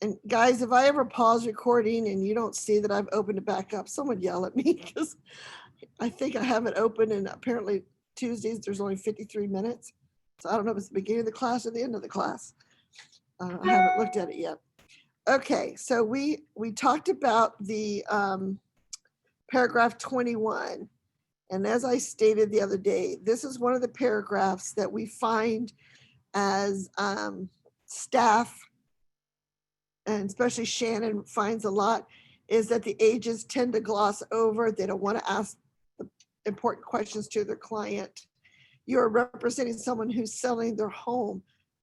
And guys, if I ever pause recording and you don't see that I've opened it back up, someone yell at me because I think I have it open, and apparently Tuesdays there's only 53 minutes. So I don't know if it's the beginning of the class or the end of the class. I haven't looked at it yet. Okay, so we talked about the paragraph 21. And as I stated the other day, this is one of the paragraphs that we find as staff, and especially Shannon finds a lot, is that the agents tend to gloss over. They don't want to ask the important questions to their client. You're representing someone who's selling their home.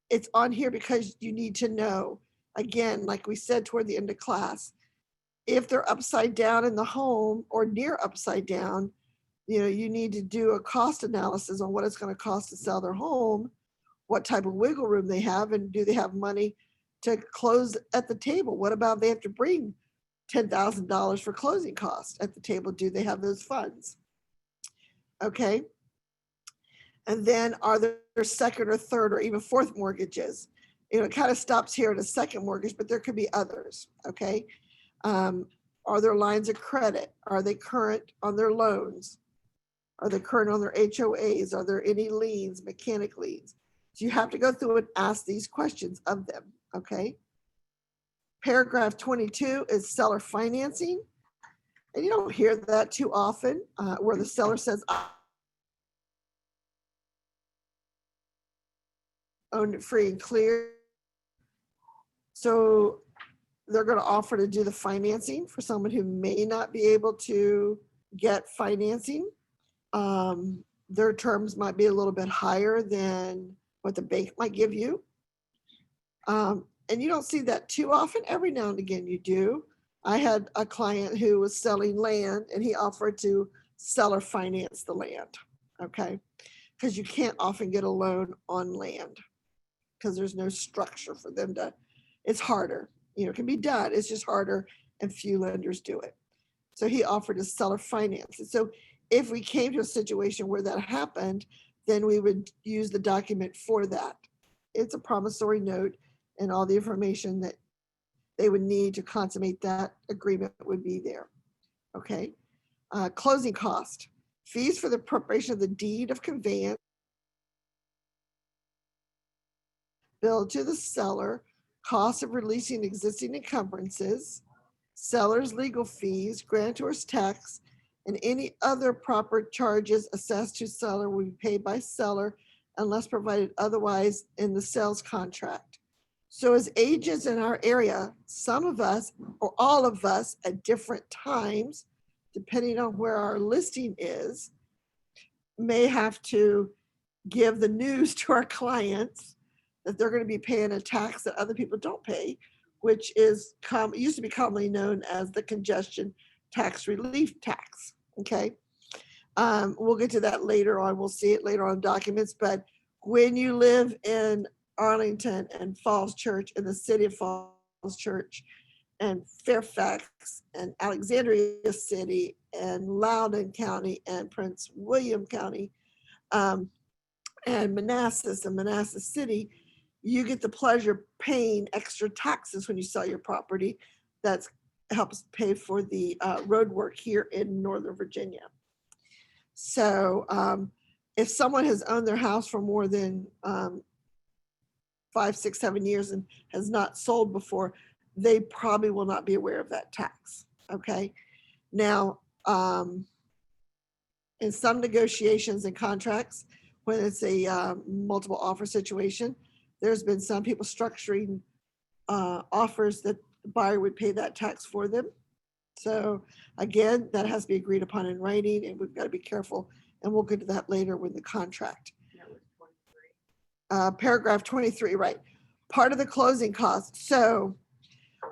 It's on here because you need to know, again, like we said toward the end of class, if they're upside down in the home or near upside down, you need to do a cost analysis on what it's going to cost to sell their home, what type of wiggle room they have, and do they have money to close at the table? What about they have to bring $10,000 for closing costs at the table? Do they have those funds? Okay. And then are there second or third or even fourth mortgages? It kind of stops here at a second mortgage, but there could be others. Okay. Are there lines of credit? Are they current on their loans? Are they current on their HOAs? Are there any liens, mechanic liens? So you have to go through and ask these questions of them, okay? Paragraph 22 is seller financing. And you don't hear that too often, where the seller says, I own it free and clear. So they're going to offer to do the financing for someone who may not be able to get financing. Their terms might be a little bit higher than what the bank might give you. And you don't see that too often. Every now and again you do. I had a client who was selling land and he offered to seller finance the land, okay? Because you can't often get a loan on land because there's no structure for them to, it's harder. It can be done, it's just harder, and few lenders do it. So he offered to seller finance. And so if we came to a situation where that happened, then we would use the document for that. It's a promissory note, and all the information that they would need to consummate that agreement would be there. Okay. Closing cost. Fees for the preparation of the deed of conveyance billed to the seller, cost of releasing existing encumbrances, seller's legal fees, grantor's tax, and any other proper charges assessed to seller will be paid by seller unless provided otherwise in the sales contract. So as agents in our area, some of us or all of us at different times, depending on where our listing is, may have to give the news to our clients that they're going to be paying a tax that other people don't pay, which is used to be commonly known as the congestion tax relief tax. Okay. We'll get to that later on. We'll see it later on in documents. But when you live in Arlington and Falls Church, in the city of Falls Church, and Fairfax and Alexandria City and Loudoun County and Prince William County, and Manassas and Manassas City, you get the pleasure of paying extra taxes when you sell your property. That helps pay for the road work here in Northern Virginia. So if someone has owned their house for more than 5, 6, 7 years and has not sold before, they probably will not be aware of that tax. Okay. Now, in some negotiations and contracts, when it's a multiple offer situation, there's been some people structuring offers that the buyer would pay that tax for them. So again, that has to be agreed upon in writing, and we've got to be careful, and we'll get to that later with the contract. Paragraph 23, right. Part of the closing costs. So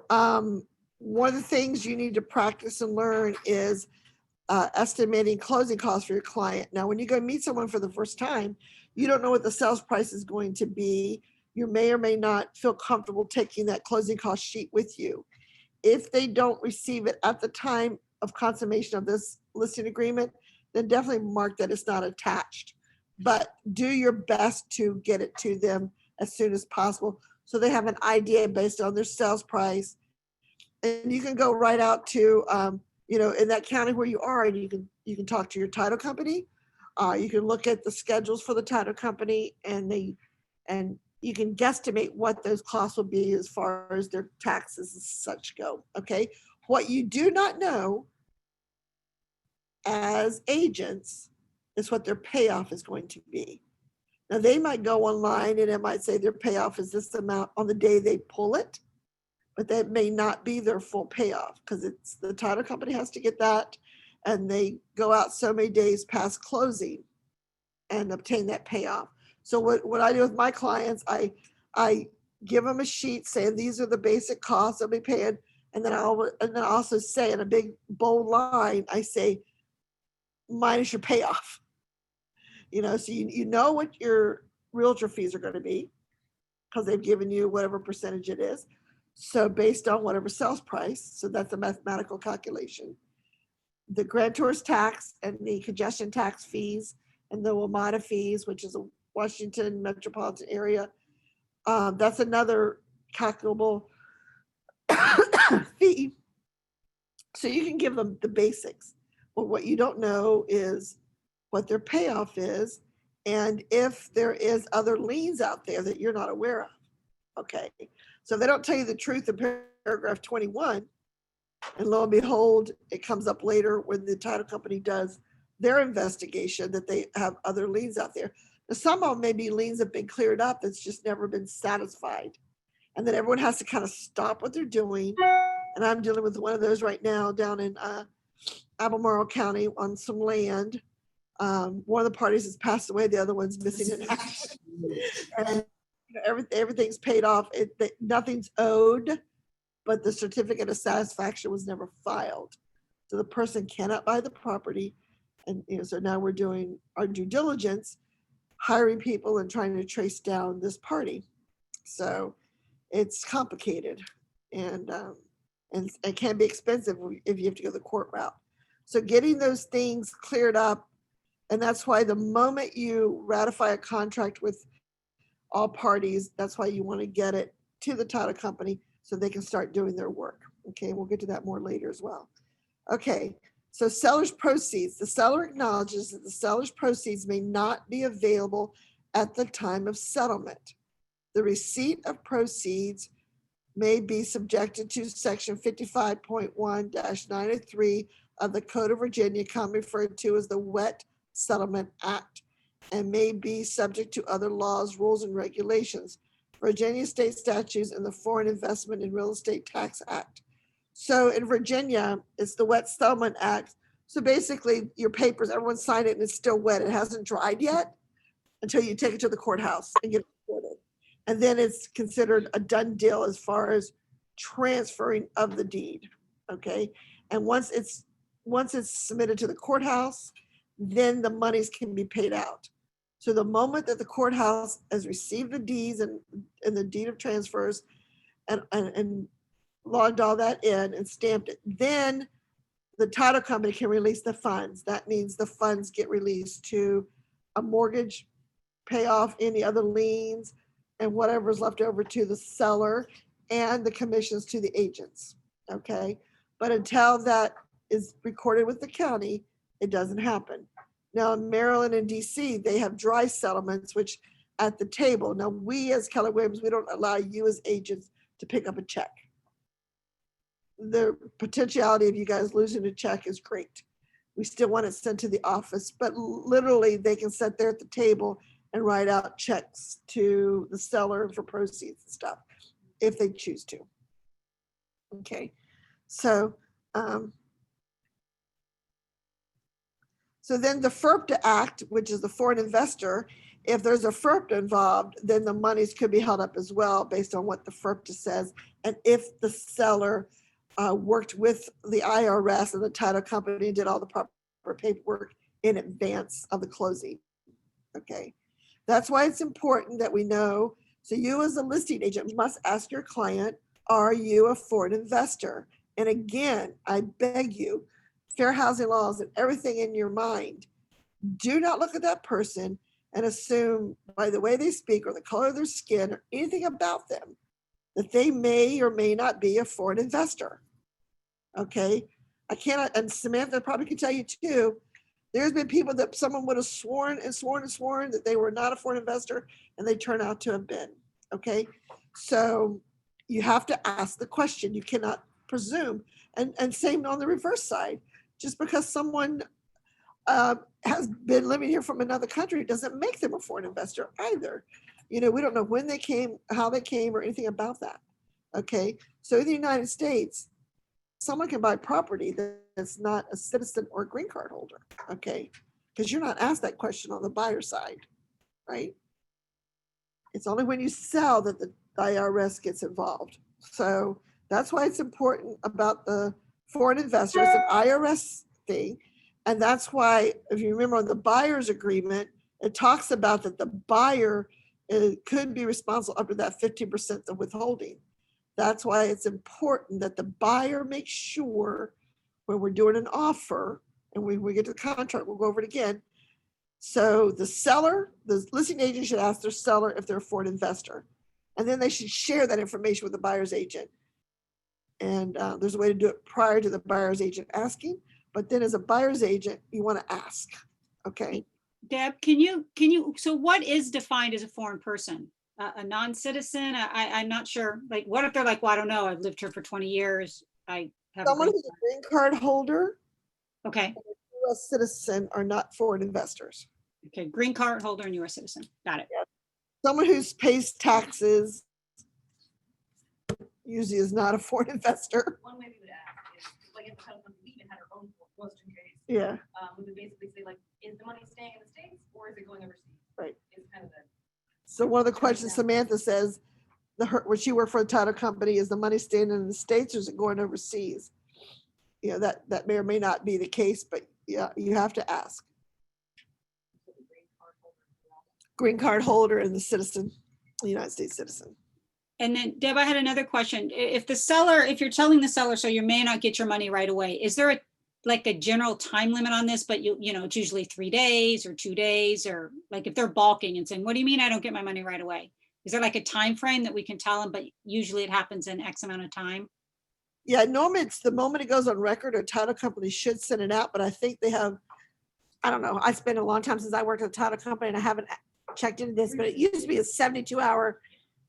one of the things you need to practice and learn is estimating closing costs for your client. Now, when you go meet someone for the first time, you don't know what the sales price is going to be. You may or may not feel comfortable taking that closing cost sheet with you. If they don't receive it at the time of consummation of this listing agreement, then definitely mark that it's not attached. But do your best to get it to them as soon as possible so they have an idea based on their sales price. And you can go right out to, in that county where you are, and you can talk to your title company. You can look at the schedules for the title company, and you can guesstimate what those costs will be as far as their taxes and such go. Okay. What you do not know as agents is what their payoff is going to be. Now, they might go online and it might say their payoff is this amount on the day they pull it, but that may not be their full payoff, because it's the title company has to get that, and they go out so many days past closing and obtain that payoff. So what I do with my clients, I give them a sheet saying these are the basic costs they'll be paying, and then I also say in a big bold line, I say minus your payoff. So you know what your realtor fees are going to be, because they've given you whatever percentage it is. So based on whatever sales price, so that's a mathematical calculation. The grantor's tax and the congestion tax fees and the WMATA fees, which is a Washington metropolitan area, that's another calculable fee. So you can give them the basics. But what you don't know is what their payoff is, and if there is other liens out there that you're not aware of. Okay. So they don't tell you the truth in paragraph 21, and lo and behold, it comes up later when the title company does their investigation that they have other liens out there. Now, some of them may be liens that have been cleared up that's just never been satisfied. And then everyone has to kind of stop what they're doing. And I'm dealing with one of those right now down in Albemarle County on some land. One of the parties has passed away, the other one's missing in action. And everything's paid off. Nothing's owed, but the certificate of satisfaction was never filed. So the person cannot buy the property. And so now we're doing our due diligence, hiring people and trying to trace down this party. So it's complicated, and it can be expensive if you have to go the court route. So getting those things cleared up, and that's why the moment you ratify a contract with all parties, that's why you want to get it to the title company so they can start doing their work. Okay, we'll get to that more later as well. Okay, so seller's proceeds. The seller acknowledges that the seller's proceeds may not be available at the time of settlement. The receipt of proceeds may be subjected to section 55.1-903 of the Code of Virginia, commonly referred to as the Wet Settlement Act, and may be subject to other laws, rules, and regulations, Virginia state statutes, and the Foreign Investment in Real Estate Tax Act. So in Virginia, it's the Wet Settlement Act. So basically, your papers, everyone signed it and it's still wet. It hasn't dried yet until you take it to the courthouse and get it recorded. And then it's considered a done deal as far as transferring of the deed. Okay. And once it's submitted to the courthouse, then the monies can be paid out. So the moment that the courthouse has received the deeds and the deed of transfers and logged all that in and stamped it, then the title company can release the funds. That means the funds get released to a mortgage, pay off any other liens, and whatever's left over to the seller, and the commissions to the agents. Okay. But until that is recorded with the county, it doesn't happen. Now in Maryland and DC, they have dry settlements, which at the table. Now we as Keller Williams, we don't allow you as agents to pick up a check. The potentiality of you guys losing a check is great. We still want it sent to the office, but literally they can sit there at the table and write out checks to the seller for proceeds and stuff if they choose to. Okay, so then the FIRPTA Act, which is the foreign investor, if there's a FIRPTA involved, then the monies could be held up as well based on what the FIRPTA says. And if the seller worked with the IRS and the title company and did all the proper paperwork in advance of the closing. Okay, that's why it's important that we know. So you as a listing agent must ask your client, are you a foreign investor? And again, I beg you, fair housing laws and everything in your mind, do not look at that person and assume by the way they speak or the color of their skin or anything about them that they may or may not be a foreign investor. Okay. I cannot, and Samantha probably can tell you too, there's been people that someone would have sworn and sworn and sworn that they were not a foreign investor and they turn out to have been. Okay. So you have to ask the question. You cannot presume. And same on the reverse side. Just because someone has been living here from another country doesn't make them a foreign investor either. We don't know when they came, how they came, or anything about that. Okay. So in the United States, someone can buy property that's not a citizen or green card holder. Okay. Because you're not asked that question on the buyer side, right? It's only when you sell that the IRS gets involved. So that's why it's important about the foreign investors, an IRS thing. And that's why, if you remember on the buyer's agreement, it talks about that the buyer could be responsible up to that 15% of withholding. That's why it's important that the buyer makes sure when we're doing an offer, and when we get to the contract, we'll go over it again. So the seller, the listing agent should ask their seller if they're a foreign investor. And then they should share that information with the buyer's agent. And there's a way to do it prior to the buyer's agent asking. But then as a buyer's agent, you want to ask. Okay. Deb, can you, so what is defined as a foreign person? A non-citizen? I'm not sure. Like, what if they're like, well, I don't know, I've lived here for 20 years. I have Someone who's a green card holder. Okay. And a US citizen are not foreign investors. Okay, green card holder and US citizen. Got it. Yeah. Someone who pays taxes usually is not a foreign investor. One way we would ask is, like, if the title company, we even had our own question case. Yeah. We would basically say, like, is the money staying in the States or is it going overseas? Right. It's kind of the. So one of the questions Samantha says, when she worked for a title company, is the money staying in the States or is it going overseas? That may or may not be the case, but yeah, you have to ask. Green card holder and the citizen, the United States citizen. And then Deb, I had another question. If you're telling the seller, so you may not get your money right away, is there a general time limit on this, but it's usually 3 days or 2 days, or like if they're balking and saying, what do you mean I don't get my money right away? Is there like a time frame that we can tell them, but usually it happens in X amount of time? Yeah, normally it's the moment it goes on record, a title company should send it out, but I think they have, I don't know, I spent a long time since I worked at a title company and I haven't checked into this, but it used to be a 72-hour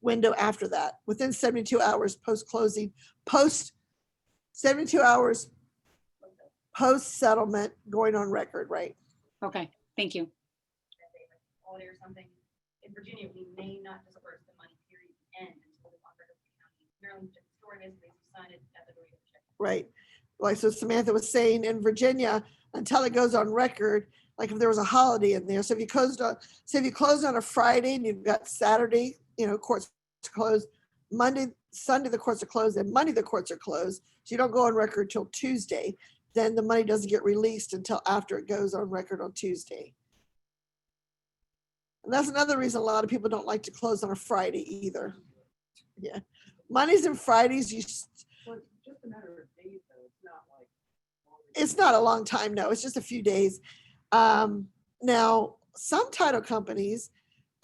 window after that. Within 72 hours post-closing, 72 hours post-settlement going on record, right? Okay, thank you. Holiday or something. In Virginia, we may not disperse the money period end until the contract of the county. Maryland, the story is they sign it at the door of the check. Right. Like, so Samantha was saying in Virginia, until it goes on record, like if there was a holiday in there. So if you closed on a Friday and you've got Saturday, courts closed, Monday, Sunday, the courts are closed, and Monday, the courts are closed. So you don't go on record till Tuesday. Then the money doesn't get released until after it goes on record on Tuesday. And that's another reason a lot of people don't like to close on a Friday either. Yeah. Mondays and Fridays, So it's just a matter of days, though. It's not like. It's not a long time, no. It's just a few days. Now, some title companies,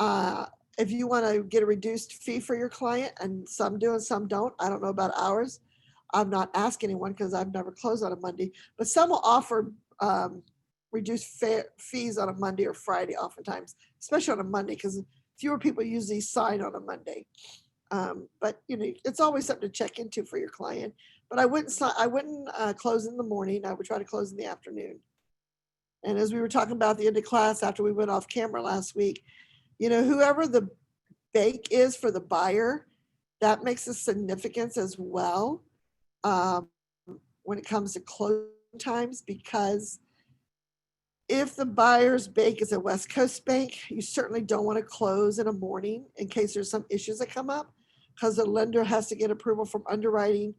if you want to get a reduced fee for your client, and some do and some don't, I don't know about ours. I've not asked anyone because I've never closed on a Monday, but some will offer reduced fees on a Monday or Friday oftentimes, especially on a Monday, because fewer people usually sign on a Monday. But it's always something to check into for your client. But I wouldn't close in the morning. I would try to close in the afternoon. And as we were talking about at the end of class after we went off camera last week, whoever the bank is for the buyer, that makes a significance as well when it comes to closing times, because if the buyer's bank is a West Coast bank, you certainly don't want to close in the morning in case there's some issues that come up, because the lender has to get approval from underwriting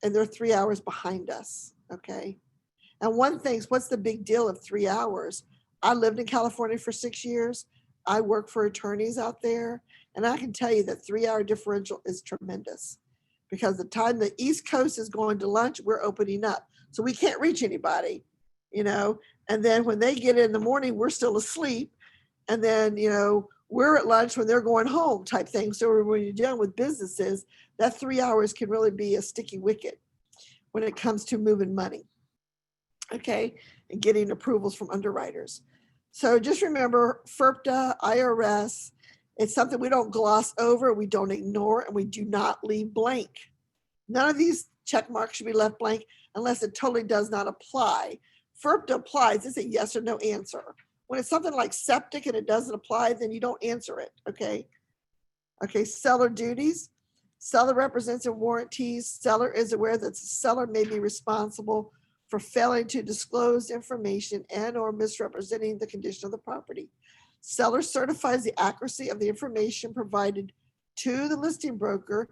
and they're 3 hours behind us. Okay. And one thing is, what's the big deal of 3 hours? I lived in California for 6 years. I work for attorneys out there. And I can tell you that 3 hour differential is tremendous, because the time the East Coast is going to lunch, we're opening up. So we can't reach anybody, and then when they get in the morning, we're still asleep. And then, we're at lunch when they're going home type thing. So when you're dealing with businesses, that 3 hours can really be a sticky wicket when it comes to moving money. Okay, and getting approvals from underwriters. So just remember, FERPTA, IRS, it's something we don't gloss over, we don't ignore, and we do not leave blank. None of these check marks should be left blank unless it totally does not apply. FERPTA applies, it's a yes or no answer. When it's something like septic and it doesn't apply, then you don't answer it, okay? Okay, seller duties. Seller represents and warranties. Seller is aware that the seller may be responsible for failing to disclose information and or misrepresenting the condition of the property. Seller certifies the accuracy of the information provided to the listing broker,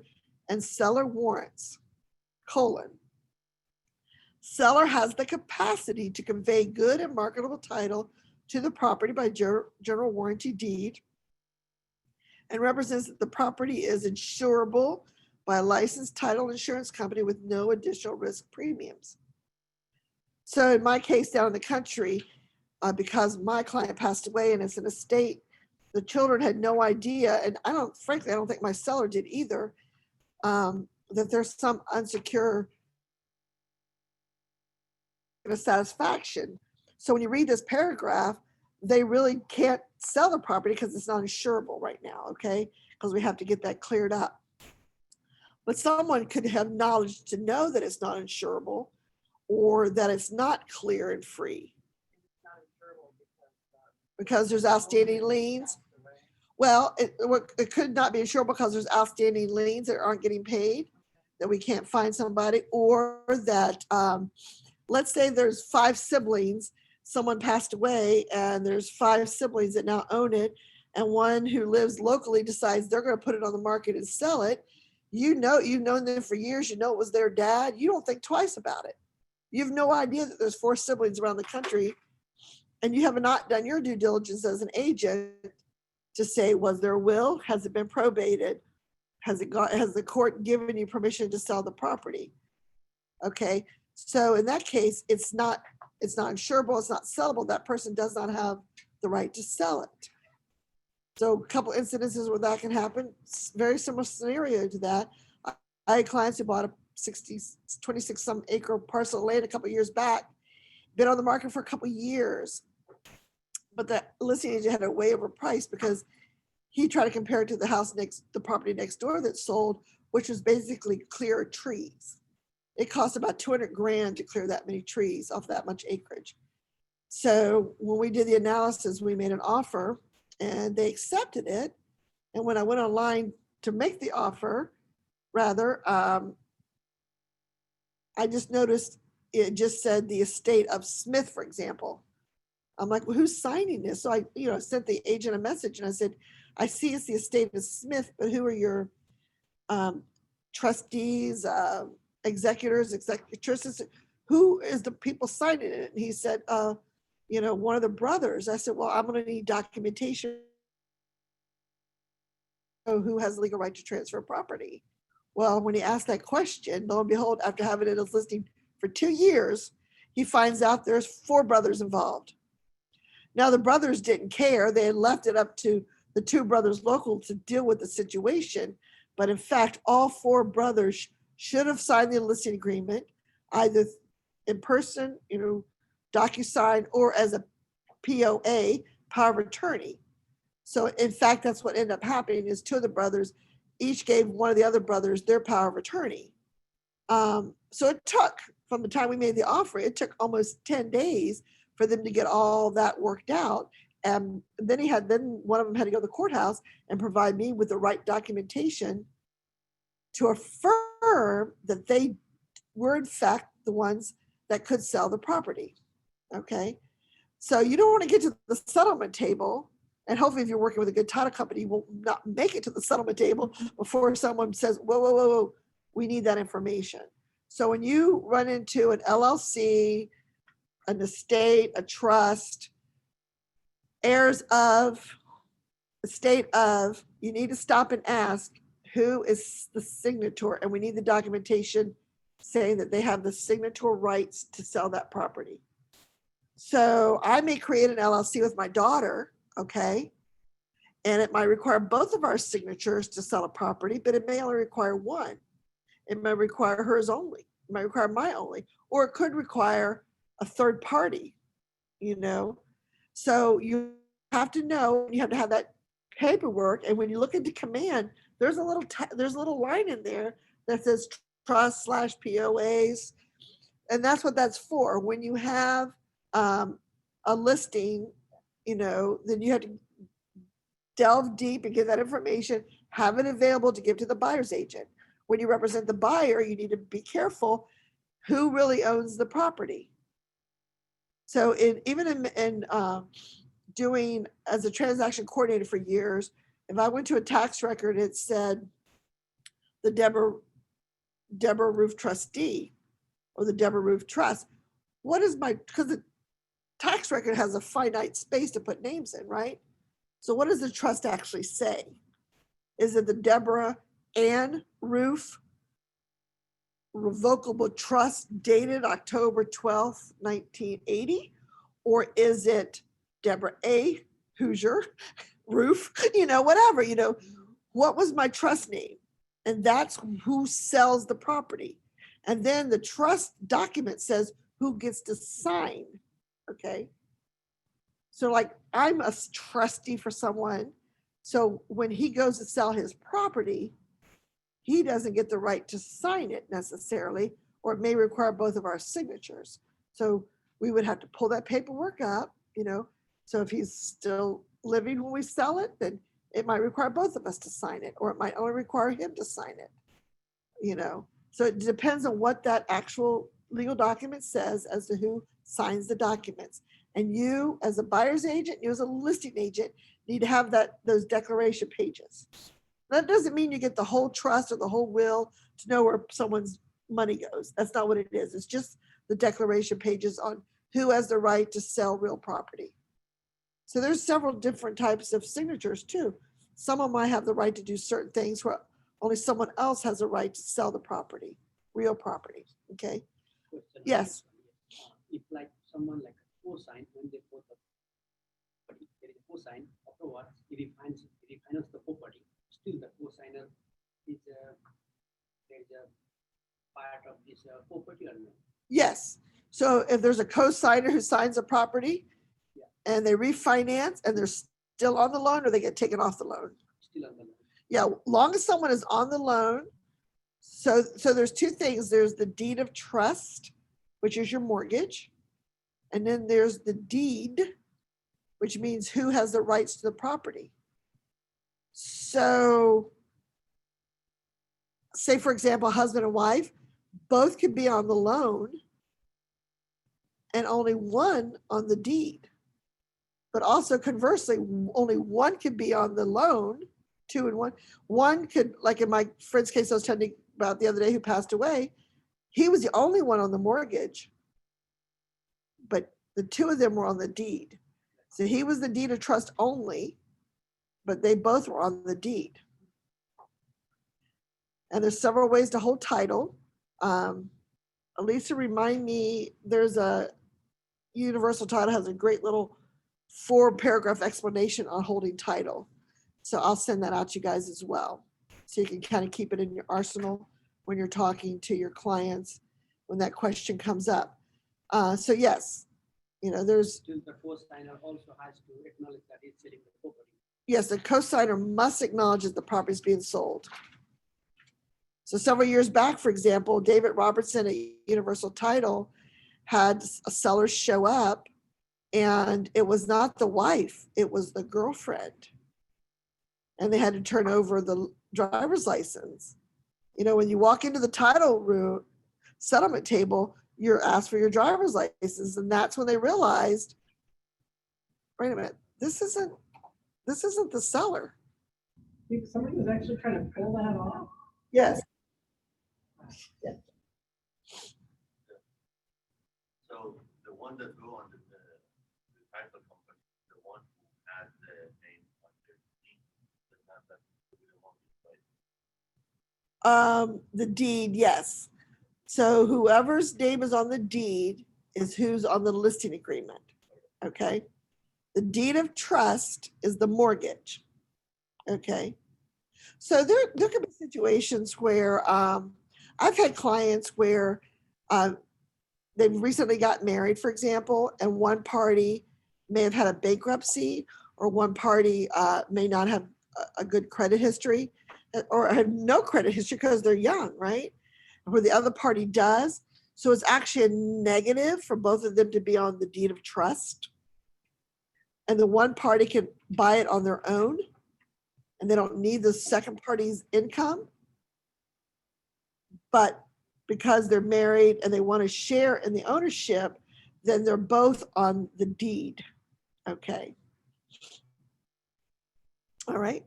and seller warrants, : seller has the capacity to convey good and marketable title to the property by general warranty deed, and represents that the property is insurable by a licensed title insurance company with no additional risk premiums. So in my case down in the country, because my client passed away and it's an estate, the children had no idea, and frankly, I don't think my seller did either, that there's some unsecure satisfaction. So when you read this paragraph, they really can't sell the property because it's not insurable right now, okay? Because we have to get that cleared up. But someone could have knowledge to know that it's not insurable or that it's not clear and free It's not insurable because there's outstanding liens. Well, it could not be insurable because there's outstanding liens that aren't getting paid, that we can't find somebody, or that, let's say there's 5 siblings, someone passed away and there's 5 siblings that now own it, and one who lives locally decides they're going to put it on the market and sell it. You've known them for years, it was their dad, you don't think twice about it. You have no idea that there's 4 siblings around the country, and you have not done your due diligence as an agent to say, was there a will? Has it been probated? Has the court given you permission to sell the property? Okay, so in that case, it's not insurable, it's not sellable. That person does not have the right to sell it. So a couple incidences where that can happen, very similar scenario to that. I had clients who bought a 26 some acre parcel of land a couple years back, been on the market for a couple years, but the listing agent had it way overpriced because he tried to compare it to the property next door that sold, which was basically clear trees. It cost about 200 grand to clear that many trees off that much acreage. So when we did the analysis, we made an offer and they accepted it. And when I went online to make the offer, I just noticed it just said the estate of Smith, for example. I'm like, well, who's signing this? So I, sent the agent a message and I said, I see it's the estate of Smith, but who are your trustees, executors, executrixes? Who is the people signing it? And he said, one of the brothers. I said, well, I'm going to need documentation of who has legal right to transfer property. Well, when he asked that question, lo and behold, after having it as listing for 2 years, he finds out there's 4 brothers involved. Now, the brothers didn't care. They had left it up to the 2 brothers local to deal with the situation. But in fact, all 4 brothers should have signed the listing agreement, either in person, DocuSign, or as a POA, power of attorney. So in fact, that's what ended up happening is 2 of the brothers each gave one of the other brothers their power of attorney. So it took, from the time we made the offer, it took almost 10 days for them to get all that worked out. And then one of them had to go to the courthouse and provide me with the right documentation to affirm that they were in fact the ones that could sell the property. Okay. So you don't want to get to the settlement table, and hopefully if you're working with a good title company, you will not make it to the settlement table before someone says, whoa, we need that information. So when you run into an LLC, an estate, a trust, heirs of, estate of, you need to stop and ask who is the signator, and we need the documentation saying that they have the signator rights to sell that property. So I may create an LLC with my daughter. okay? And it might require both of our signatures to sell a property, but it may only require one. It may require hers only, it might require my only, or it could require a third party, you know? So you have to know, you have to have that paperwork. And when you look into command, there's a little line in there that says trust slash POAs. And that's what that's for. When you have a listing, you know, then you have to delve deep and get that information, have it available to give to the buyer's agent. When you represent the buyer, you need to be careful who really owns the property. So even in doing as a transaction coordinator for years, if I went to a tax record, it said the Deborah Roof trustee or the Deborah Roof Trust. What is because the tax record has a finite space to put names in, right? So what does the trust actually say? Is it the Deborah Ann Roof Revocable Trust dated October 12th, 1980? Or is it Deborah A. Hoosier Roof? You know, whatever, you know, what was my trust name? And that's who sells the property. And then the trust document says who gets to sign, okay? So like I'm a trustee for someone. So when he goes to sell his property, he doesn't get the right to sign it necessarily, or it may require both of our signatures. So we would have to pull that paperwork up, you know. So if he's still living when we sell it, then it might require both of us to sign it, or it might only require him to sign it, you know. So it depends on what that actual legal document says as to who signs the documents. And you, as a buyer's agent, you as a listing agent, need to have those declaration pages. That doesn't mean you get the whole trust or the whole will to know where someone's money goes. That's not what it is. It's just the declaration pages on who has the right to sell real property. So there's several different types of signatures too. Someone might have the right to do certain things where only someone else has a right to sell the property, real property, okay? Question. Yes. If like someone like co-sign when they bought the property, there is a co-sign. Afterwards, if he finds the property, still the co-signer is there's a part of this property or no? Yes. So if there's a co-signer who signs a property and they refinance and they're still on the loan, or they get taken off the loan. Still on the loan. Yeah, long as someone is on the loan. So there's two things. There's the deed of trust, which is your mortgage. And then there's the deed, which means who has the rights to the property. So say, for example, husband and wife, both could be on the loan and only one on the deed. But also conversely, only one could be on the loan, two and one. One could, like in my friend's case I was telling you about the other day who passed away, he was the only one on the mortgage, but the two of them were on the deed. So he was the deed of trust only, but they both were on the deed. And there's several ways to hold title. Elisa, remind me, there's a universal title has a great little 4-paragraph explanation on holding title. So I'll send that out to you guys as well. So you can kind of keep it in your arsenal when you're talking to your clients when that question comes up. So yes, you know, there's, Still the co-signer also has to acknowledge that he's selling the property. yes, the co-signer must acknowledge that the property is being sold. So several years back, for example, David Robertson at Universal Title had a seller show up, and it was not the wife, it was the girlfriend. And they had to turn over the driver's license. You know, when you walk into the title room, settlement table, you're asked for your driver's license. And that's when they realized, wait a minute, this isn't the seller. Think somebody was actually trying to pull that off. Yes. So the one that go on the title company, the one who has the name on the deed, does not have to do the mortgage, right? The deed, yes. So whoever's name is on the deed is who's on the listing agreement, okay? The deed of trust is the mortgage. Okay. So there could be situations where I've had clients where they've recently got married, for example, and one party may have had a bankruptcy, or one party may not have a good credit history, or have no credit history because they're young, right? Where the other party does. So it's actually a negative for both of them to be on the deed of trust. And the one party can buy it on their own, and they don't need the second party's income. But because they're married and they want to share in the ownership, then they're both on the deed. Okay. All right.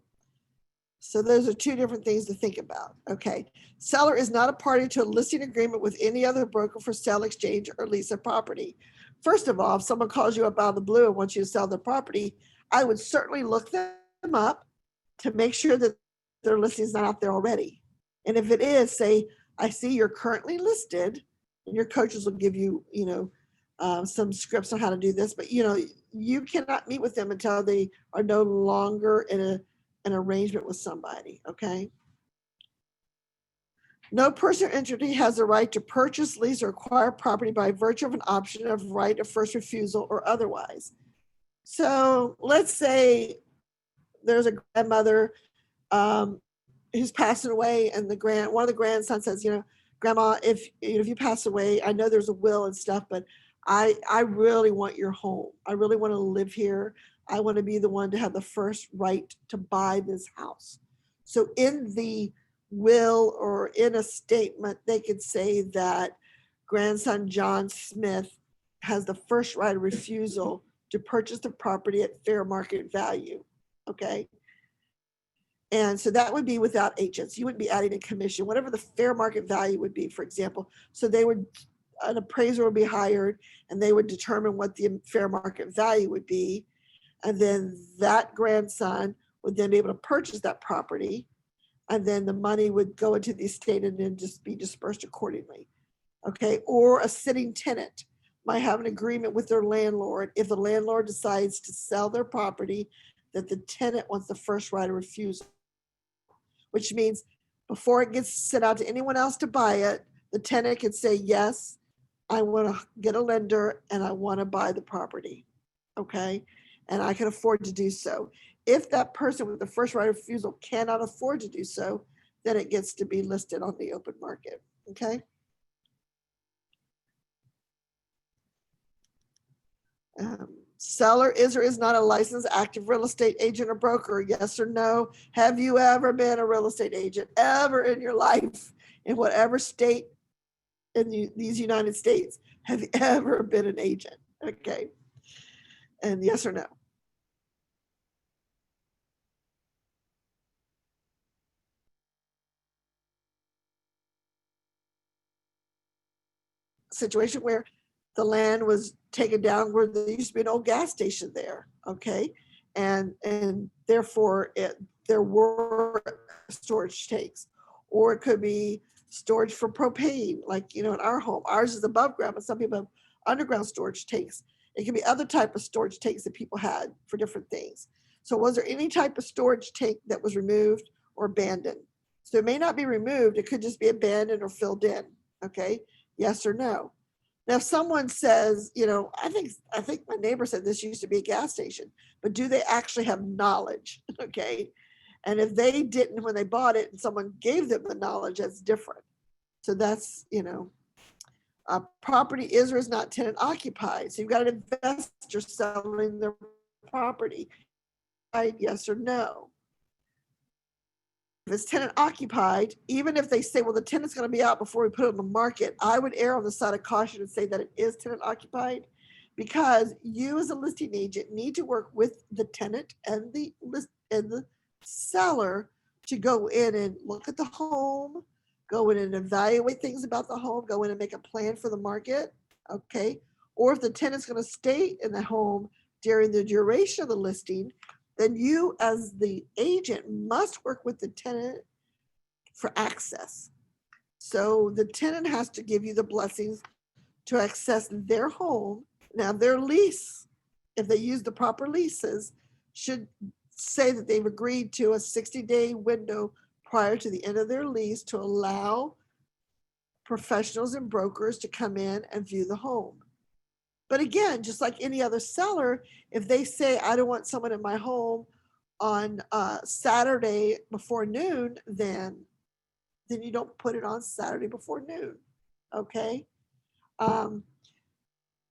So those are two different things to think about. Okay. Seller is not a party to a listing agreement with any other broker for sale, exchange, or lease of property. First of all, if someone calls you up out of the blue and wants you to sell their property, I would certainly look them up to make sure that their listing is not out there already. And if it is, say, I see you're currently listed, and your coaches will give you, some scripts on how to do this, but you cannot meet with them until they are no longer in an arrangement with somebody. Okay. No person or entity has a right to purchase, lease, or acquire property by virtue of an option of right of first refusal or otherwise. So let's say there's a grandmother who's passing away, and one of the grandsons says, Grandma, if you pass away, I know there's a will and stuff, but I really want your home. I really want to live here. I want to be the one to have the first right to buy this house. So in the will or in a statement, they could say that grandson John Smith has the first right of refusal to purchase the property at fair market value. Okay. And so that would be without agents. You wouldn't be adding a commission, whatever the fair market value would be, for example. So an appraiser would be hired, and they would determine what the fair market value would be. And then that grandson would then be able to purchase that property. And then the money would go into the estate and then just be dispersed accordingly. Okay. Or a sitting tenant might have an agreement with their landlord. If the landlord decides to sell their property, that the tenant wants the first right of refusal, which means before it gets sent out to anyone else to buy it, the tenant can say, yes, I want to get a lender and I want to buy the property. Okay. And I can afford to do so. If that person with the first right of refusal cannot afford to do so, then it gets to be listed on the open market. Okay. Seller is or is not a licensed active real estate agent or broker? Yes or no? Have you ever been a real estate agent ever in your life, in whatever state in these United States? Have you ever been an agent? Okay. And yes or no? Situation where the land was taken down where there used to be an old gas station there. Okay. And therefore there were storage tanks, or it could be storage for propane, like, in our home. Ours is above ground, but some people have underground storage tanks. It could be other type of storage tanks that people had for different things. So was there any type of storage tank that was removed or abandoned? So it may not be removed. It could just be abandoned or filled in. Okay. Yes or no? Now, if someone says, I think my neighbor said this used to be a gas station, but do they actually have knowledge? Okay. And if they didn't when they bought it and someone gave them the knowledge, that's different. So that's, property is or is not tenant occupied. So you've got an investor selling their property, right? Yes or no? If it's tenant occupied, even if they say, well, the tenant's going to be out before we put it on the market, I would err on the side of caution and say that it is tenant occupied, because you as a listing agent need to work with the tenant and the seller to go in and look at the home, go in and evaluate things about the home, go in and make a plan for the market. Okay. Or if the tenant's going to stay in the home during the duration of the listing, then you as the agent must work with the tenant for access. So the tenant has to give you the blessings to access their home. Now their lease if they use the proper leases, should say that they've agreed to a 60-day window prior to the end of their lease to allow professionals and brokers to come in and view the home. But again, just like any other seller, if they say, I don't want someone in my home on Saturday before noon, then you don't put it on Saturday before noon, okay?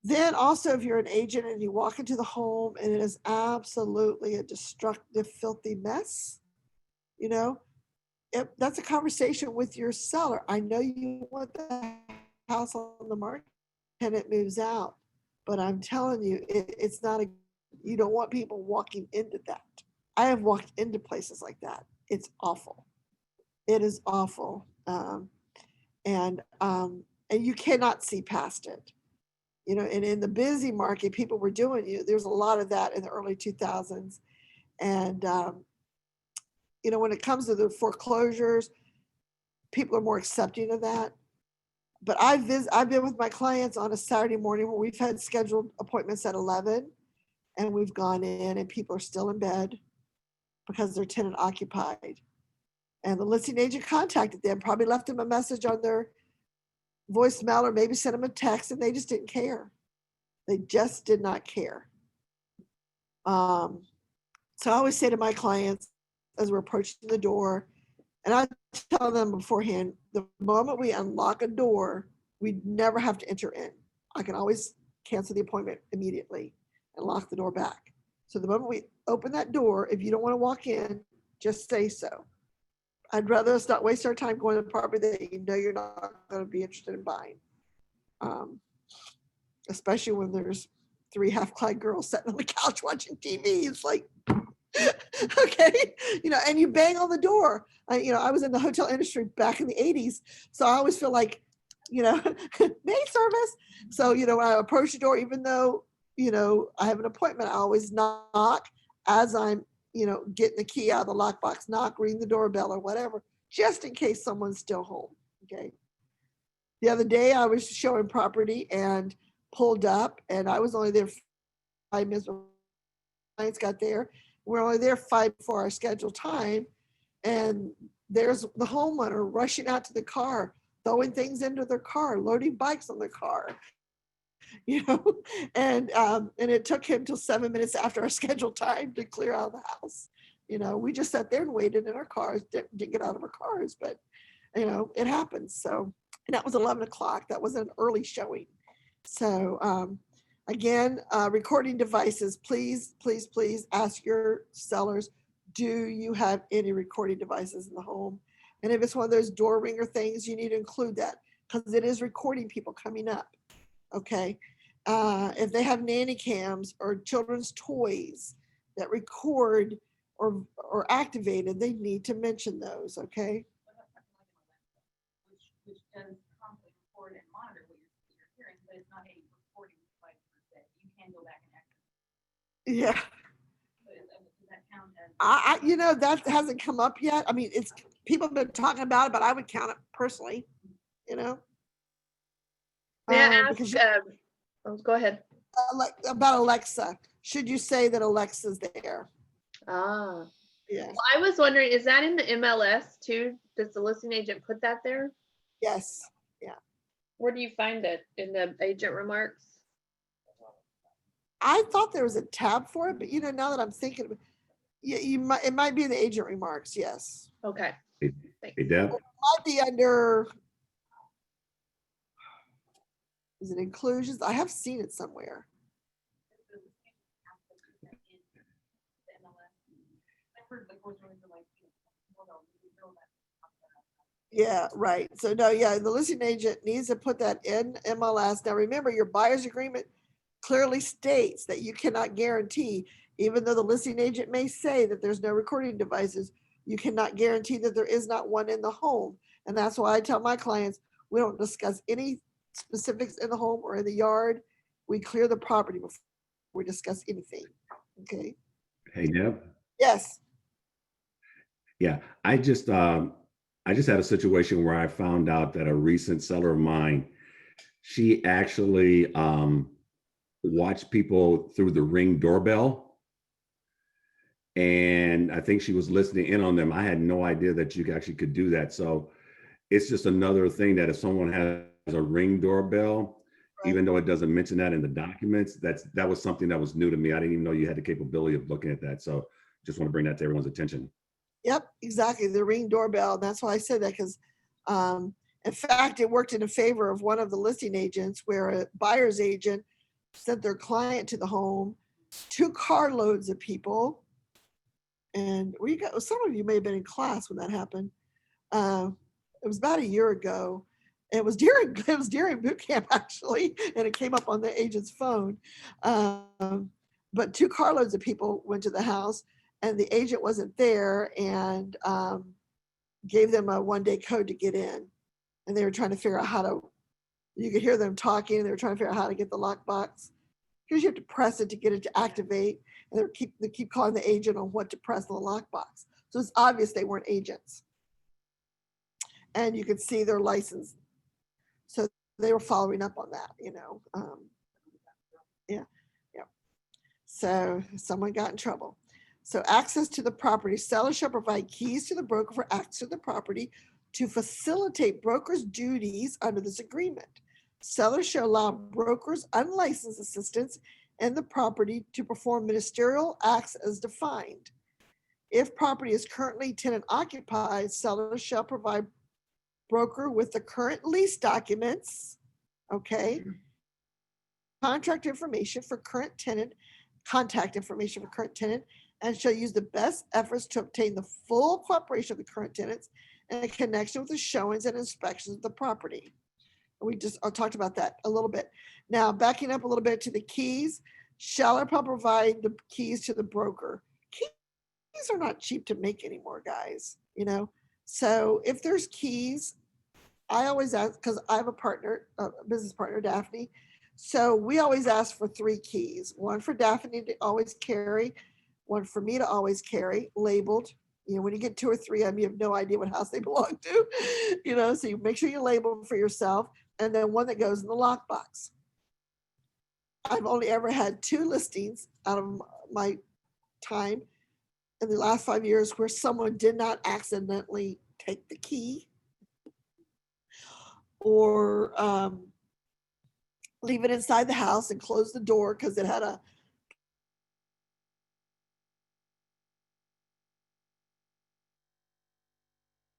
Then also, if you're an agent and you walk into the home and it is absolutely a destructive, filthy mess, you know, that's a conversation with your seller. I know you want the house on the market and it moves out, but I'm telling you, it's not you don't want people walking into that. I have walked into places like that. It's awful. It is awful. And you cannot see past it. You know, and in the busy market, people were doing, there's a lot of that in the early 2000s. And, you know, when it comes to the foreclosures, people are more accepting of that. But I've been with my clients on a Saturday morning where we've had scheduled appointments at 11 and we've gone in and people are still in bed because they're tenant occupied. And the listing agent contacted them, probably left them a message on their voicemail or maybe sent them a text, and they just didn't care. They just did not care. So I always say to my clients as we're approaching the door, and I tell them beforehand, the moment we unlock a door, we never have to enter in. I can always cancel the appointment immediately and lock the door back. So the moment we open that door, if you don't want to walk in, just say so. I'd rather us not waste our time going to the property that you know you're not going to be interested in buying. Especially when there's 3 half-clad girls sitting on the couch watching TV. It's like, okay, you know, and you bang on the door. I was in the hotel industry back in the 80s. So I always feel like, you know, maid service. So, you know, when I approach the door, even though, you know, I have an appointment, I always knock as I'm, you know, getting the key out of the lockbox, knock, ring the doorbell or whatever, just in case someone's still home, okay? The other day I was showing property and pulled up and I was only there 5 minutes before clients got there. We're only there 5 before our scheduled time. And there's the homeowner rushing out to the car, throwing things into their car, loading bikes on their car. You know, and it took him till 7 minutes after our scheduled time to clear out of the house. You know, we just sat there and waited in our cars, didn't get out of our cars, but you know, it happens. So, and that was 11 o'clock. That was an early showing. So again, recording devices, please, please, please ask your sellers, do you have any recording devices in the home? And if it's one of those door ringer things, you need to include that because it is recording people coming up. Okay. If they have nanny cams or children's toys that record or activated, they need to mention those. Okay. Which does constantly record and monitor what you're hearing, but it's not a recording device per se. You can go back and exit. Yeah. But does that count as? You know, that hasn't come up yet. I mean, it's people have been talking about it, but I would count it personally, you know. May I ask, Because go ahead. like about Alexa, should you say that Alexa's there? Ah, Yeah. well, I was wondering, is that in the MLS too? Does the listing agent put that there? Yes. Where do you find it? In the agent remarks? I thought there was a tab for it, but you know, now that I'm thinking of it, it might be in the agent remarks. Yes. Okay. Hey, Thanks. Deb, Might be under, is it inclusions? I have seen it somewhere. Yeah, right. So no, yeah, the listing agent needs to put that in MLS. Now remember, your buyer's agreement clearly states that you cannot guarantee, even though the listing agent may say that there's no recording devices, you cannot guarantee that there is not one in the home. And that's why I tell my clients, we don't discuss any specifics in the home or in the yard. We clear the property before we discuss anything. Okay. hey, Deb. Yes. Yeah, I just had a situation where I found out that a recent seller of mine, she actually watch people through the Ring doorbell. And I think she was listening in on them. I had no idea that you actually could do that. So it's just another thing that if someone has a Ring doorbell, Right. even though it doesn't mention that in the documents, that was something that was new to me. I didn't even know you had the capability of looking at that. So just want to bring that to everyone's attention. Yep, exactly. The Ring doorbell. That's why I said that because, in fact, it worked in favor of one of the listing agents where a buyer's agent sent their client to the home, 2 carloads of people. And we got some of you may have been in class when that happened. It was about a year ago. It was during boot camp actually, and it came up on the agent's phone. But 2 carloads of people went to the house, and the agent wasn't there, and gave them a 1-day code to get in, and they were trying to figure out how to. You could hear them talking, and they were trying to figure out how to get the lockbox because you have to press it to get it to activate, and they keep calling the agent on what to press on the lockbox. So it's obvious they weren't agents, and you could see their license. So they were following up on that, yeah. So someone got in trouble. So access to the property, seller shall provide keys to the broker for access to the property to facilitate broker's duties under this agreement. Seller shall allow brokers unlicensed assistants in the property to perform ministerial acts as defined. If property is currently tenant occupied, seller shall provide broker with the current lease documents, okay? Contract information for current tenant, contact information for current tenant, and shall use the best efforts to obtain the full cooperation of the current tenants in connection with the showings and inspections of the property. I talked about that a little bit. Now, backing up a little bit to the keys, shall provide the keys to the broker. Keys are not cheap to make anymore, guys, So if there's keys, I always ask, because I have a business partner, Daphne. So we always ask for 3 keys, one for Daphne to always carry, one for me to always carry, labeled. When you get 2 or 3 of them, you have no idea what house they belong to, so you make sure you label them for yourself, and then one that goes in the lockbox. I've only ever had 2 listings out of my time in the last 5 years where someone did not accidentally take the key or leave it inside the house and close the door because it had a.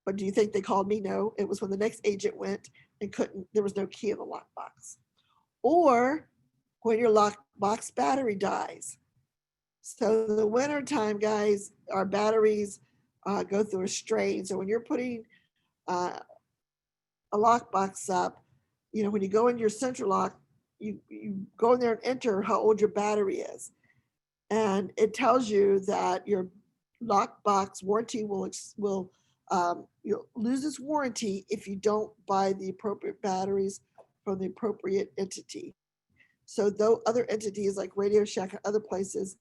But do you think they called me? No, it was when the next agent went and there was no key in the lockbox. Or when your lockbox battery dies. So in the winter time, guys, our batteries go through a strain. So when you're putting a lockbox up, when you go into your central lock, you go in there and enter how old your battery is. And it tells you that your lockbox warranty will you'll lose its warranty if you don't buy the appropriate batteries from the appropriate entity. So though other entities like Radio Shack and other places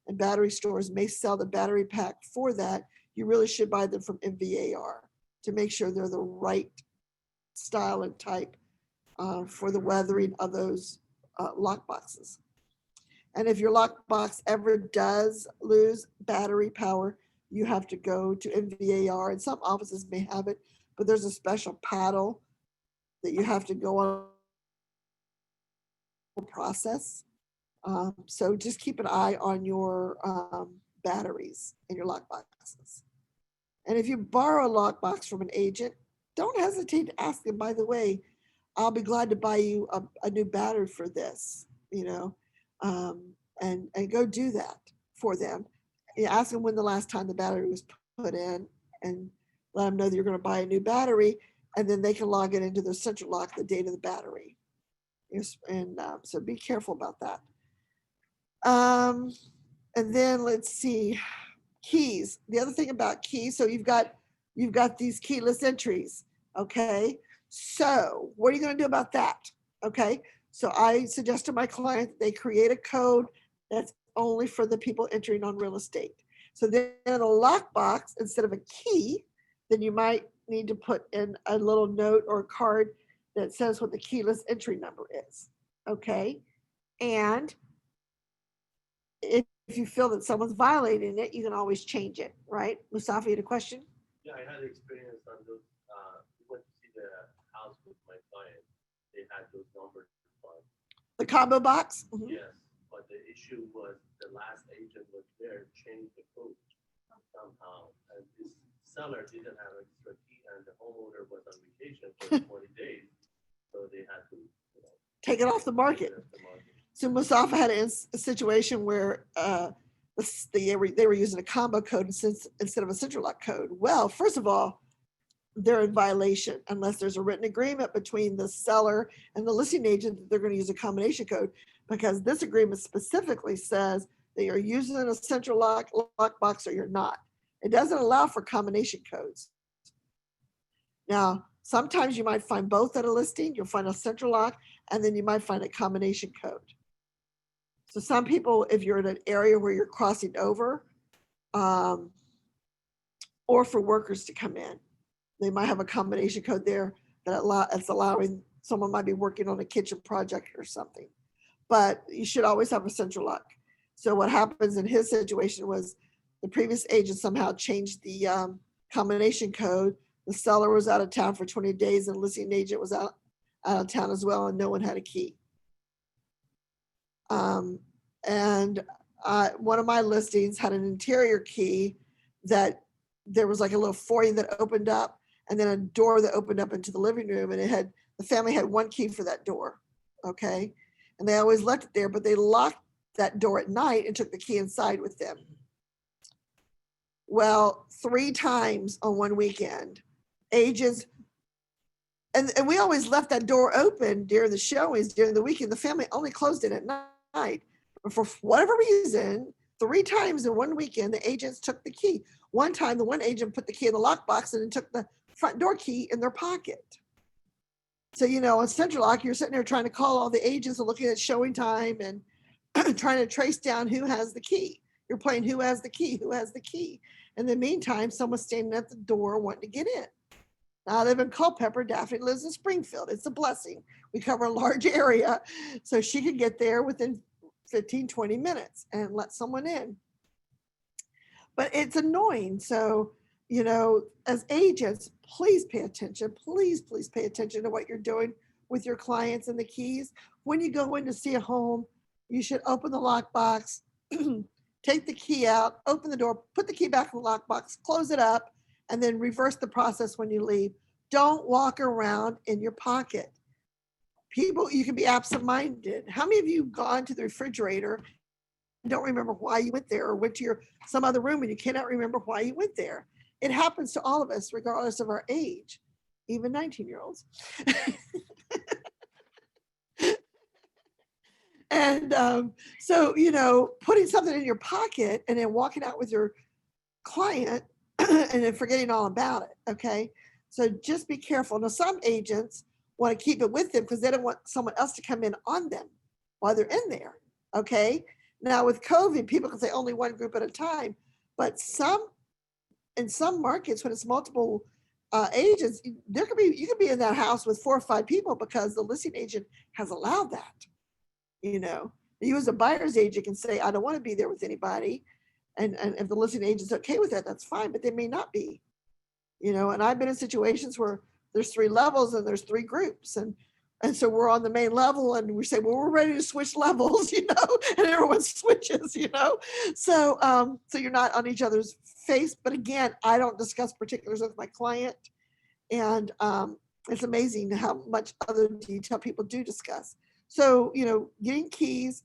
and battery stores may sell the battery pack for that, you really should buy them from MVAR to make sure they're the right style and type for the weathering of those lock boxes. And if your lockbox ever does lose battery power, you have to go to MVAR, and some offices may have it, but there's a special paddle that you have to go on process. So just keep an eye on your batteries in your lockboxes. And if you borrow a lockbox from an agent, don't hesitate to ask them, by the way, I'll be glad to buy you a new battery for this, and go do that for them. Ask them when the last time the battery was put in and let them know that you're going to buy a new battery, and then they can log it into their central lock the date of the battery. And so be careful about that. And then let's see, keys. The other thing about keys, so you've got these keyless entries, okay? So what are you going to do about that? Okay, so I suggest to my client they create a code that's only for the people entering on real estate. So then in a lockbox, instead of a key, then you might need to put in a little note or a card that says what the keyless entry number is. Okay, And if you feel that someone's violating it, you can always change it, right? Mustafa, you had a question? Yeah, I had experience on those, we went to see the house with my client. They had those numbers on. The combo box? Mhm. Yes, but the issue was the last agent was there, changed the code somehow. And this seller didn't have an extra key and the homeowner was on vacation for 20 days. So they had to, you know. Take it off the market. take it off the market. So Mustafa had a situation where they were using a combo code instead of a central lock code. Well, first of all, they're in violation unless there's a written agreement between the seller and the listing agent that they're going to use a combination code, because this agreement specifically says that you're using a central lockbox or you're not. It doesn't allow for combination codes. Now, sometimes you might find both at a listing. You'll find a central lock, and then you might find a combination code. So some people, if you're in an area where you're crossing over, or for workers to come in, they might have a combination code there that's allowing someone might be working on a kitchen project or something. But you should always have a central lock. So what happens in his situation was the previous agent somehow changed the combination code. The seller was out of town for 20 days and the listing agent was out of town as well, and no one had a key. And one of my listings had an interior key that there was like a little foyer that opened up and then a door that opened up into the living room, and the family had one key for that door. Okay. And they always left it there, but they locked that door at night and took the key inside with them. Well, 3 times on one weekend, agents, and we always left that door open during the showings, during the weekend. The family only closed it at night. But for whatever reason, 3 times in one weekend, the agents took the key. One time, the one agent put the key in the lockbox and then took the front door key in their pocket. So, on Central Lock, you're sitting there trying to call all the agents and looking at showing time and trying to trace down who has the key. You're playing who has the key, who has the key. In the meantime, someone's standing at the door wanting to get in. Now I live in Culpeper. Daphne lives in Springfield. It's a blessing. We cover a large area, so she could get there within 15, 20 minutes and let someone in. But it's annoying. So, as agents, please pay attention. Please pay attention to what you're doing with your clients and the keys. When you go in to see a home, you should open the lockbox, take the key out, open the door, put the key back in the lockbox, close it up, and then reverse the process when you leave. Don't walk around in your pocket. People, you can be absent-minded. How many of you gone to the refrigerator and don't remember why you went there, or went to some other room and you cannot remember why you went there? It happens to all of us, regardless of our age, even 19-year-olds. And so, putting something in your pocket and then walking out with your client and then forgetting all about it. Okay. So just be careful. Now, some agents want to keep it with them because they don't want someone else to come in on them while they're in there. Okay. Now with COVID, people can say only one group at a time, but in some markets, when it's multiple agents, you could be in that house with 4 or 5 people because the listing agent has allowed that. You as a buyer's agent can say, I don't want to be there with anybody. And if the listing agent's okay with that, that's fine, but they may not be, and I've been in situations where there's 3 levels and there's 3 groups. And so we're on the main level and we say, well, we're ready to switch levels, and everyone switches, So you're not on each other's face. But again, I don't discuss particulars with my client. And it's amazing how much other detail people do discuss. So, getting keys,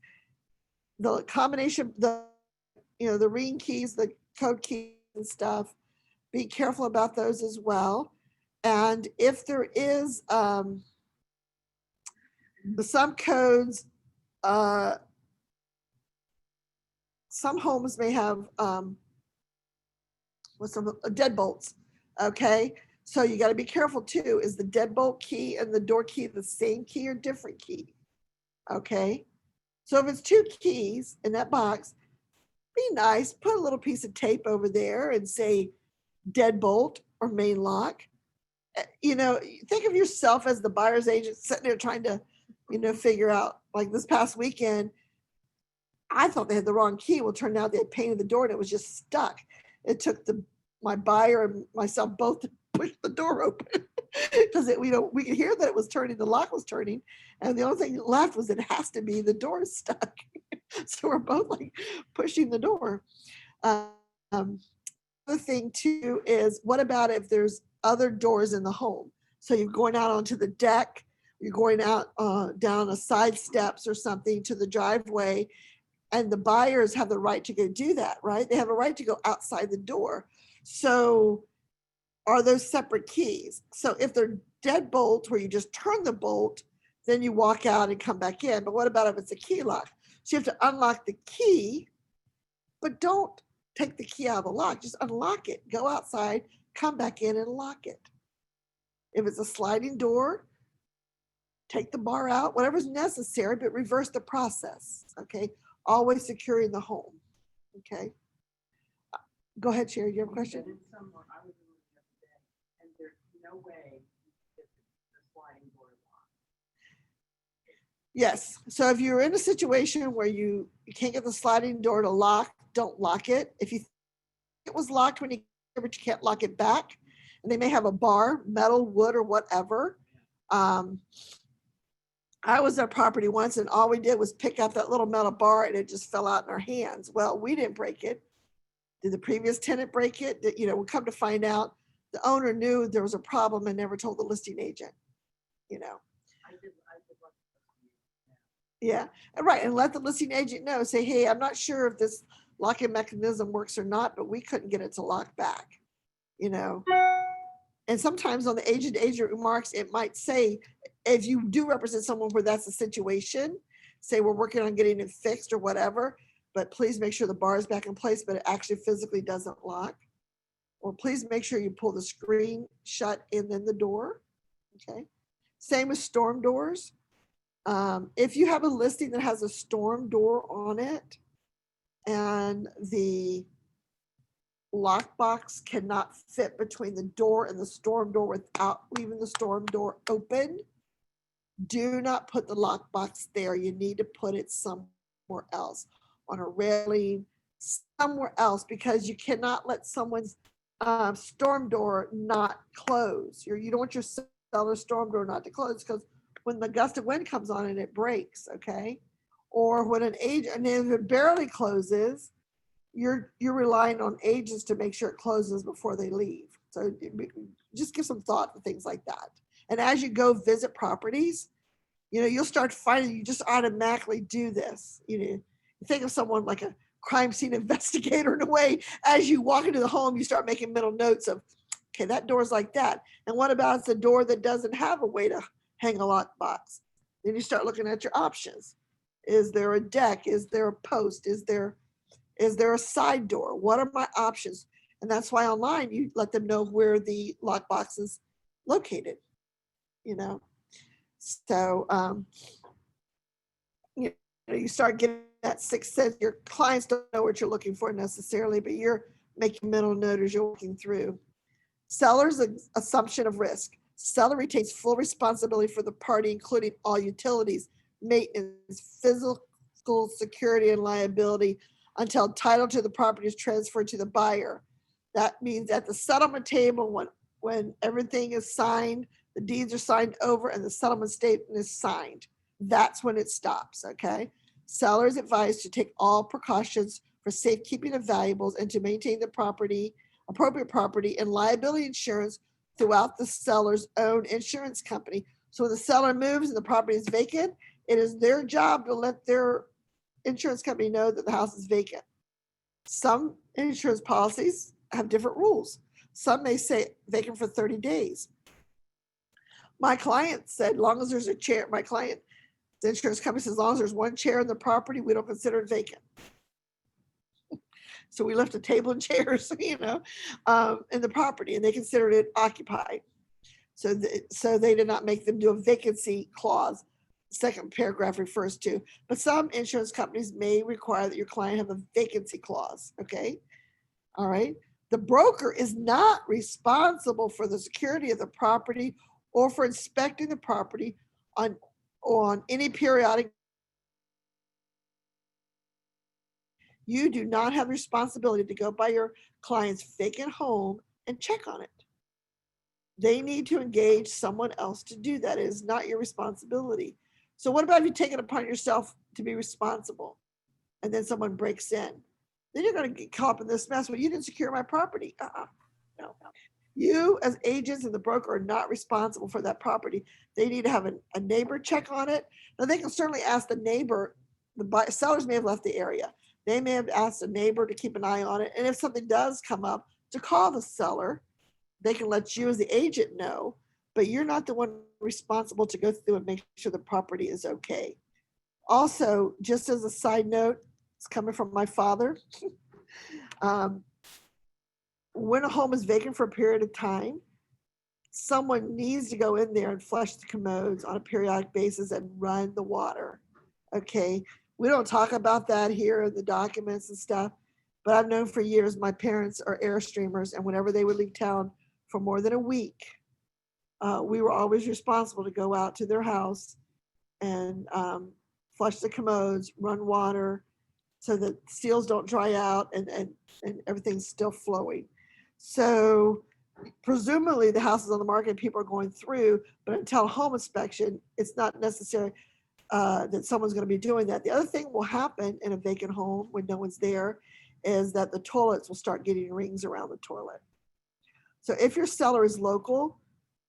the combination, the ring keys, the code keys and stuff, be careful about those as well. And if there is some codes, some homes may have deadbolts. Okay. So you got to be careful too. Is the deadbolt key and the door key the same key or different key? Okay. So if it's 2 keys in that box, be nice, put a little piece of tape over there and say deadbolt or main lock. Think of yourself as the buyer's agent sitting there trying to figure out, like this past weekend, I thought they had the wrong key. Well, it turned out they had painted the door and it was just stuck. It took my buyer and myself both to push the door open because we could hear that it was turning, the lock was turning, and the only thing left was it has to be the door is stuck. So we're both like pushing the door. The thing too is, what about if there's other doors in the home? So you're going out onto the deck, you're going out down a side steps or something to the driveway, and the buyers have the right to go do that, right? They have a right to go outside the door. So are those separate keys? So if they're deadbolt where you just turn the bolt, then you walk out and come back in. But what about if it's a key lock? So you have to unlock the key, but don't take the key out of the lock. Just unlock it, go outside, come back in and lock it. If it's a sliding door, take the bar out, whatever's necessary, but reverse the process, okay? Always securing the home, okay? Go ahead, Sherry, you have a question? In somewhere, I was in the other day, and there's no way you can get the sliding door locked. Yes, so if you're in a situation where you can't get the sliding door to lock, don't lock it. If you think it was locked when you, but you can't lock it back, and they may have a bar, metal, wood, or whatever. I was at a property once and all we did was pick up that little metal bar and it just fell out in our hands. Well, we didn't break it. Did the previous tenant break it? We'll come to find out the owner knew there was a problem and never told the listing agent, I did like Yeah, right. And let the listing agent know, say, hey, I'm not sure if this locking mechanism works or not, but we couldn't get it to lock back, And sometimes on the agent remarks, it might say, if you do represent someone where that's the situation, say we're working on getting it fixed or whatever, but please make sure the bar is back in place, but it actually physically doesn't lock. Or please make sure you pull the screen shut and then the door, okay? Same with storm doors. If you have a listing that has a storm door on it and the lockbox cannot fit between the door and the storm door without leaving the storm door open, do not put the lockbox there. You need to put it somewhere else, on a railing, somewhere else, because you cannot let someone's storm door not close. You don't want your seller's storm door not to close, because when the gust of wind comes on and it breaks, okay? Or when and if it barely closes, you're relying on agents to make sure it closes before they leave. So just give some thought to things like that. And as you go visit properties, you'll start finding you just automatically do this. You think of someone like a crime scene investigator in a way. As you walk into the home, you start making mental notes of, okay, that door's like that. And what about it's a door that doesn't have a way to hang a lockbox? Then you start looking at your options. Is there a deck? Is there a post? Is there a side door? What are my options? And that's why online you let them know where the lockbox is located, So you start getting that sixth sense. Your clients don't know what you're looking for necessarily, but you're making mental note as you're working through. Seller's assumption of risk. Seller retains full responsibility for the party, including all utilities, maintenance, physical security, and liability until title to the property is transferred to the buyer. That means at the settlement table, when everything is signed, the deeds are signed over and the settlement statement is signed, that's when it stops, okay? Seller is advised to take all precautions for safekeeping of valuables and to maintain the appropriate property and liability insurance throughout the seller's own insurance company. So when the seller moves and the property is vacant, it is their job to let their insurance company know that the house is vacant. Some insurance policies have different rules. Some may say vacant for 30 days. My client said, long as there's a chair, the insurance company says, as long as there's one chair in the property, we don't consider it vacant. So we left a table and chairs, in the property, and they considered it occupied. So they did not make them do a vacancy clause. Second paragraph refers to, but some insurance companies may require that your client have a vacancy clause, okay? All right. The broker is not responsible for the security of the property or for inspecting the property on on any periodic. You do not have the responsibility to go by your client's vacant home and check on it. They need to engage someone else to do that. It is not your responsibility. So what about if you take it upon yourself to be responsible and then someone breaks in? Then you're going to get caught up in this mess. Well, you didn't secure my property. No. You as agents and the broker are not responsible for that property. They need to have a neighbor check on it. Now they can certainly ask the neighbor, sellers may have left the area. They may have asked a neighbor to keep an eye on it. And if something does come up, to call the seller. They can let you as the agent know, but you're not the one responsible to go through and make sure the property is okay. Also, just as a side note, it's coming from my father. When a home is vacant for a period of time, someone needs to go in there and flush the commodes on a periodic basis and run the water. Okay, we don't talk about that here in the documents and stuff, but I've known for years my parents are Airstreamers, and whenever they would leave town for more than a week, we were always responsible to go out to their house and flush the commodes, run water so that seals don't dry out and everything's still flowing. So presumably the house is on the market, people are going through, but until home inspection, it's not necessary that someone's going to be doing that. The other thing will happen in a vacant home when no one's there is that the toilets will start getting rings around the toilet. So if your seller is local,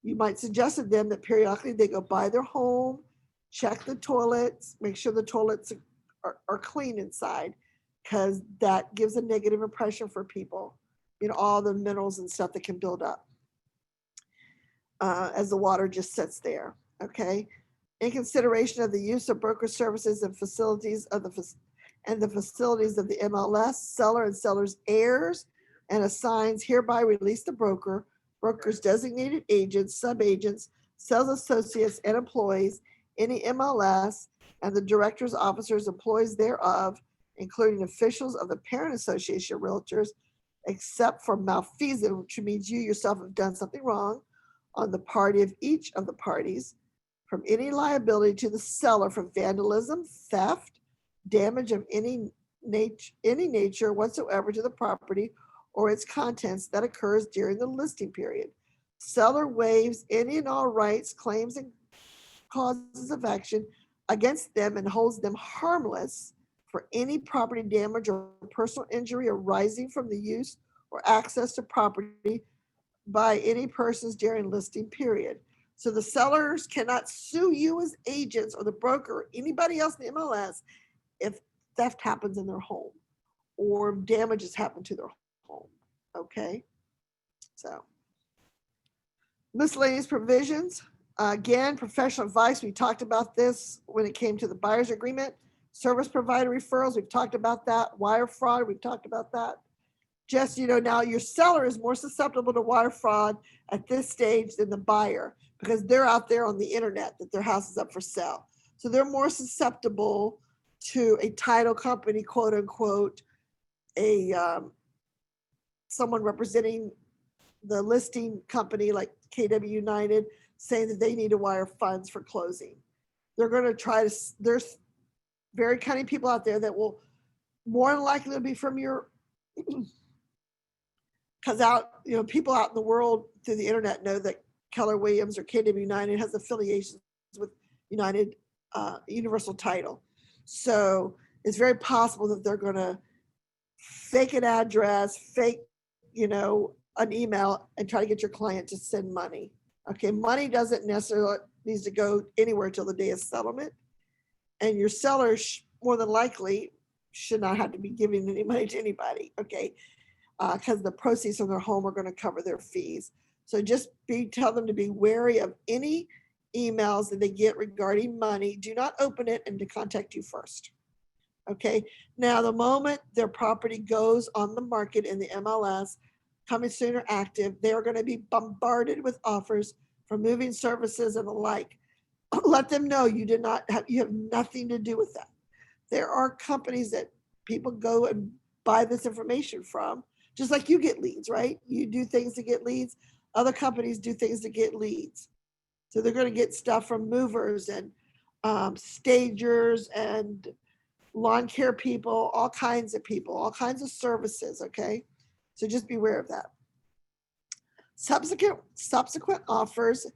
you might suggest to them that periodically they go by their home, check the toilets, make sure the toilets are clean inside, because that gives a negative impression for people. You know, all the minerals and stuff that can build up as the water just sits there, okay? In consideration of the use of broker services and facilities of the facilities of the MLS, seller and seller's heirs and assigns hereby release the broker, broker's designated agents, subagents, sales associates, and employees, any MLS, and the directors, officers, employees thereof, including officials of the parent association of realtors, except for malfeasance, which means you yourself have done something wrong, on the party of each of the parties, from any liability to the seller for vandalism, theft, damage of any nature whatsoever to the property or its contents that occurs during the listing period. Seller waives any and all rights, claims, and causes of action against them and holds them harmless for any property damage or personal injury arising from the use or access to property by any persons during listing period. So the sellers cannot sue you as agents or the broker or anybody else in the MLS if theft happens in their home or damages happen to their home, okay? So miscellaneous provisions. Again, professional advice, we talked about this when it came to the buyer's agreement. Service provider referrals, we've talked about that. Wire fraud, we've talked about that. Just, you know, now your seller is more susceptible to wire fraud at this stage than the buyer because they're out there on the internet that their house is up for sale. So they're more susceptible to a title company, quote unquote, someone representing the listing company like KW United saying that they need to wire funds for closing. They're going to try to, there's very cunning people out there that will more than likely be from your, because people out in the world through the internet know that Keller Williams or KW United has affiliations with United Universal Title. So it's very possible that they're going to fake an address, fake, an email and try to get your client to send money. Okay, money doesn't necessarily needs to go anywhere till the day of settlement. And your seller more than likely should not have to be giving any money to anybody, okay? Because the proceeds from their home are going to cover their fees. So just tell them to be wary of any emails that they get regarding money. Do not open it and to contact you first. Okay. Now, the moment their property goes on the market in the MLS, coming soon or active, they are going to be bombarded with offers for moving services and the like. Let them know you have nothing to do with that. There are companies that people go and buy this information from, just like you get leads, right? You do things to get leads. Other companies do things to get leads. So they're going to get stuff from movers and stagers and lawn care people, all kinds of people, all kinds of services, okay? So just beware of that. Subsequent offers.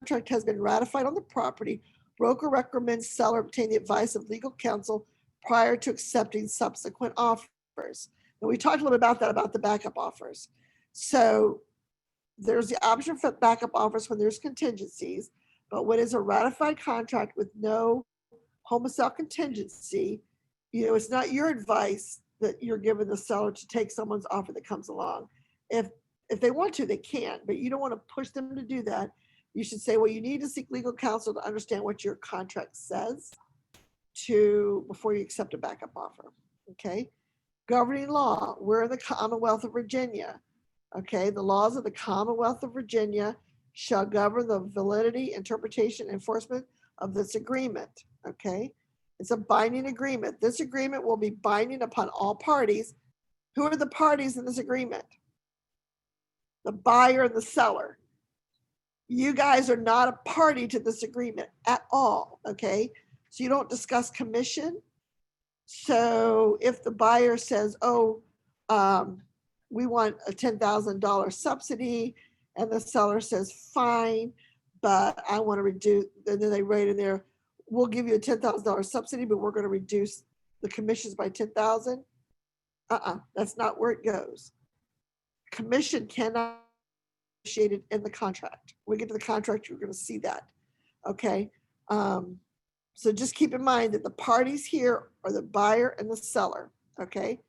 Contract has been ratified on the property. Broker recommends seller obtain the advice of legal counsel prior to accepting subsequent offers. And we talked a little bit about that, about the backup offers. So there's the option for backup offers when there's contingencies, but when it's a ratified contract with no home sale contingency, it's not your advice that you're giving the seller to take someone's offer that comes along. If they want to, they can, but you don't want to push them to do that. You should say, well, you need to seek legal counsel to understand what your contract says before you accept a backup offer. Okay. Governing law, we're in the Commonwealth of Virginia. Okay. The laws of the Commonwealth of Virginia shall govern the validity, interpretation, enforcement of this agreement. Okay. It's a binding agreement. This agreement will be binding upon all parties. Who are the parties in this agreement? The buyer and the seller. You guys are not a party to this agreement at all, okay? So you don't discuss commission. So if the buyer says, we want a $10,000 subsidy, and the seller says, fine, but I want to reduce, and then they write in there, we'll give you a $10,000 subsidy, but we're going to reduce the commissions by 10,000. That's not where it goes. Commission cannot negotiated in the contract. When we get to the contract, you're going to see that. Okay. So just keep in mind that the parties here are the buyer and the seller. Okay.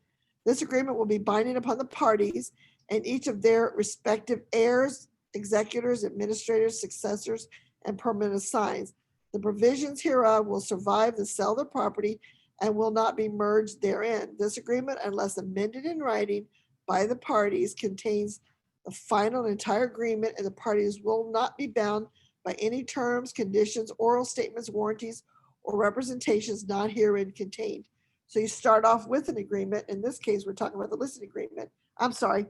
This agreement will be binding upon the parties and each of their respective heirs, executors, administrators, successors, and permanent assigns. The provisions hereof will survive the sale of the property and will not be merged therein. This agreement, unless amended in writing by the parties, contains the final and entire agreement, and the parties will not be bound by any terms, conditions, oral statements, warranties, or representations not herein contained. So you start off with an agreement. In this case, we're talking about the listing agreement. I'm sorry,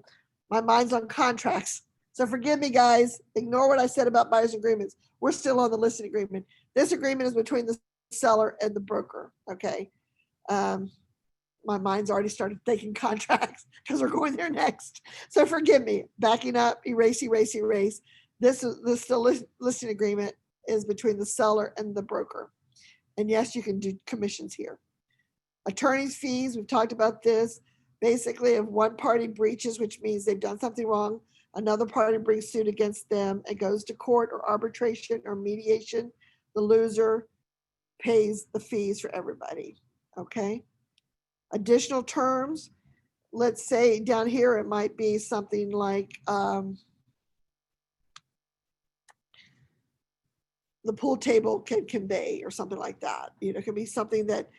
my mind's on contracts. So forgive me, guys. Ignore what I said about buyer's agreements. We're still on the listing agreement. This agreement is between the seller and the broker, okay? My mind's already started thinking contracts because we're going there next. So forgive me, backing up, erase. This listing agreement is between the seller and the broker. And yes, you can do commissions here. Attorney's fees, we've talked about this. Basically, if one party breaches, which means they've done something wrong, another party brings suit against them, it goes to court or arbitration or mediation, the loser pays the fees for everybody, okay? Additional terms, let's say down here, it might be something like the pool table can convey or something like that. It could be something that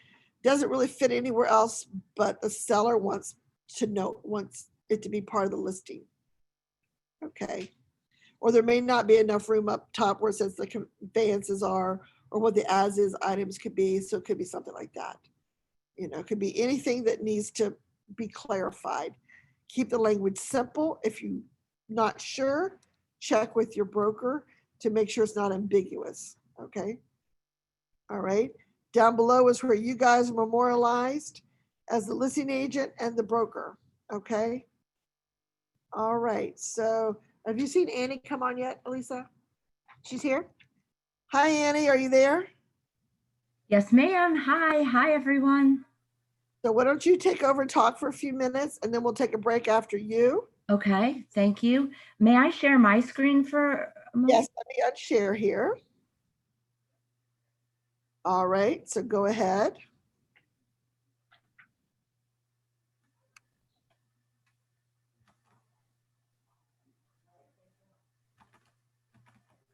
doesn't really fit anywhere else, but the seller wants it to be part of the listing. Okay. Or there may not be enough room up top where it says the conveyances are, or what the as-is items could be. So it could be something like that. It could be anything that needs to be clarified. Keep the language simple. If you're not sure, check with your broker to make sure it's not ambiguous. Okay. All right. Down below is where you guys are memorialized as the listing agent and the broker. Okay. All right. So have you seen Annie come on yet, Elisa? She's here. Hi, Annie. Are you there? Yes, ma'am. Hi, everyone. So why don't you take over and talk for a few minutes, and then we'll take a break after you. Okay, thank you. May I share my screen for a moment? Yes, let me unshare here. All right, so go ahead.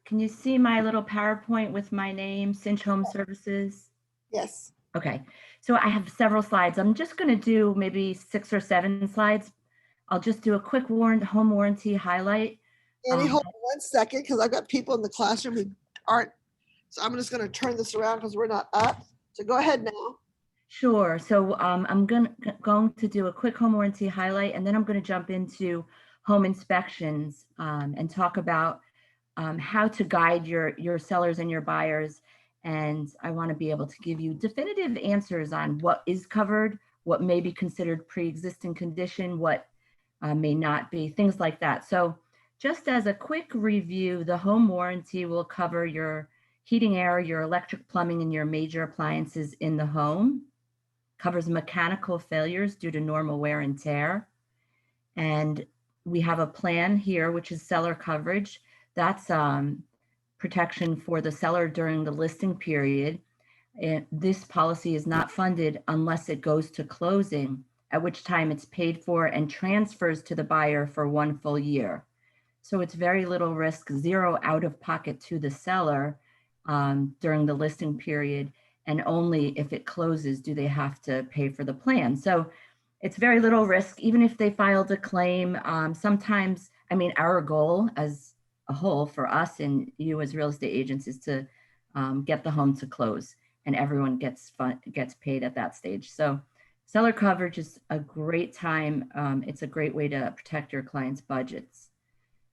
Can you see my little PowerPoint with my name, Cinch Home Services? Yes. Okay, so I have several slides. I'm just going to do maybe 6 or 7 slides. I'll just do a quick home warranty highlight. Annie, hold on 1 second, because I've got people in the classroom who aren't. So I'm just going to turn this around because we're not up. So go ahead now. Sure. So I'm going to do a quick home warranty highlight, and then I'm going to jump into home inspections and talk about how to guide your sellers and your buyers. And I want to be able to give you definitive answers on what is covered, what may be considered pre-existing condition, what may not be, things like that. So just as a quick review, the home warranty will cover your heating, air, your electric, plumbing, and your major appliances in the home. Covers mechanical failures due to normal wear and tear. And we have a plan here, which is seller coverage. That's protection for the seller during the listing period. And this policy is not funded unless it goes to closing, at which time it's paid for and transfers to the buyer for 1 full year. So it's very little risk, zero out of pocket to the seller during the listing period. And only if it closes do they have to pay for the plan. So it's very little risk, even if they filed a claim. Sometimes, I mean, our goal as a whole for us and you as real estate agents is to get the home to close, and everyone gets paid at that stage. So seller coverage is a great time. It's a great way to protect your clients' budgets.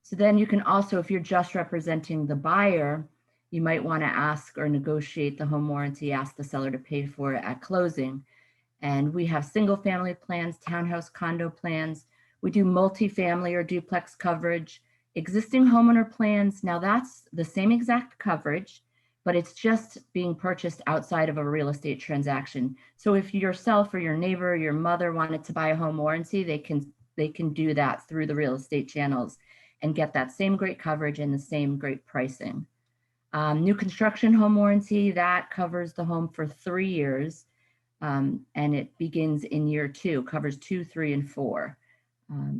So then you can also, if you're just representing the buyer, you might want to ask or negotiate the home warranty, ask the seller to pay for it at closing. And we have single family plans, townhouse condo plans. We do multifamily or duplex coverage, existing homeowner plans. Now that's the same exact coverage, but it's just being purchased outside of a real estate transaction. So if yourself or your neighbor or your mother wanted to buy a home warranty, they can do that through the real estate channels and get that same great coverage and the same great pricing. New construction home warranty, that covers the home for 3 years. And it begins in year 2, covers 2, 3, and 4.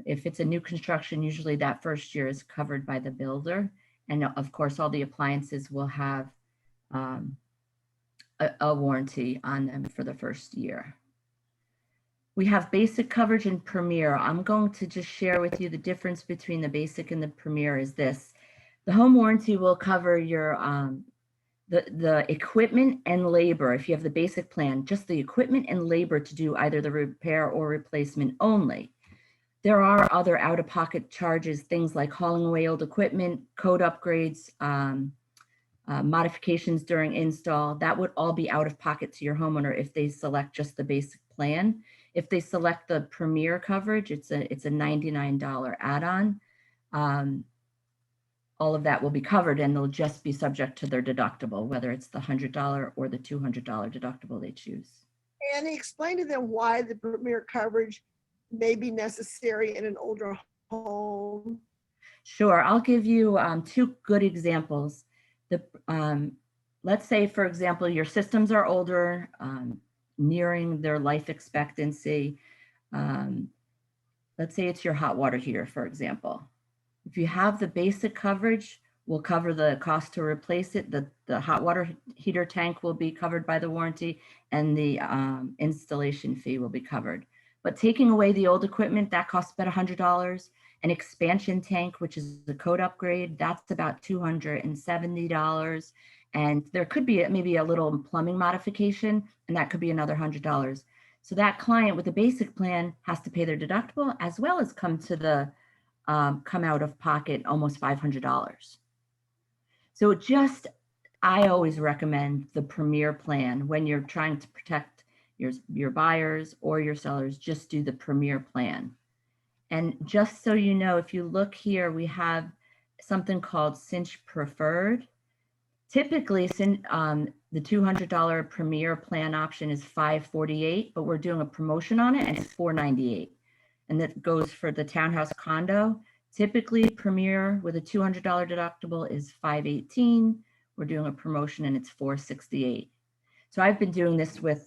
If it's a new construction, usually that first year is covered by the builder. And of course, all the appliances will have a warranty on them for the first year. We have basic coverage and premier. I'm going to just share with you the difference between the basic and the premier is this. The home warranty will cover your the equipment and labor. If you have the basic plan, just the equipment and labor to do either the repair or replacement only. There are other out-of-pocket charges, things like hauling away old equipment, code upgrades, modifications during install. That would all be out of pocket to your homeowner if they select just the basic plan. If they select the premier coverage, it's a $99 add-on. All of that will be covered, and they'll just be subject to their deductible, whether it's the $100 or the $200 deductible they choose. Annie, explain to them why the premier coverage may be necessary in an older home. Sure, I'll give you 2 good examples. Let's say, for example, your systems are older, nearing their life expectancy. Let's say it's your hot water heater, for example. If you have the basic coverage, we'll cover the cost to replace it. The hot water heater tank will be covered by the warranty, and the installation fee will be covered. But taking away the old equipment, that costs about $100. An expansion tank, which is a code upgrade, that's about $270. And there could be maybe a little plumbing modification, and that could be another $100. So that client with the basic plan has to pay their deductible as well as come out of pocket almost $500. So I always recommend the premier plan when you're trying to protect your buyers or your sellers. Just do the premier plan. And just so you know, if you look here, we have something called Cinch Preferred. Typically, the $200 premier plan option is $548, but we're doing a promotion on it and it's $498. And that goes for the townhouse condo. Typically, premier with a $200 deductible is $518. We're doing a promotion and it's $468. So I've been doing this with,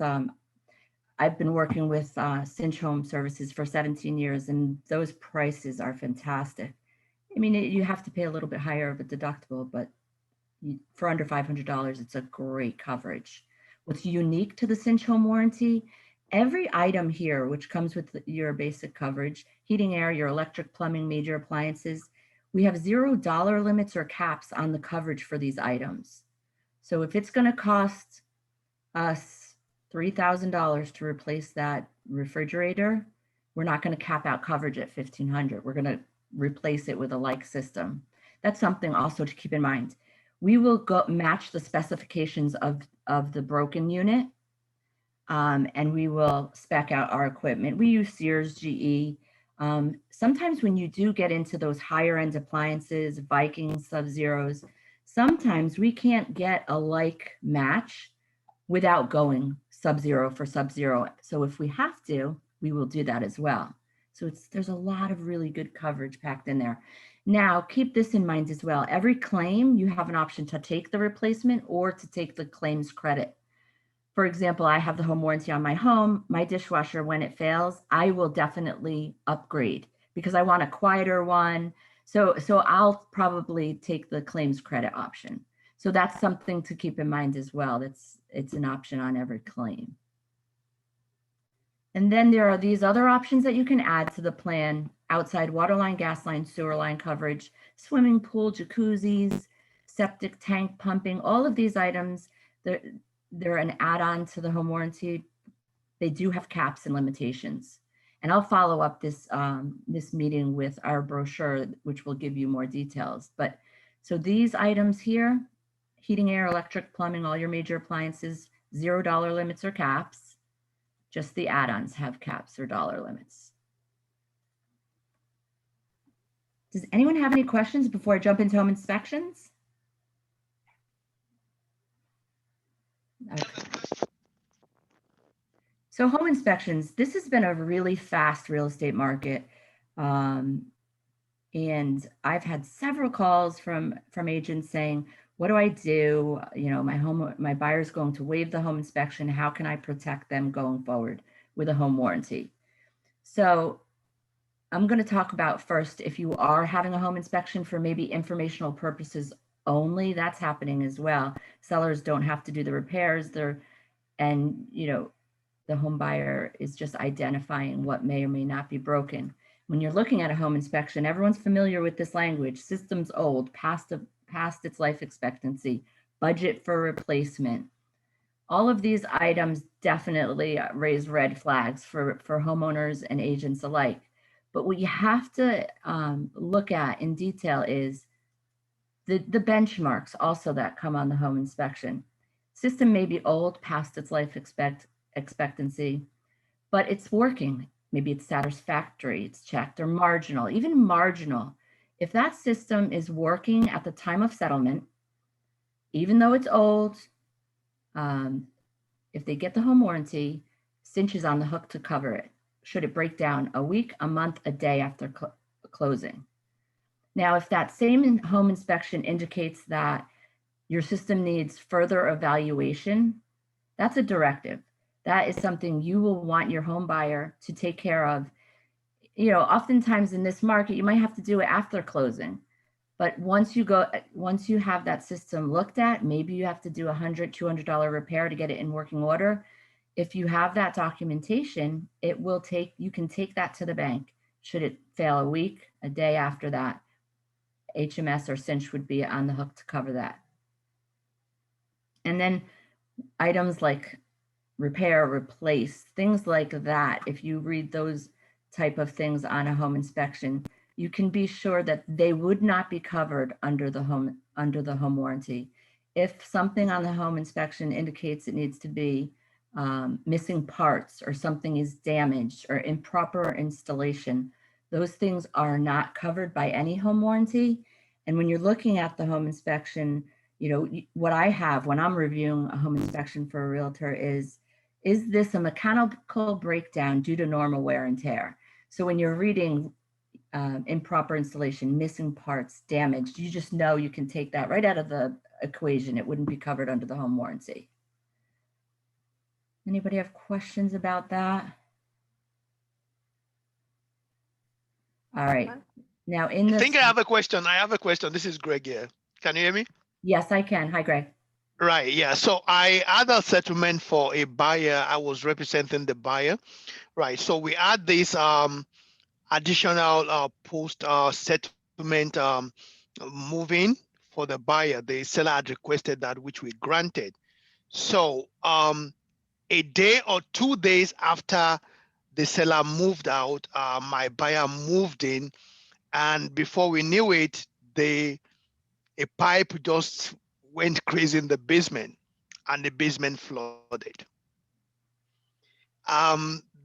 I've been working with Cinch Home Services for 17 years, and those prices are fantastic. I mean, you have to pay a little bit higher of a deductible, but for under $500, it's a great coverage. What's unique to the Cinch Home warranty, every item here, which comes with your basic coverage, heating, air, your electric, plumbing, major appliances, we have $0 limits or caps on the coverage for these items. So if it's going to cost us $3,000 to replace that refrigerator, we're not going to cap out coverage at $1,500. We're going to replace it with a like system. That's something also to keep in mind. We will go match the specifications of the broken unit, and we will spec out our equipment. We use Sears, GE. Sometimes when you do get into those higher end appliances, Vikings, Sub-Zeros, sometimes we can't get a like match without going Sub-Zero for Sub-Zero. So if we have to, we will do that as well. So there's a lot of really good coverage packed in there. Now, keep this in mind as well. Every claim, you have an option to take the replacement or to take the claims credit. For example, I have the home warranty on my home. My dishwasher, when it fails, I will definitely upgrade because I want a quieter one. So I'll probably take the claims credit option. So that's something to keep in mind as well. It's an option on every claim. And then there are these other options that you can add to the plan: outside water line, gas line, sewer line coverage, swimming pool, jacuzzis, septic tank pumping. All of these items, they're an add-on to the home warranty. They do have caps and limitations. And I'll follow up this meeting with our brochure, which will give you more details. But so these items here, heating, air, electric, plumbing, all your major appliances, $0 limits or caps. Just the add-ons have caps or dollar limits. Does anyone have any questions before I jump into home inspections? Okay. So home inspections, this has been a really fast real estate market. And I've had several calls from agents saying, what do I do? You know, my buyer's going to waive the home inspection. How can I protect them going forward with a home warranty? So I'm going to talk about first, if you are having a home inspection for maybe informational purposes only, that's happening as well. Sellers don't have to do the repairs. And you know, the home buyer is just identifying what may or may not be broken. When you're looking at a home inspection, everyone's familiar with this language: system's old, past its life expectancy, budget for replacement. All of these items definitely raise red flags for homeowners and agents alike. But what you have to look at in detail is the benchmarks also that come on the home inspection. System may be old, past its life expectancy, but it's working. Maybe it's satisfactory, it's checked, or marginal, even marginal. If that system is working at the time of settlement, even though it's old, if they get the home warranty, Cinch is on the hook to cover it, should it break down a week, a month, a day after closing. Now, if that same home inspection indicates that your system needs further evaluation, that's a directive. That is something you will want your home buyer to take care of. You know, oftentimes in this market, you might have to do it after closing. But once you have that system looked at, maybe you have to do $100, $200 repair to get it in working order. If you have that documentation, you can take that to the bank. Should it fail a week, a day after that, HMS or Cinch would be on the hook to cover that. And then items like repair, replace, things like that. If you read those type of things on a home inspection, you can be sure that they would not be covered under the home warranty. If something on the home inspection indicates it needs to be missing parts, or something is damaged, or improper installation, those things are not covered by any home warranty. And when you're looking at the home inspection, you know, what I have when I'm reviewing a home inspection for a realtor is this a mechanical breakdown due to normal wear and tear? So when you're reading improper installation, missing parts, damaged, you just know you can take that right out of the equation. It wouldn't be covered under the home warranty. Anybody have questions about that? All right. Now in this, I think I have a question. This is Greg here. Can you hear me? yes, I can. Hi, Greg. Right. Yeah. So I had a settlement for a buyer. I was representing the buyer. Right. So we had this additional post settlement moving for the buyer. The seller had requested that, which we granted. So a day or 2 days after the seller moved out, my buyer moved in, and before we knew it, the a pipe just went crazy in the basement and the basement flooded.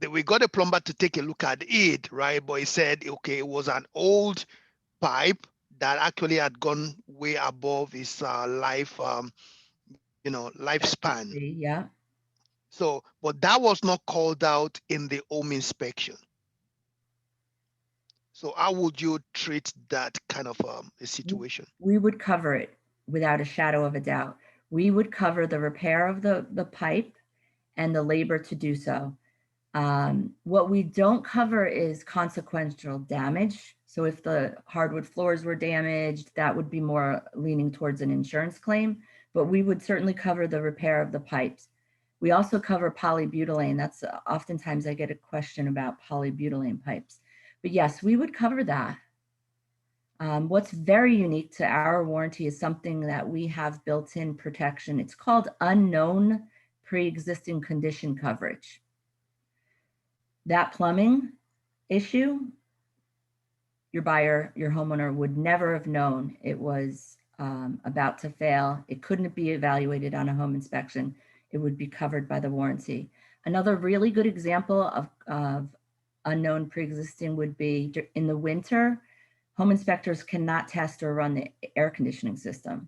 We got a plumber to take a look at it, right? But he said, okay, it was an old pipe that actually had gone way above its lifespan. Yeah. So, but that was not called out in the home inspection. So how would you treat that kind of a situation? We would cover it without a shadow of a doubt. We would cover the repair of the pipe and the labor to do so. What we don't cover is consequential damage. So if the hardwood floors were damaged, that would be more leaning towards an insurance claim, but we would certainly cover the repair of the pipes. We also cover polybutylene. That's oftentimes I get a question about polybutylene pipes. But yes, we would cover that. What's very unique to our warranty is something that we have built-in protection. It's called unknown pre-existing condition coverage. That plumbing issue, your buyer, your homeowner would never have known it was about to fail. It couldn't be evaluated on a home inspection. It would be covered by the warranty. Another really good example of unknown pre-existing would be in the winter, home inspectors cannot test or run the air conditioning system.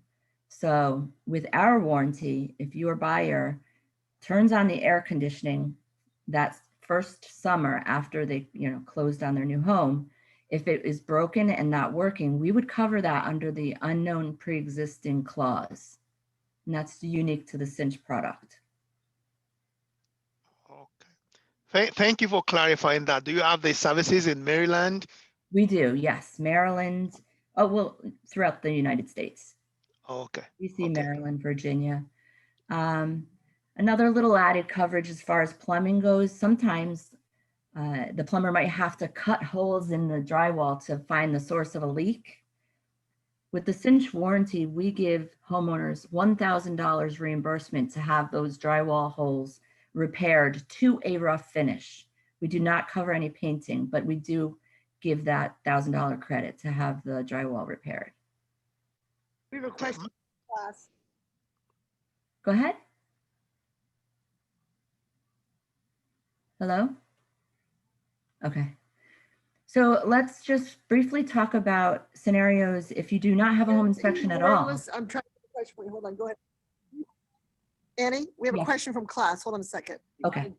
So with our warranty, if your buyer turns on the air conditioning that first summer after they closed on their new home, if it is broken and not working, we would cover that under the unknown pre-existing clause. And that's unique to the Cinch product. Okay. Thank you for clarifying that. Do you have the services in Maryland? We do, yes. Maryland, oh, well, throughout the United States. Okay. DC, Okay. Maryland, Virginia. Another little added coverage as far as plumbing goes, sometimes the plumber might have to cut holes in the drywall to find the source of a leak. With the Cinch warranty, we give homeowners $1,000 reimbursement to have those drywall holes repaired to a rough finish. We do not cover any painting, but we do give that $1,000 credit to have the drywall repaired. We have a question, class. Go ahead. Hello? Okay. So let's just briefly talk about scenarios if you do not have a home inspection at all. I'm trying to get a question for you. Hold on, go ahead. Annie, we have a Yes. question from class. Hold on a second. Okay.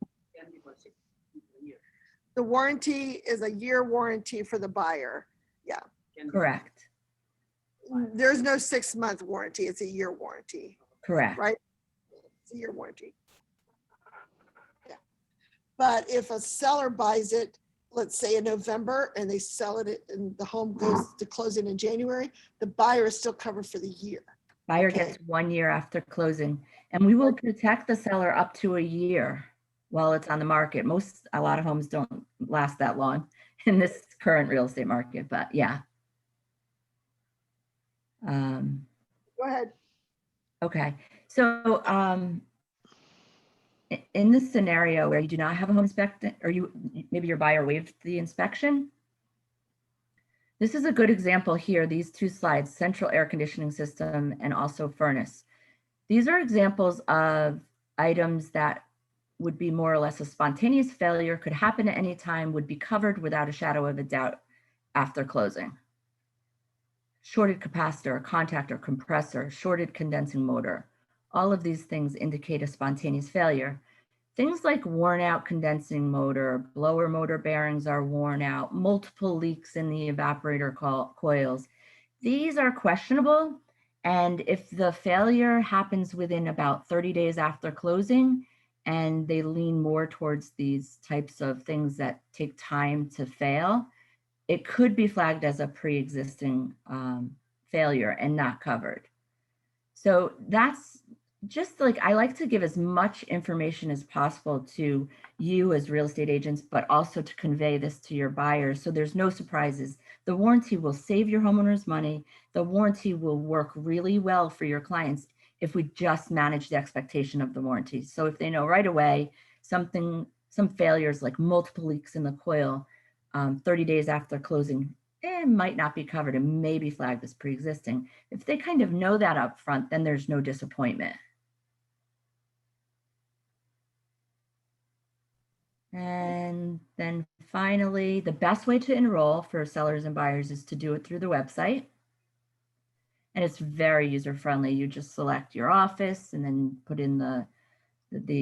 The warranty is a year warranty for the buyer. Correct. There's no 6-month warranty. It's a year warranty, Correct. right? It's a year warranty. Yeah. But if a seller buys it, let's say in November, and they sell it and the home goes to closing in January, the buyer is still covered for the year. Buyer Okay. gets 1 year after closing, and we will protect the seller up to a year while it's on the market. A lot of homes don't last that long in this current real estate market, but yeah. Go ahead. Okay, so in this scenario where you do not have a home inspection, or maybe your buyer waived the inspection, this is a good example here. These two slides, central air conditioning system and also furnace. These are examples of items that would be more or less a spontaneous failure, could happen at any time, would be covered without a shadow of a doubt after closing. Shorted capacitor, contactor, compressor, shorted condensing motor. All of these things indicate a spontaneous failure. Things like worn out condensing motor, blower motor bearings are worn out, multiple leaks in the evaporator coils. These are questionable. And if the failure happens within about 30 days after closing, and they lean more towards these types of things that take time to fail, it could be flagged as a pre-existing failure and not covered. So that's just like, I like to give as much information as possible to you as real estate agents, but also to convey this to your buyers so there's no surprises. The warranty will save your homeowners money. The warranty will work really well for your clients if we just manage the expectation of the warranty. So if they know right away some failures like multiple leaks in the coil 30 days after closing it might not be covered and may be flagged as pre-existing. If they kind of know that up front, then there's no disappointment. And then finally, the best way to enroll for sellers and buyers is to do it through the website. And it's very user-friendly. You just select your office and then put in the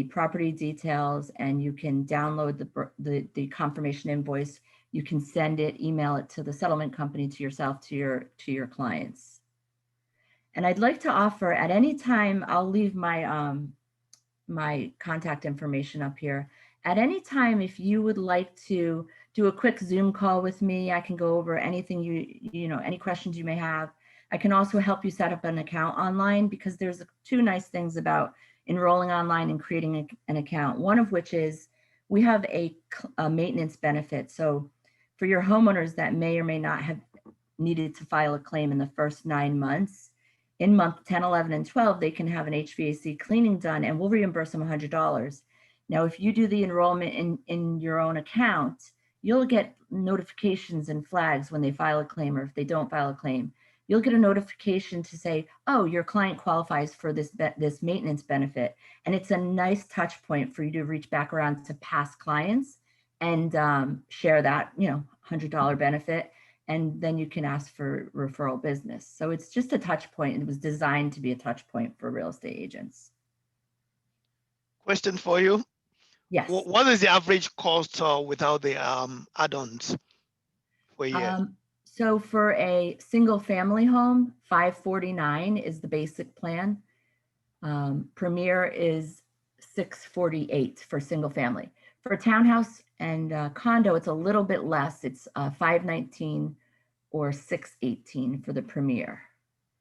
property details, and you can download the confirmation invoice. You can send it, email it to the settlement company, to yourself, to your clients. And I'd like to offer at any time, I'll leave my my contact information up here. At any time, if you would like to do a quick Zoom call with me, I can go over anything you know, any questions you may have. I can also help you set up an account online, because there's two nice things about enrolling online and creating an account. One of which is we have a maintenance benefit. So for your homeowners that may or may not have needed to file a claim in the first 9 months, in month 10, 11, and 12, they can have an HVAC cleaning done and we'll reimburse them $100. Now, if you do the enrollment in your own account, you'll get notifications and flags when they file a claim, or if they don't file a claim. You'll get a notification to say, oh, your client qualifies for this maintenance benefit. And it's a nice touch point for you to reach back around to past clients and share that, you know, $100 benefit. And then you can ask for referral business. So it's just a touch point. It was designed to be a touch point for real estate agents. Question for you. Yes. What is the average cost without the add-ons for a year? So for a single family home, $549 is the basic plan. Premier is $648 for single family. For a townhouse and condo, it's a little bit less. It's $519 or $618 for the Premier.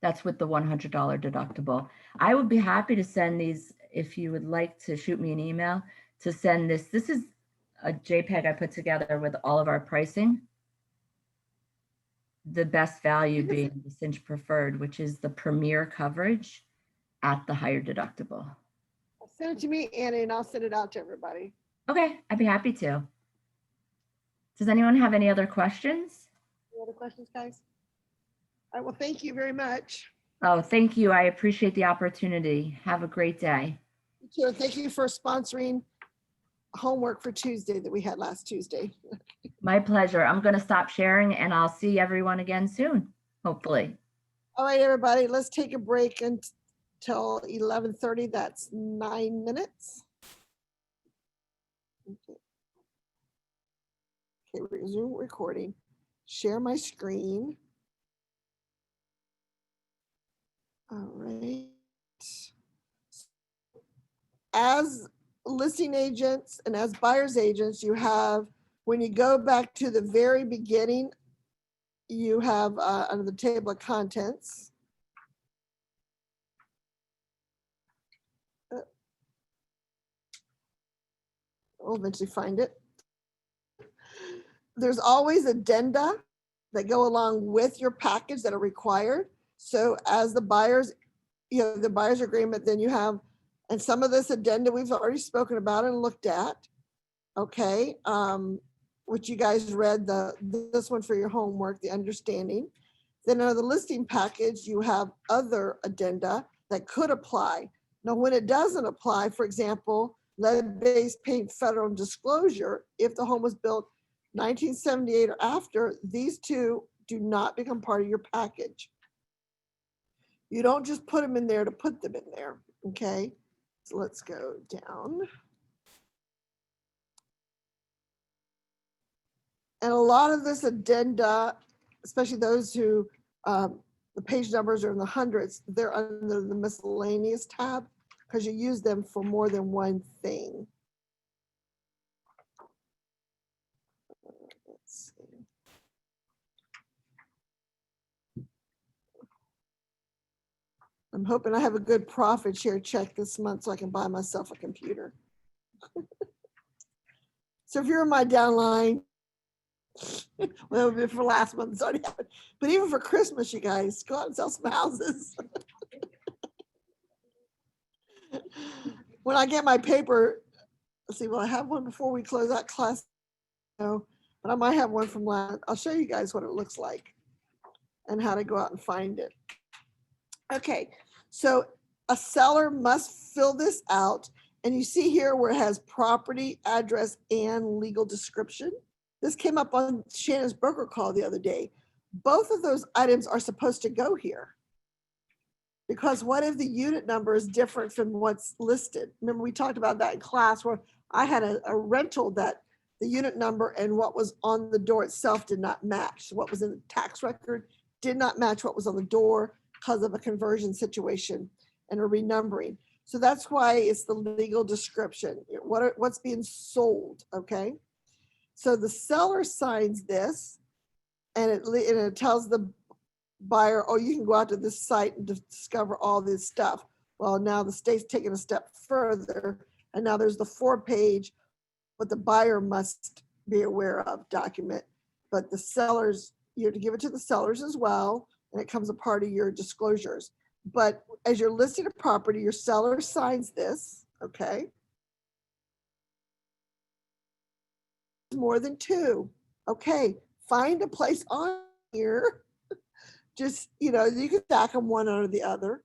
That's with the $100 deductible. I would be happy to send these if you would like to shoot me an email to send this. This is a JPEG I put together with all of our pricing. The best value being the Cinch Preferred, which is the Premier coverage at the higher deductible. Send it to me, Annie, and I'll send it out to everybody. Okay, I'd be happy to. Does anyone have any other questions? Any other questions, guys? All right, well, thank you very much. Oh, thank you. I appreciate the opportunity. Have a great day. You too, and thank you for sponsoring homework for Tuesday that we had last Tuesday. My pleasure. I'm going to stop sharing and I'll see everyone again soon, hopefully. All right, everybody, let's take a break until 11:30. That's 9 minutes. Okay, resume recording. Share my screen. All right. As listing agents and as buyer's agents, you have, when you go back to the very beginning, you have under the table of contents. I'll eventually find it. There's always addenda that go along with your package that are required. So as the buyers, you know, the buyer's agreement, then you have, and some of this addenda we've already spoken about and looked at. Okay, which you guys read this one for your homework, the understanding. Then under the listing package, you have other addenda that could apply. Now, when it doesn't apply, for example, lead-based paint federal disclosure, if the home was built 1978 or after, these two do not become part of your package. You don't just put them in there to put them in there, okay? So let's go down. And a lot of this addenda, especially those who, the page numbers are in the hundreds, they're under the miscellaneous tab because you use them for more than one thing. Let's see. I'm hoping I have a good profit share check this month so I can buy myself a computer. So if you're in my downline, well, it would be for last month, it's already happened. But even for Christmas, you guys, go out and sell some houses. When I get my paper, let's see, will I have one before we close out class? No, but I might have one from last. I'll show you guys what it looks like and how to go out and find it. Okay, so a seller must fill this out. And you see here where it has property, address, and legal description. This came up on Shannon's broker call the other day. Both of those items are supposed to go here. Because what if the unit number is different from what's listed? Remember, we talked about that in class where I had a rental that the unit number and what was on the door itself did not match. So what was in the tax record did not match what was on the door because of a conversion situation and a renumbering. So that's why it's the legal description, what's being sold, okay? So the seller signs this and it tells the buyer, oh, you can go out to this site and discover all this stuff. Well, now the state's taking a step further and now there's the 4-page, what the buyer must be aware of document, but the sellers, you have to give it to the sellers as well, and it comes a part of your disclosures. But as you're listing a property, your seller signs this, okay? More than 2. Okay, find a place on here. Just, you can stack them one under the other,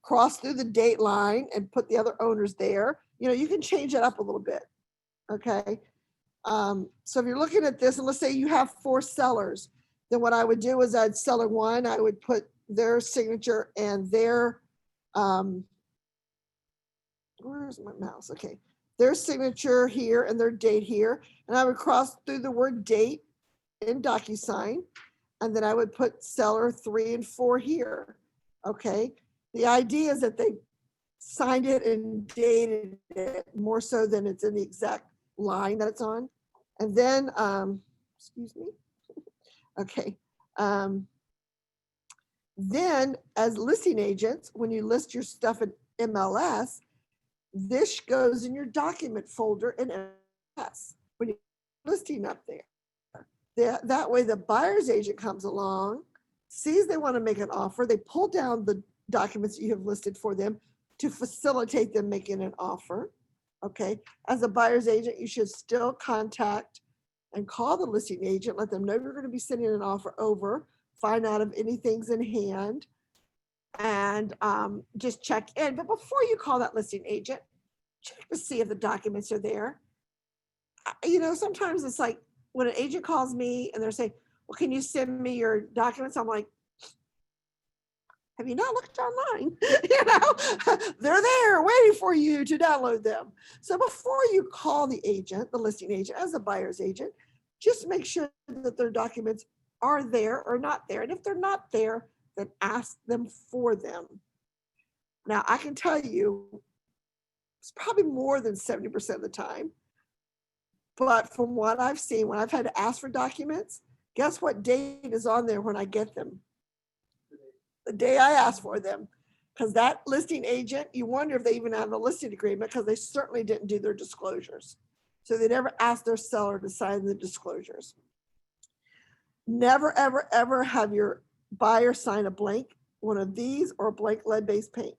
cross through the date line and put the other owners there. You can change it up a little bit, okay? So if you're looking at this, and let's say you have 4 sellers, then what I would do is I'd seller 1, I would put their signature and their, where's my mouse? Okay. Their signature here and their date here. And I would cross through the word date in DocuSign. And then I would put seller 3 and 4 here. Okay. The idea is that they signed it and dated it more so than it's in the exact line that it's on. And then, excuse me. Okay. Then as listing agents, when you list your stuff in MLS, this goes in your document folder in MLS when you're listing up there. That way the buyer's agent comes along, sees they want to make an offer, they pull down the documents that you have listed for them to facilitate them making an offer. Okay. As a buyer's agent, you should still contact and call the listing agent, let them know you're going to be sending an offer over, find out if anything's in hand, and just check in. But before you call that listing agent, check to see if the documents are there. Sometimes it's like when an agent calls me and they're saying, well, can you send me your documents? I'm like, have you not looked online? They're there waiting for you to download them. So before you call the agent, the listing agent, as a buyer's agent, just make sure that their documents are there or not there. And if they're not there, then ask them for them. Now, I can tell you, it's probably more than 70% of the time. But from what I've seen, when I've had to ask for documents, guess what date is on there when I get them? The day I asked for them. Because that listing agent, you wonder if they even have a listing agreement because they certainly didn't do their disclosures. So they never asked their seller to sign the disclosures. Never, ever, ever have your buyer sign a blank one of these or a blank lead-based paint.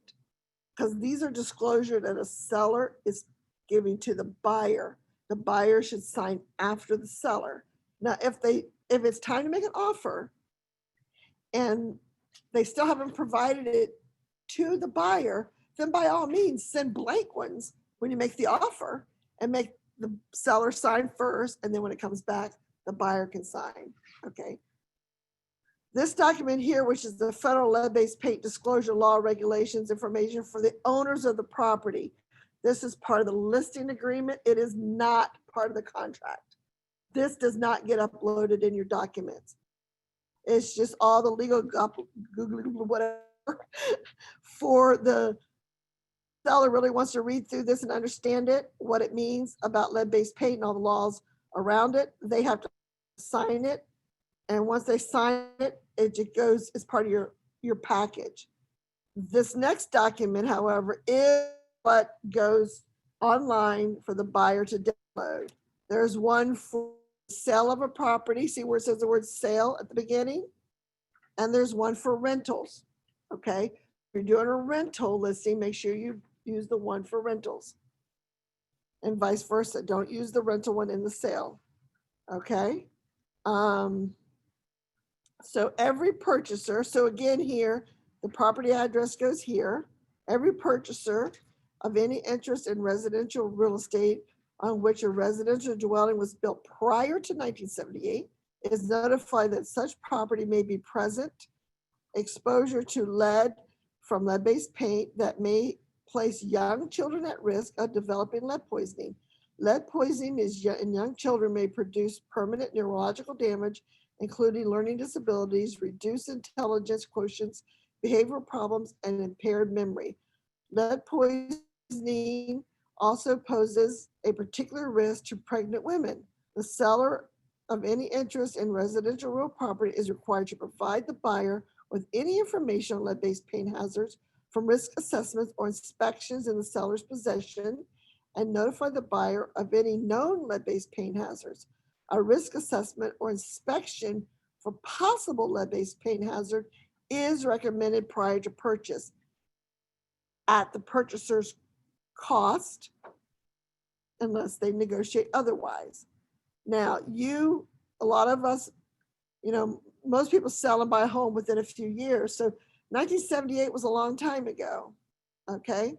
Because these are disclosure that a seller is giving to the buyer. The buyer should sign after the seller. Now, if it's time to make an offer and they still haven't provided it to the buyer, then by all means send blank ones when you make the offer and make the seller sign first. And then when it comes back, the buyer can sign. Okay. This document here, which is the federal lead-based paint disclosure law regulations information for the owners of the property. This is part of the listing agreement. It is not part of the contract. This does not get uploaded in your documents. It's just all the legal whatever for the seller really wants to read through this and understand it, what it means about lead-based paint and all the laws around it. They have to sign it. And once they sign it, it just goes as part of your package. This next document, however, is what goes online for the buyer to download. There's one for sale of a property. See where it says the word sale at the beginning? And there's one for rentals. Okay. If you're doing a rental listing, make sure you use the one for rentals. And vice versa. Don't use the rental one in the sale. Okay. So every purchaser, so again here, the property address goes here. Every purchaser of any interest in residential real estate on which a residential dwelling was built prior to 1978 is notified that such property may be present exposure to lead from lead-based paint that may place young children at risk of developing lead poisoning. Lead poisoning in young children may produce permanent neurological damage, including learning disabilities, reduced intelligence quotients, behavioral problems, and impaired memory. Lead poisoning also poses a particular risk to pregnant women. The seller of any interest in residential real property is required to provide the buyer with any information on lead-based paint hazards from risk assessments or inspections in the seller's possession and notify the buyer of any known lead-based paint hazards. A risk assessment or inspection for possible lead-based paint hazard is recommended prior to purchase at the purchaser's cost unless they negotiate otherwise. Now, a lot of us, most people sell and buy a home within a few years. So 1978 was a long time ago, okay?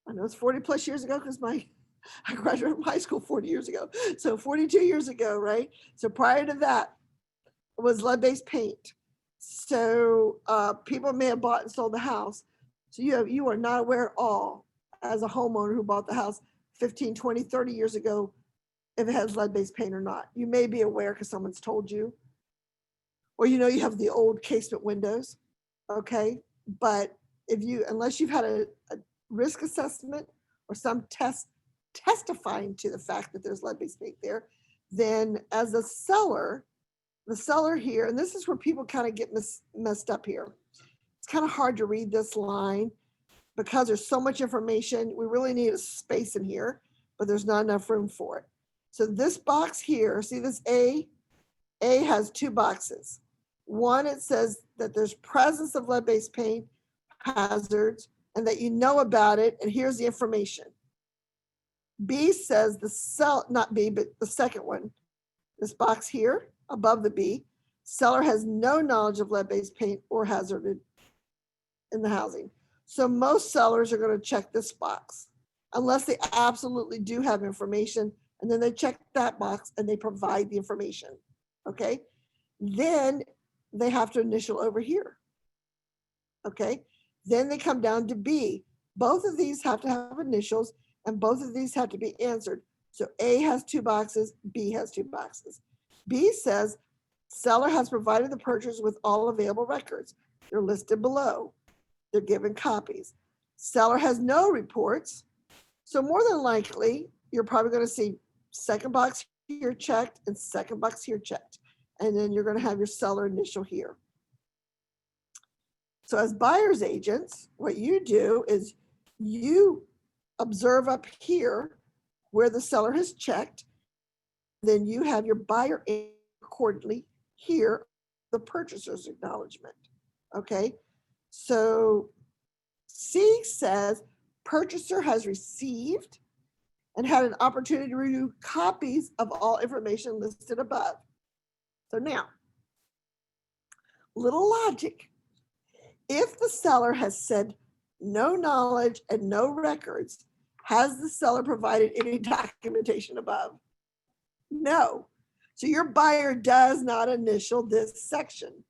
I know it's 40 plus years ago because I graduated from high school 40 years ago. So 42 years ago, right? So prior to that was lead-based paint. So people may have bought and sold the house. So you are not aware at all as a homeowner who bought the house 15, 20, 30 years ago if it has lead-based paint or not. You may be aware because someone's told you. Or you have the old casement windows, okay? But unless you've had a risk assessment or some testifying to the fact that there's lead-based paint there, then as a seller, the seller here, and this is where people kind of get messed up here. It's kind of hard to read this line because there's so much information. We really need a space in here, but there's not enough room for it. So this box here, see this A has two boxes. One, it says that there's presence of lead-based paint hazards and that you know about it, and here's the information. B says not B, but the second one, this box here above the B, seller has no knowledge of lead-based paint or hazard in the housing. So most sellers are going to check this box unless they absolutely do have information, and then they check that box and they provide the information, okay? Then they have to initial over here, okay? Then they come down to B. Both of these have to have initials and both of these have to be answered. So A has two boxes, B has two boxes. B says, seller has provided the purchaser with all available records. They're listed below. They're given copies. Seller has no reports. So more than likely, you're probably going to see second box here checked and second box here checked. And then you're going to have your seller initial here. So as buyer's agents, what you do is you observe up here where the seller has checked. Then you have your buyer accordingly here, the purchaser's acknowledgement. Okay, so C says purchaser has received and had an opportunity to review copies of all information listed above. So now, little logic. If the seller has said no knowledge and no records, has the seller provided any documentation above? No. So your buyer does not initial this section.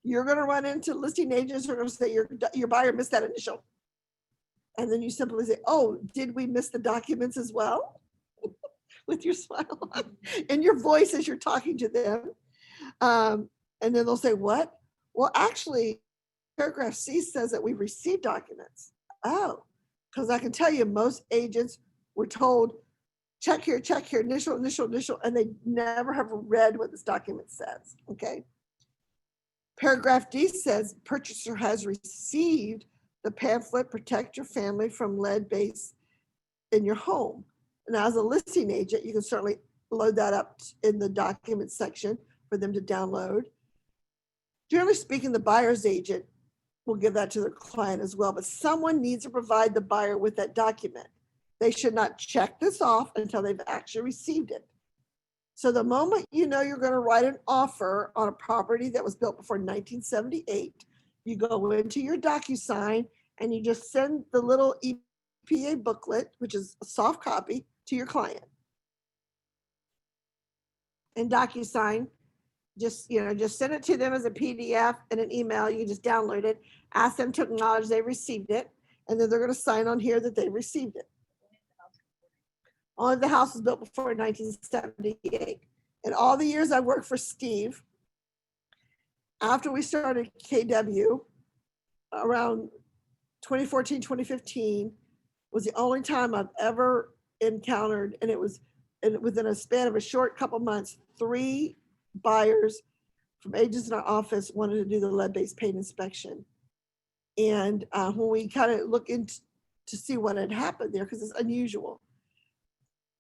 You're going to run into listing agents who are going to say your buyer missed that initial. And then you simply say, oh, did we miss the documents as well? With your smile on and your voice as you're talking to them. And then they'll say, what? Well, actually, paragraph C says that we've received documents. Oh, because I can tell you most agents were told, check here, initial, and they never have read what this document says, okay? Paragraph D says purchaser has received the pamphlet, Protect Your Family from Lead-Based in Your Home. And as a listing agent, you can certainly load that up in the document section for them to download. Generally speaking, the buyer's agent will give that to their client as well, but someone needs to provide the buyer with that document. They should not check this off until they've actually received it. So the moment you know you're going to write an offer on a property that was built before 1978, you go into your DocuSign and you just send the little EPA booklet, which is a soft copy, to your client. And DocuSign, just send it to them as a PDF and an email. You can just download it, ask them to acknowledge they received it, and then they're going to sign on here that they received it. Only the house was built before 1978. And all the years I worked for Steve, after we started KW, around 2014, 2015, was the only time I've ever encountered, and it was within a span of a short couple months, 3 buyers from agents in our office wanted to do the lead-based paint inspection. And when we kind of look into to see what had happened there, because it's unusual,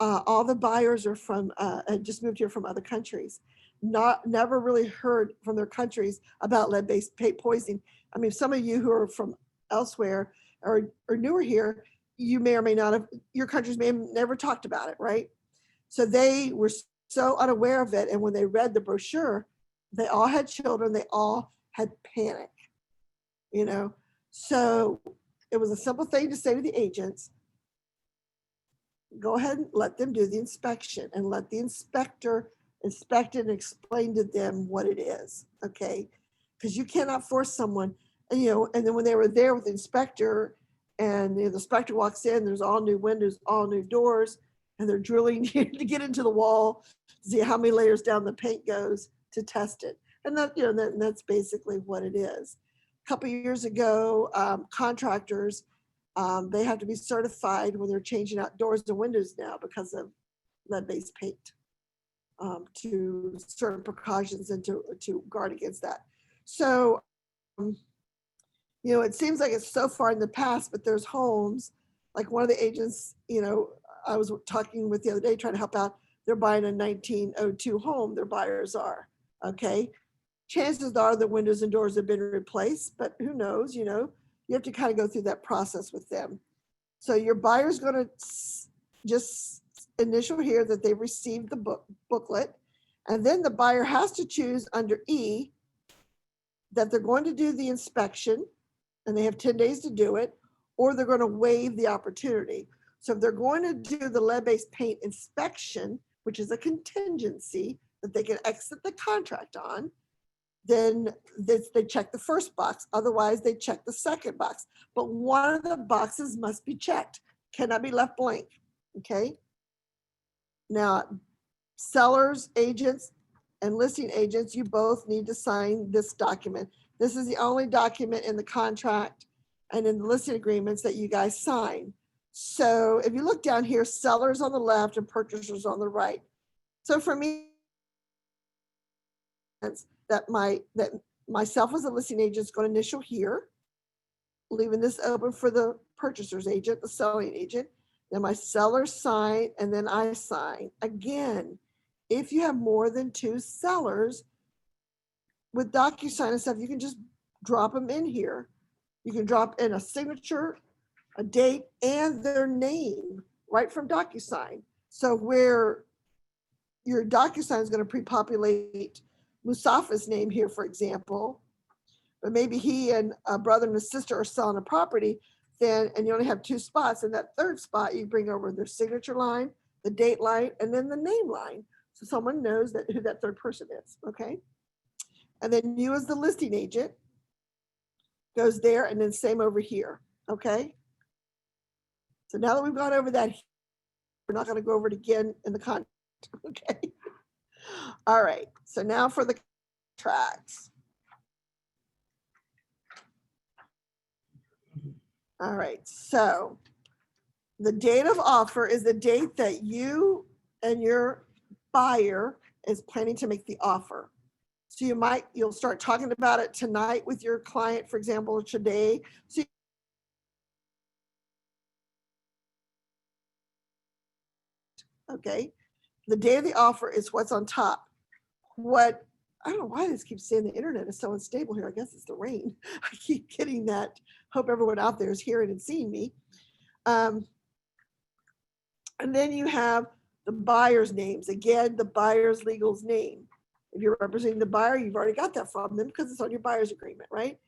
all the buyers are from had just moved here from other countries, never really heard from their countries about lead-based paint poisoning. I mean, some of you who are from elsewhere or newer here, you may or may not have, your countries may have never talked about it, right? So they were so unaware of it. And when they read the brochure, they all had children, they all had panic, you know? So it was a simple thing to say to the agents, go ahead and let them do the inspection and let the inspector inspect it and explain to them what it is, okay? Because you cannot force someone, and, you know, and then when they were there with the inspector and the inspector walks in, there's all new windows, all new doors, and they're drilling to get into the wall to see how many layers down the paint goes to test it. And that, you know, that's basically what it is. A couple of years ago, contractors, they have to be certified when they're changing out doors and windows now because of lead-based paint, to certain precautions and to guard against that. So, you know, it seems like it's so far in the past, but there's homes, like one of the agents, you know, I was talking with the other day trying to help out, they're buying a 1902 home, their buyers are, okay? Chances are the windows and doors have been replaced, but who knows, you know? You have to kind of go through that process with them. So your buyer's going to just initial here that they received the booklet, and then the buyer has to choose under E that they're going to do the inspection, and they have 10 days to do it, or they're going to waive the opportunity. So if they're going to do the lead-based paint inspection, which is a contingency that they can exit the contract on, then they check the first box. Otherwise, they check the second box. But one of the boxes must be checked, cannot be left blank, okay? Now, sellers, agents, and listing agents, you both need to sign this document. This is the only document in the contract and in the listing agreements that you guys sign. So if you look down here, sellers on the left and purchasers on the right. So for me, that myself as a listing agent is going to initial here, leaving this open for the purchaser's agent, the selling agent. Then my sellers sign, and then I sign. Again, if you have more than 2 sellers with DocuSign and stuff, you can just drop them in here. You can drop in a signature, a date, and their name right from DocuSign. So where your DocuSign is going to pre-populate Mustafa's name here, for example, but maybe he and a brother and a sister are selling a property, then, and you only have 2 spots, in that third spot, you bring over their signature line, the date line, and then the name line. So someone knows that who that third person is, okay? And then you as the listing agent goes there, and then same over here, okay? So now that we've gone over that, we're not gonna go over it again in the contract, okay? All right, so now for the contracts. All right, so the date of offer is the date that you and your buyer is planning to make the offer. So you'll start talking about it tonight with your client, for example, or today. So okay, the day of the offer is what's on top. I don't know why this keeps saying the internet is so unstable here. I guess it's the rain. I keep getting that. Hope everyone out there is hearing and seeing me. And then you have the buyer's names. Again, the buyer's legal's name. If you're representing the buyer, you've already got that from them because it's on your buyer's agreement, right?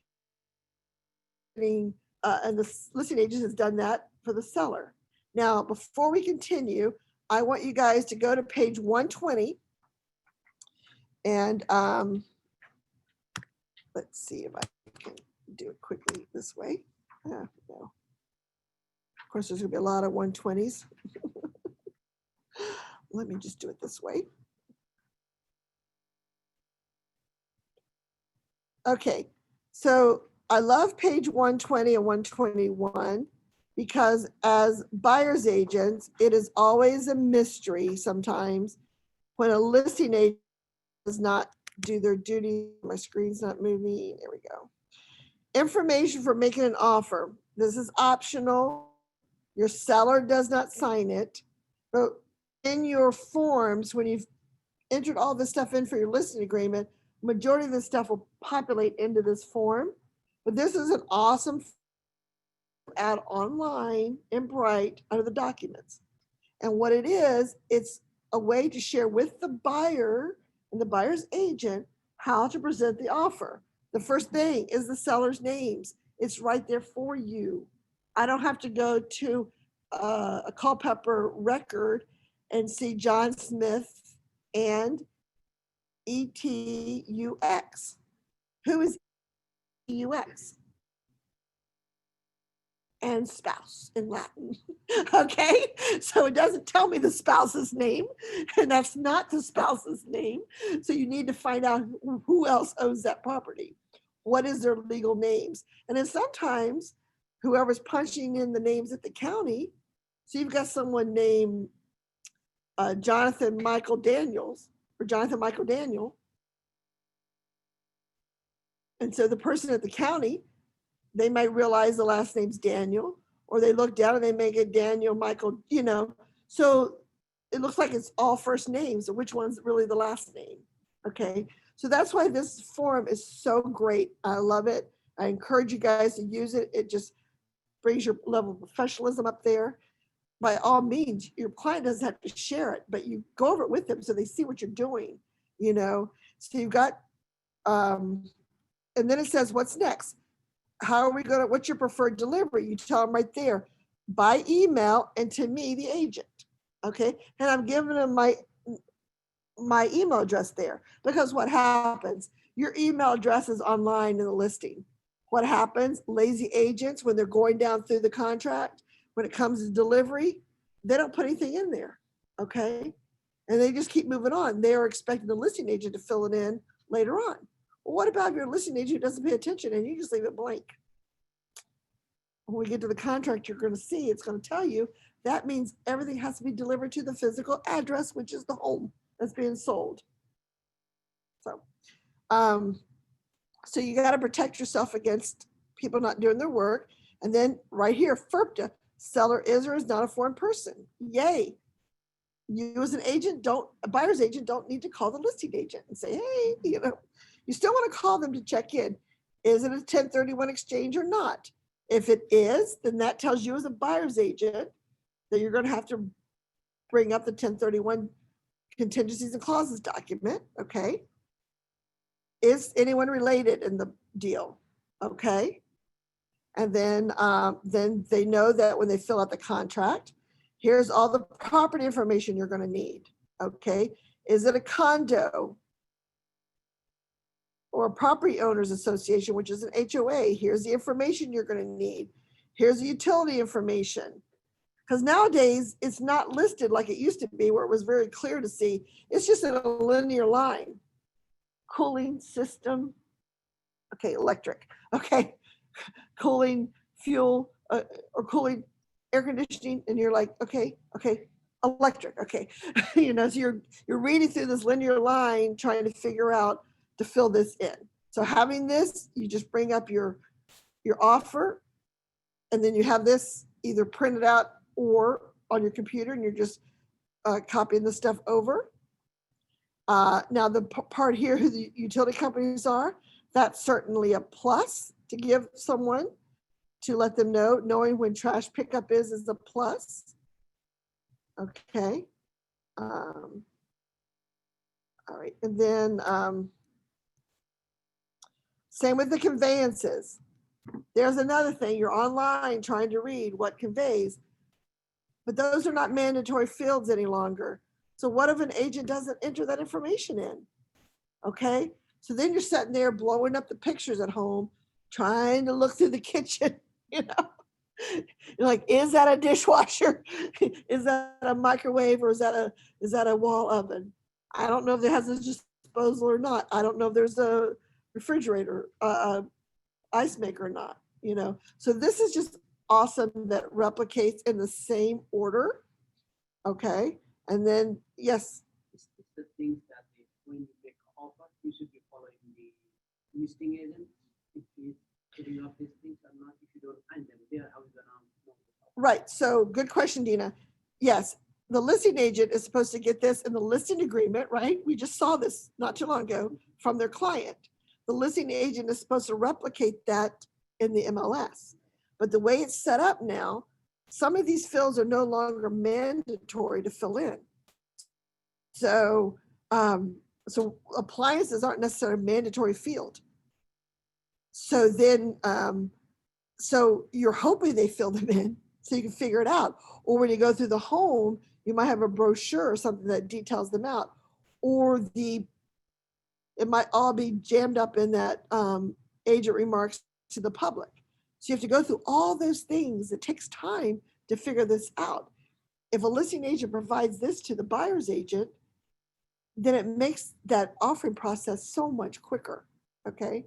And the listing agent has done that for the seller. Now, before we continue, I want you guys to go to page 120. And let's see if I can do it quickly this way. No. Of course, there's gonna be a lot of 120s. Let me just do it this way. Okay, so I love page 120 and 121 because as buyer's agents, it is always a mystery sometimes when a listing agent does not do their duty. My screen's not moving. There we go. Information for making an offer. This is optional. Your seller does not sign it. But in your forms, when you've entered all this stuff in for your listing agreement, majority of this stuff will populate into this form. But this is an awesome add online in bright under the documents. And what it is, it's a way to share with the buyer and the buyer's agent how to present the offer. The first thing is the seller's names. It's right there for you. I don't have to go to a Culpeper record and see John Smith and ETUX. Who is ETUX? And spouse in Latin. Okay, so it doesn't tell me the spouse's name, and that's not the spouse's name. So you need to find out who else owns that property. What is their legal names? And then sometimes whoever's punching in the names at the county, so you've got someone named Jonathan Michael Daniels or Jonathan Michael Daniel. And so the person at the county, they might realize the last name's Daniel, or they look down and they make it Daniel Michael, you know. So it looks like it's all first names, and which one's really the last name, okay? So that's why this form is so great. I love it. I encourage you guys to use it. It just brings your level of professionalism up there. By all means, your client doesn't have to share it, but you go over it with them so they see what you're doing, you know. So you've got, and then it says, what's next? How are we gonna, what's your preferred delivery? You tell them right there, by email and to me, the agent, okay? And I'm giving them my email address there, because what happens, your email address is online in the listing. What happens, lazy agents, when they're going down through the contract, when it comes to delivery, they don't put anything in there, okay? And they just keep moving on. They are expecting the listing agent to fill it in later on. Well, what about if you're a listing agent who doesn't pay attention and you just leave it blank? When we get to the contract, you're going to see, it's going to tell you, that means everything has to be delivered to the physical address, which is the home that's being sold. So you got to protect yourself against people not doing their work. And then right here, FERPTA, seller is or is not a foreign person. Yay. You as an agent, a buyer's agent don't need to call the listing agent and say, hey, you know, you still want to call them to check in. Is it a 1031 exchange or not? If it is, then that tells you as a buyer's agent that you're going to have to bring up the 1031 contingencies and clauses document, okay? Is anyone related in the deal, okay? And then they know that when they fill out the contract, here's all the property information you're going to need, okay? Is it a condo or a property owners association, which is an HOA? Here's the information you're going to need. Here's the utility information. Because nowadays it's not listed like it used to be, where it was very clear to see. It's just in a linear line. Cooling system, okay, electric, okay. Cooling, fuel, or cooling, air conditioning, and you're like, okay, electric, okay. You know, so you're reading through this linear line trying to figure out to fill this in. So having this, you just bring up your offer, and then you have this either printed out or on your computer, and you're just copying the stuff over. Now the part here, who the utility companies are, that's certainly a plus to give someone, to let them know. Knowing when trash pickup is a plus. Okay. All right, and then same with the conveyances. There's another thing. You're online trying to read what conveys, but those are not mandatory fields any longer. So what if an agent doesn't enter that information in? Okay, so then you're sitting there blowing up the pictures at home, trying to look through the kitchen, you know? You're like, is that a dishwasher? Is that a microwave, or is that a wall oven? I don't know if it has a disposal or not. I don't know if there's a refrigerator, ice maker or not, you know? So this is just awesome that replicates in the same order. Okay, and then, yes, It's the things that when you make an offer, you should be following the listing agent. If he's putting up these things or not, if you don't find them there, how is gonna know? right. So good question, Dina. Yes, the listing agent is supposed to get this in the listing agreement, right? We just saw this not too long ago from their client. The listing agent is supposed to replicate that in the MLS. But the way it's set up now, some of these fields are no longer mandatory to fill in. So, so appliances aren't necessarily a mandatory field. So then, so you're hoping they fill them in so you can figure it out. Or when you go through the home, you might have a brochure or something that details them out. Or it might all be jammed up in that agent remarks to the public. So you have to go through all those things. It takes time to figure this out. If a listing agent provides this to the buyer's agent, then it makes that offering process so much quicker, okay?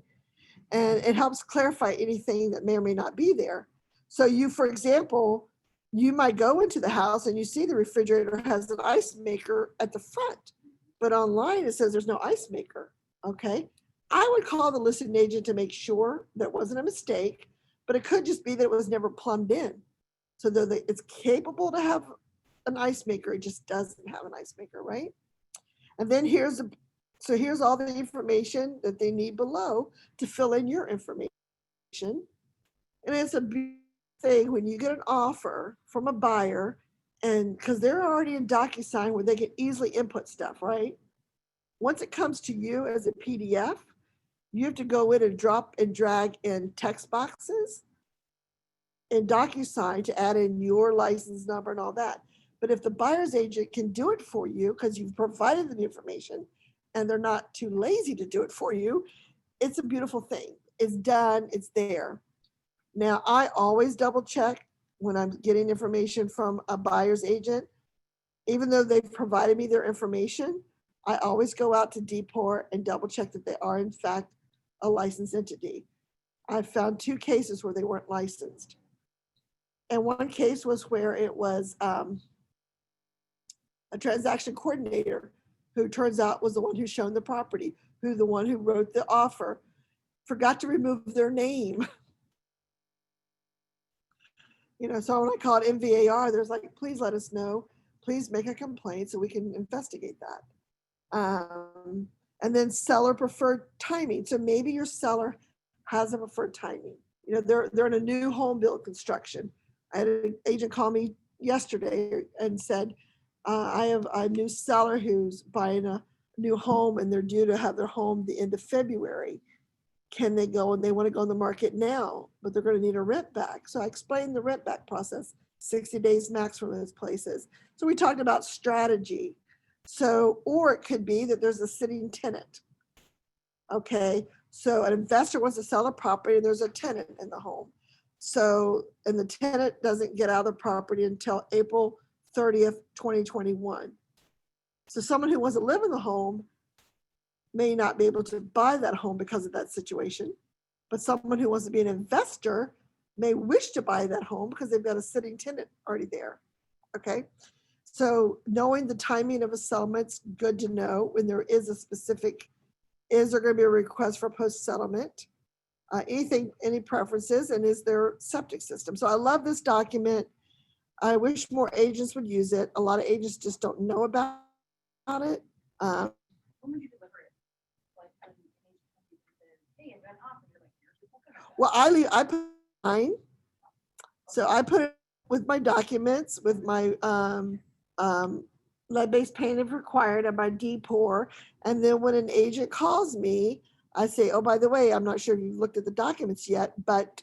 And it helps clarify anything that may or may not be there. So you, for example, you might go into the house and you see the refrigerator has an ice maker at the front, but online it says there's no ice maker, okay? I would call the listing agent to make sure that wasn't a mistake, but it could just be that it was never plumbed in. So that it's capable to have an ice maker, it just doesn't have an ice maker, right? And then here's all the information that they need below to fill in your information. And it's a big thing when you get an offer from a buyer, and because they're already in DocuSign where they can easily input stuff, right? Once it comes to you as a PDF, you have to go in and drop and drag in text boxes in DocuSign to add in your license number and all that. But if the buyer's agent can do it for you because you've provided them the information and they're not too lazy to do it for you, it's a beautiful thing. It's done, it's there. Now, I always double check when I'm getting information from a buyer's agent. Even though they've provided me their information, I always go out to Deport and double check that they are in fact a licensed entity. I've found 2 cases where they weren't licensed. And one case was where it was a transaction coordinator who turns out was the one who shown the property, who the one who wrote the offer, forgot to remove their name. You know, so when I called MVAR, there's like, please let us know, please make a complaint so we can investigate that. And then seller preferred timing. So maybe your seller has a preferred timing. You know, they're in a new home build construction. I had an agent call me yesterday and said, I have a new seller who's buying a new home and they're due to have their home the end of February. Can they go, and they want to go on the market now, but they're going to need a rent back. So I explained the rent back process, 60 days max from those places. So we talked about strategy. So, or it could be that there's a sitting tenant. Okay, so an investor wants to sell a property and there's a tenant in the home. So, and the tenant doesn't get out of the property until April 30th, 2021. So someone who wants to live in the home may not be able to buy that home because of that situation. But someone who wants to be an investor may wish to buy that home because they've got a sitting tenant already there. Okay. So knowing the timing of a settlement's good to know when there is a specific, is there going to be a request for post-settlement? Any preferences, and is there septic system? So I love this document. I wish more agents would use it. A lot of agents just don't know about it. When would you deliver it? Like, when an agent comes to you and says, hey, I've got an offer, you're like, here's your book. Well, I put mine. So I put it with my documents, with my lead-based paint if required and my D-pour. And then when an agent calls me, I say, oh, by the way, I'm not sure if you've looked at the documents yet, but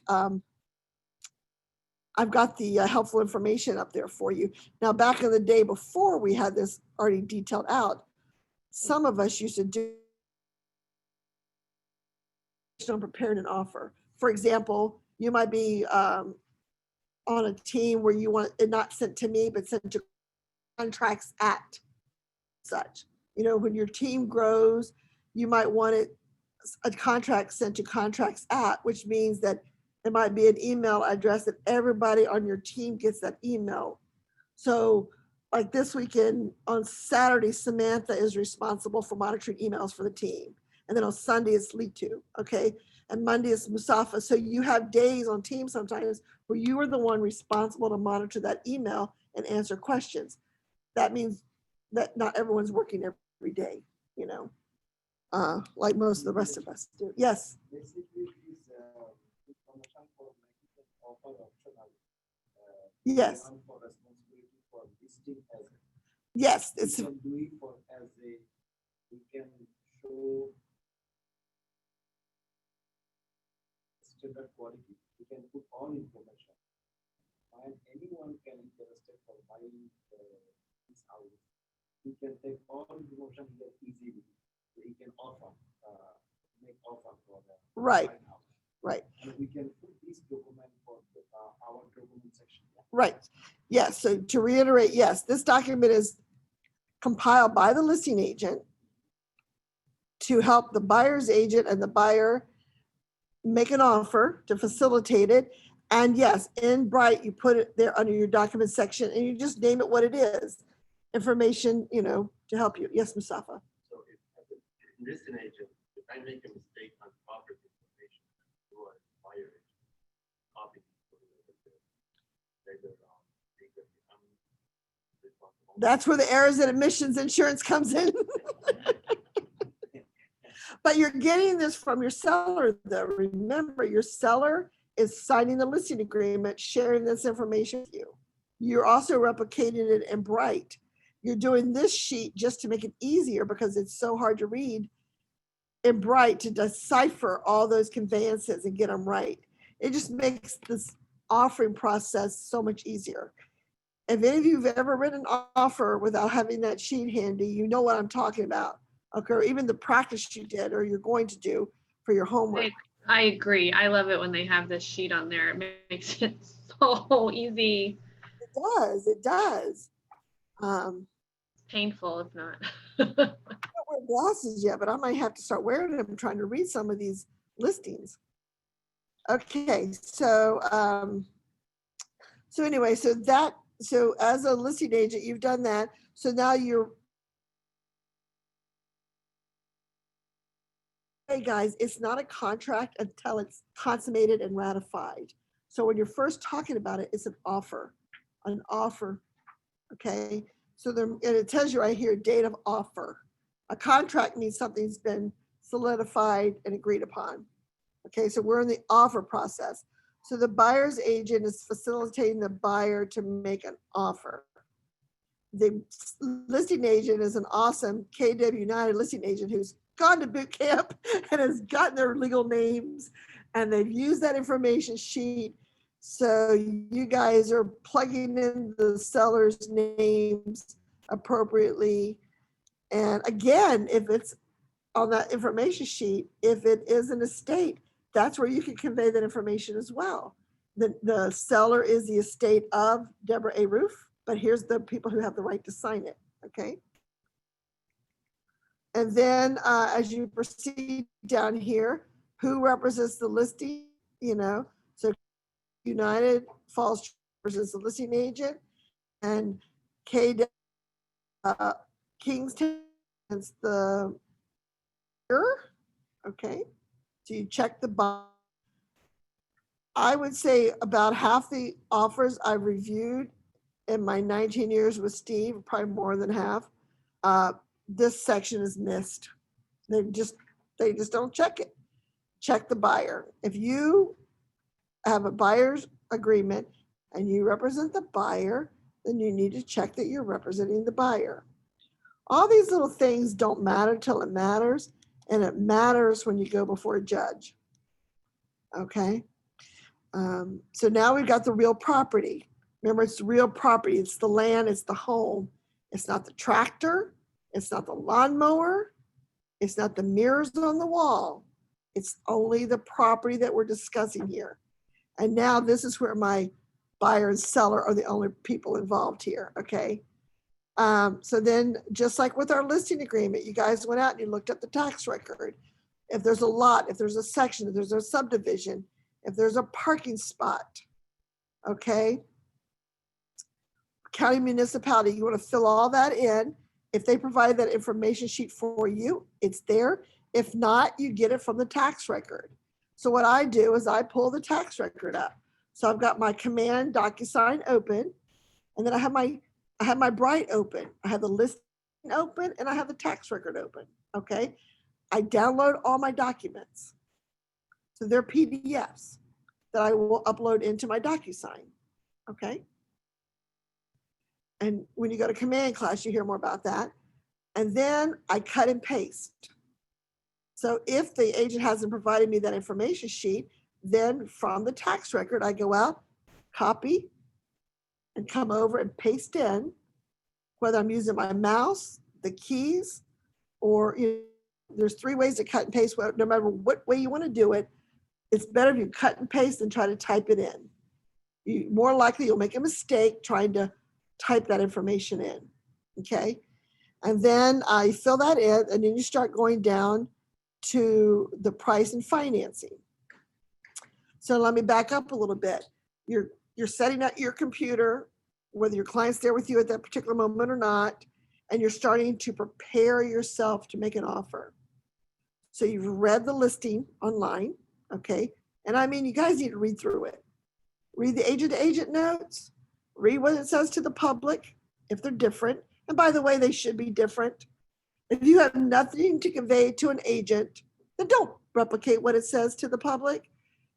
I've got the helpful information up there for you. Now, back in the day before we had this already detailed out, some of us used to do prepared an offer. For example, you might be on a team where you want it not sent to me, but sent to contracts at such. You know, when your team grows, you might want it a contract sent to contracts at, which means that it might be an email address that everybody on your team gets that email. So like this weekend on Saturday, Samantha is responsible for monitoring emails for the team. And then on Sunday it's Litu, okay? And Monday is Musafa. So you have days on team sometimes where you are the one responsible to monitor that email and answer questions. That means that not everyone's working every day, you know, like most of the rest of us do. Yes. Basically, is information for making an offer optional. Yes. One for responsibility for listing as a. Yes, We it's can do it for as a, we can show standard quality. We can put all information. And anyone can interested for buying this house. He can take all information here easily. So he can offer, make offer for the right, house. right. And we can put this document for our document section. Right. Yes. So to reiterate, yes, this document is compiled by the listing agent to help the buyer's agent and the buyer make an offer to facilitate it. And yes, in Bright, you put it there under your document section and you just name it what it is. Information, you know, to help you. Yes, Mustafa. So if as a listing agent, if I make a mistake on property information, or buyer agent, copy. That's where the errors and omissions insurance comes in. But you're getting this from your seller though. Remember, your seller is signing the listing agreement, sharing this information with you. You're also replicating it in Bright. You're doing this sheet just to make it easier because it's so hard to read in Bright to decipher all those conveyances and get them right. It just makes this offering process so much easier. If any of you have ever written an offer without having that sheet handy, you know what I'm talking about. Okay, or even the practice you did or you're going to do for your homework. I agree. I love it when they have this sheet on there. It makes it so easy. It does, it does. Painful if not. I don't wear glasses yet, but I might have to start wearing them trying to read some of these listings. Okay, so anyway, so as a listing agent, you've done that. So now you're, hey guys, it's not a contract until it's consummated and ratified. So when you're first talking about it, it's an offer, okay? So there, and it tells you right here, date of offer. A contract means something's been solidified and agreed upon. Okay, so we're in the offer process. So the buyer's agent is facilitating the buyer to make an offer. The listing agent is an awesome KW United listing agent who's gone to boot camp and has gotten their legal names and they've used that information sheet. So you guys are plugging in the seller's names appropriately. And again, if it's on that information sheet, if it is an estate, that's where you can convey that information as well. The seller is the estate of Deborah A. Roof, but here's the people who have the right to sign it, okay? And then as you proceed down here, who represents the listing, you know? So United Falls represents the listing agent and Kingston is the, okay? So you check the box. I would say about half the offers I've reviewed in my 19 years with Steve, probably more than half, this section is missed. They just don't check it. Check the buyer. If you have a buyer's agreement and you represent the buyer, then you need to check that you're representing the buyer. All these little things don't matter till it matters, and it matters when you go before a judge. Okay? So now we've got the real property. Remember, it's the real property. It's the land, it's the home. It's not the tractor. It's not the lawnmower. It's not the mirrors on the wall. It's only the property that we're discussing here. And now this is where my buyer and seller are the only people involved here, okay? So then, just like with our listing agreement, you guys went out and you looked at the tax record. If there's a lot, if there's a section, if there's a subdivision, if there's a parking spot, okay? County municipality, you want to fill all that in. If they provide that information sheet for you, it's there. If not, you get it from the tax record. So what I do is I pull the tax record up. So I've got my Command DocuSign open, and then I have my Bright open. I have the listing open, and I have the tax record open, okay? I download all my documents. So they're PDFs that I will upload into my DocuSign, okay? And when you go to command class, you hear more about that. And then I cut and paste. So if the agent hasn't provided me that information sheet, then from the tax record, I go out, copy, and come over and paste in, whether I'm using my mouse, the keys, or there's 3 ways to cut and paste. No matter what way you want to do it, it's better if you cut and paste than try to type it in. More likely you'll make a mistake trying to type that information in, okay? And then I fill that in, and then you start going down to the price and financing. So let me back up a little bit. You're setting up your computer, whether your client's there with you at that particular moment or not, and you're starting to prepare yourself to make an offer. So you've read the listing online, okay? And I mean, you guys need to read through it. Read the agent-to-agent notes, read what it says to the public, if they're different. And by the way, they should be different. If you have nothing to convey to an agent, then don't replicate what it says to the public.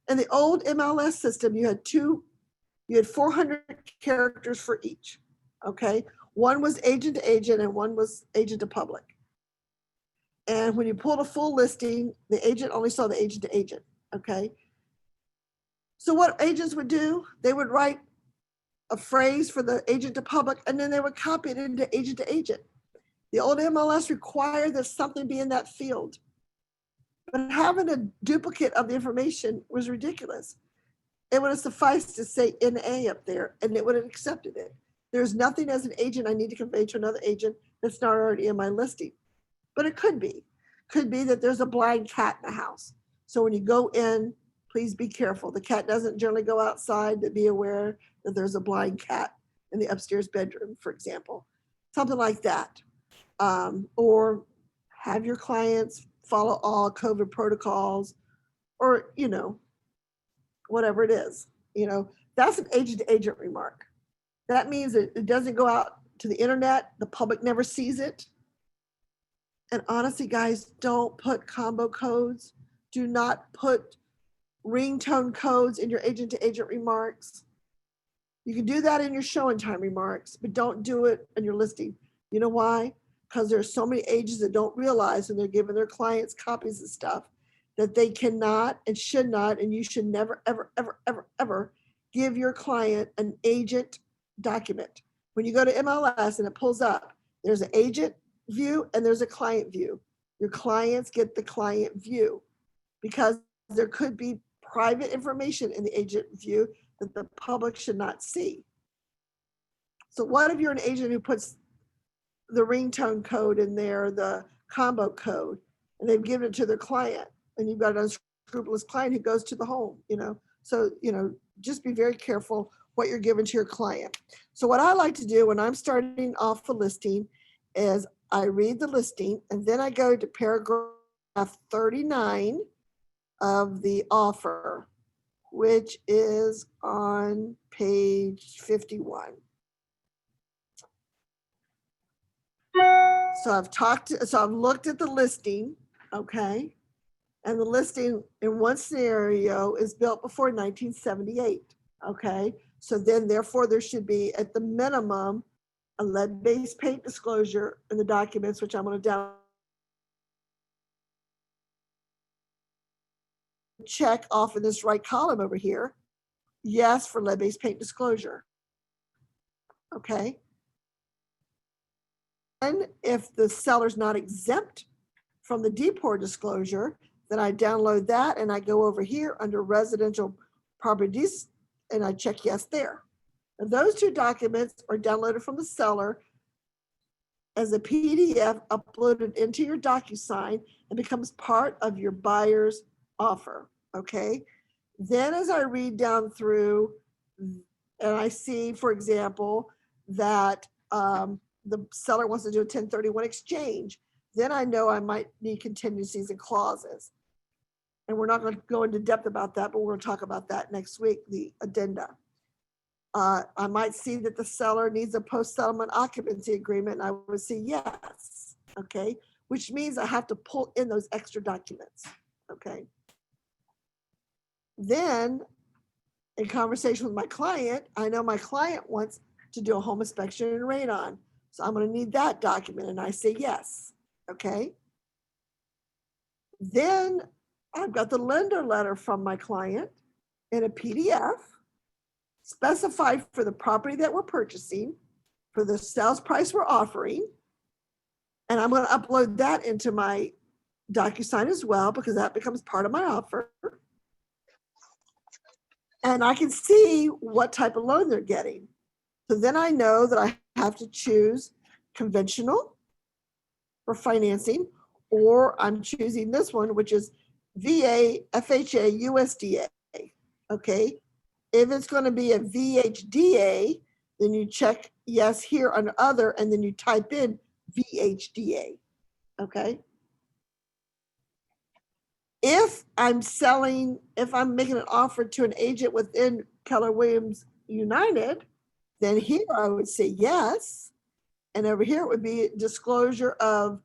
In the old MLS system, you had 400 characters for each, okay? One was agent to agent and one was agent to public. And when you pulled a full listing, the agent only saw the agent to agent, okay? So what agents would do, they would write a phrase for the agent to public, and then they would copy it into agent to agent. The old MLS required that something be in that field. But having a duplicate of the information was ridiculous. It would have sufficed to say NA up there, and it would have accepted it. There's nothing as an agent I need to convey to another agent that's not already in my listing. But it could be. Could be that there's a blind cat in the house. So when you go in, please be careful. The cat doesn't generally go outside, to be aware that there's a blind cat in the upstairs bedroom, for example. Something like that. Or have your clients follow all COVID protocols, or, whatever it is. That's an agent-to-agent remark. That means that it doesn't go out to the internet. The public never sees it. And honestly, guys, don't put combo codes. Do not put ringtone codes in your agent-to-agent remarks. You can do that in your show and time remarks, but don't do it in your listing. You know why? Because there's so many agents that don't realize when they're giving their clients copies of stuff that they cannot and should not, and you should never, ever, ever, ever, ever give your client an agent document. When you go to MLS and it pulls up, there's an agent view and there's a client view. Your clients get the client view because there could be private information in the agent view that the public should not see. So what if you're an agent who puts the ringtone code in there, the combo code, and they've given it to their client, and you've got an unscrupulous client who goes to the home, So, just be very careful what you're giving to your client. So what I like to do when I'm starting off a listing is I read the listing, and then I go to paragraph 39 of the offer, which is on page 51. So I've looked at the listing, okay? And the listing in one scenario is built before 1978, okay? So then therefore there should be at the minimum a lead-based paint disclosure in the documents, which I'm going to down check off in this right column over here. Yes, for lead-based paint disclosure. Okay. And if the seller's not exempt from the DPOR disclosure, then I download that and I go over here under residential properties and I check yes there. And those two documents are downloaded from the seller as a PDF uploaded into your DocuSign and becomes part of your buyer's offer, okay? Then as I read down through and I see, for example, that the seller wants to do a 1031 exchange, then I know I might need contingencies and clauses. And we're not going to go into depth about that, but we're going to talk about that next week, the addenda. I might see that the seller needs a post-settlement occupancy agreement, and I would say yes, okay? Which means I have to pull in those extra documents, okay? Then, in conversation with my client, I know my client wants to do a home inspection and radon. So I'm going to need that document, and I say yes, okay? Then I've got the lender letter from my client in a PDF, specified for the property that we're purchasing, for the sales price we're offering. And I'm going to upload that into my DocuSign as well, because that becomes part of my offer. And I can see what type of loan they're getting. So then I know that I have to choose conventional for financing, or I'm choosing this one, which is VA, FHA, USDA, okay? If it's going to be a VHDA, then you check yes here on other, and then you type in VHDA, okay? If I'm making an offer to an agent within Keller Williams United, then here I would say yes. And over here it would be disclosure of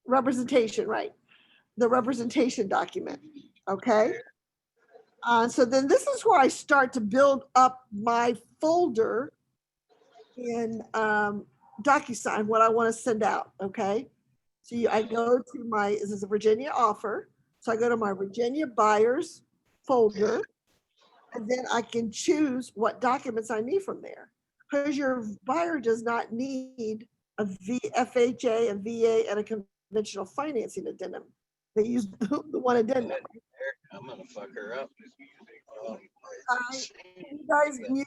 representation, right? The representation document, okay? So then this is where I start to build up my folder in DocuSign, what I want to send out, okay? So I go to this is a Virginia offer. So I go to my Virginia buyers folder, and then I can choose what documents I need from there. Because your buyer does not need a FHA, a VA, and a conventional financing addendum. They use the one addendum. I'm gonna fuck her up. Can you guys mute?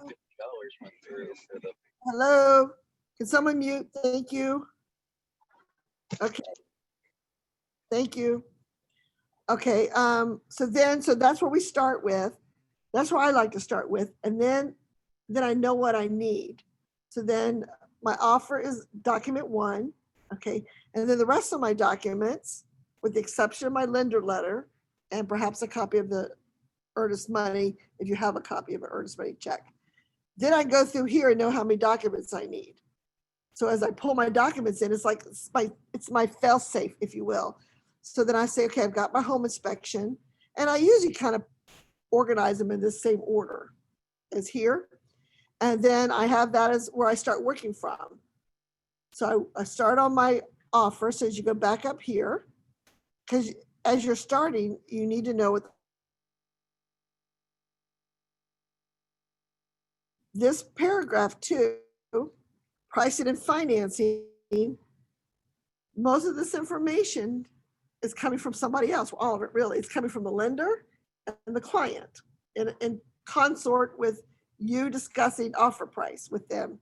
Hello? Can someone mute? Thank you. Okay. Thank you. Okay, so that's where we start with. That's where I like to start with. And then I know what I need. So then my offer is document 1, okay? And then the rest of my documents, with the exception of my lender letter and perhaps a copy of the earnest money, if you have a copy of an earnest money check. Then I go through here and know how many documents I need. So as I pull my documents in, it's like it's my fail safe, if you will. So then I say, okay, I've got my home inspection, and I usually kind of organize them in the same order as here. And then I have that as where I start working from. So I start on my offer. So as you go back up here, because as you're starting, you need to know what this paragraph 2, pricing and financing, most of this information is coming from somebody else. Well, all of it really. It's coming from the lender and the client in consort with you discussing offer price with them.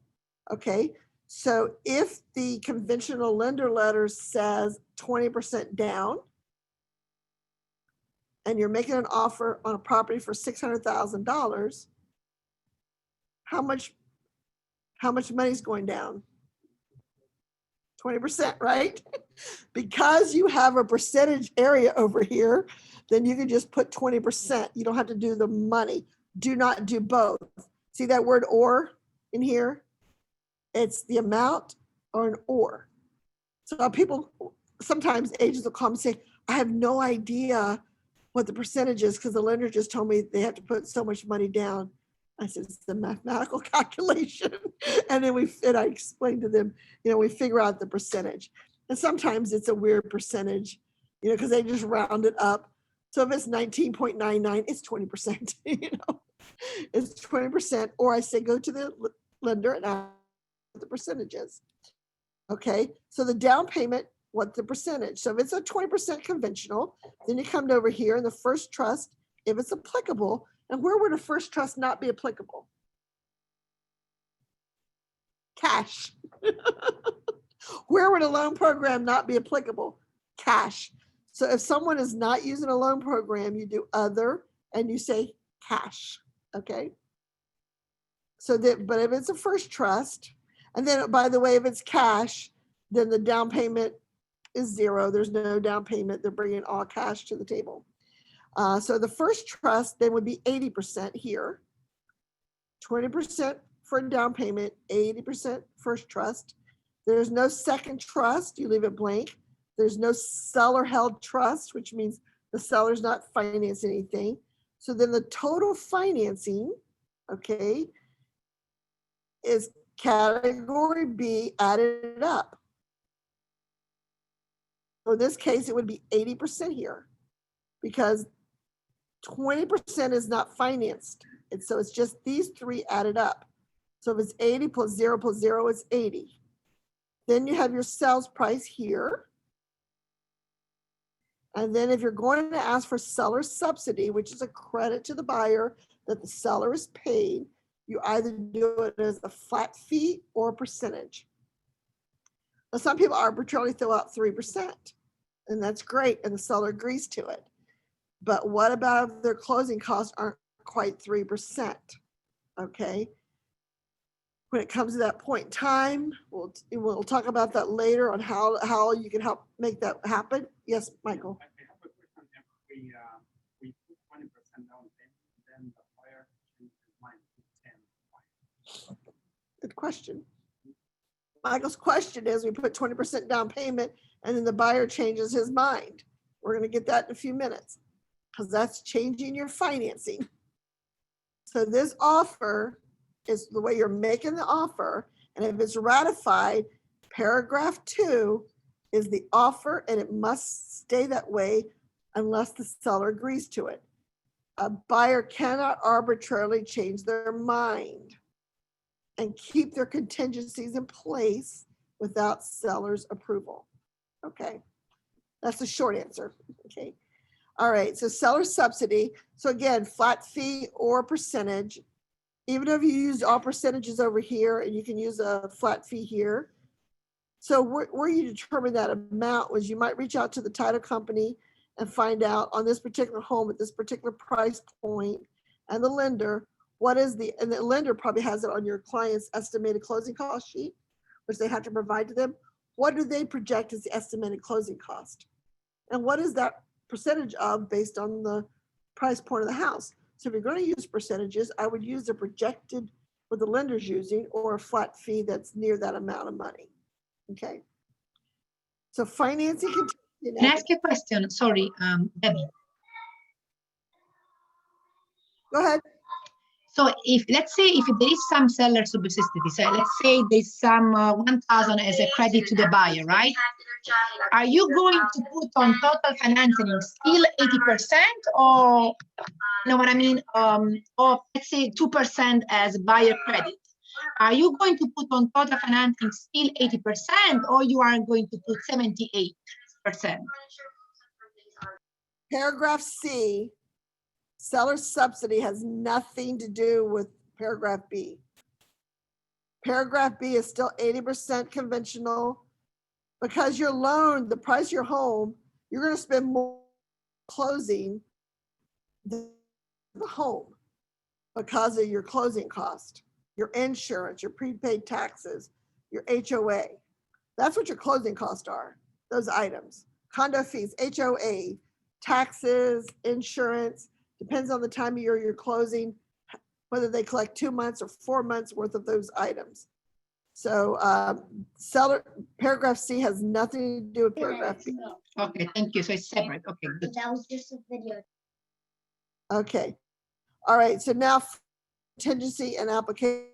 Okay. So if the conventional lender letter says 20% down and you're making an offer on a property for $600,000, how much money is going down? 20%, right? Because you have a percentage area over here, then you can just put 20%. You don't have to do the money. Do not do both. See that word or in here? It's the amount or an or. So people, sometimes agents will call me and say, I have no idea what the percentage is because the lender just told me they have to put so much money down. I said, it's a mathematical calculation. And then I explained to them, we figure out the percentage. And sometimes it's a weird percentage, because they just round it up. So if it's 19.99, it's 20%, it's 20%. Or I say, go to the lender and ask what the percentage is. Okay, so the down payment, what the percentage. So if it's a 20% conventional, then you come over here in the first trust, if it's applicable. And where would a first trust not be applicable? Cash. Where would a loan program not be applicable? Cash. So if someone is not using a loan program, you do other and you say cash. Okay. So that, but if it's a first trust, and then by the way, if it's cash, then the down payment is zero. There's no down payment. They're bringing all cash to the table. So the first trust then would be 80% here, 20% for down payment, 80% first trust. There's no second trust, you leave it blank. There's no seller held trust, which means the seller's not financing anything. So then the total financing, okay, is category B added up. For this case, it would be 80% here because 20% is not financed. And so it's just these three added up. So if it's 80 plus 0 plus 0, it's 80. Then you have your sales price here. And then if you're going to ask for seller subsidy, which is a credit to the buyer that the seller is paid, you either do it as a flat fee or a percentage. Now, some people arbitrarily throw out 3%, and that's great, and the seller agrees to it. But what about if their closing costs aren't quite 3%? Okay. When it comes to that point in time, we'll talk about that later on how you can help make that happen. Yes, Michael. I have a question. If we put 20% down payment, then the buyer changes his mind to 10. Good question. Michael's question is, we put 20% down payment and then the buyer changes his mind. We're going to get that in a few minutes because that's changing your financing. So this offer is the way you're making the offer. And if it's ratified, paragraph 2 is the offer and it must stay that way unless the seller agrees to it. A buyer cannot arbitrarily change their mind and keep their contingencies in place without seller's approval. Okay, that's the short answer. Okay, all right, so seller subsidy. So again, flat fee or percentage. Even if you use all percentages over here and you can use a flat fee here. So where you determine that amount was you might reach out to the title company and find out on this particular home at this particular price point and the lender, and the lender probably has it on your client's estimated closing cost sheet, which they have to provide to them. What do they project as the estimated closing cost? And what is that percentage of based on the price point of the house? So if you're going to use percentages, I would use the projected what the lender's using or a flat fee that's near that amount of money. Okay. So financing. Can I ask you a question? Sorry, Debbie. Go ahead. So if, let's say, if there is some seller subsidy, so let's say there's some 1,000 as a credit to the buyer, right? Are you going to put on total financing still 80% or, you know what I mean? Or let's say 2% as buyer credit. Are you going to put on total financing still 80% or you are going to put 78%? Paragraph C, seller subsidy has nothing to do with paragraph B. Paragraph B is still 80% conventional because your loan, the price of your home, you're going to spend more closing than the home because of your closing cost, your insurance, your prepaid taxes, your HOA. That's what your closing costs are, those items. Condo fees, HOA, taxes, insurance, depends on the time of year you're closing, whether they collect 2 months or 4 months worth of those items. So seller, paragraph C has nothing to do with paragraph B. Okay, thank you. So it's separate. Okay, good. That was just a video. Okay. All right. So now contingency and application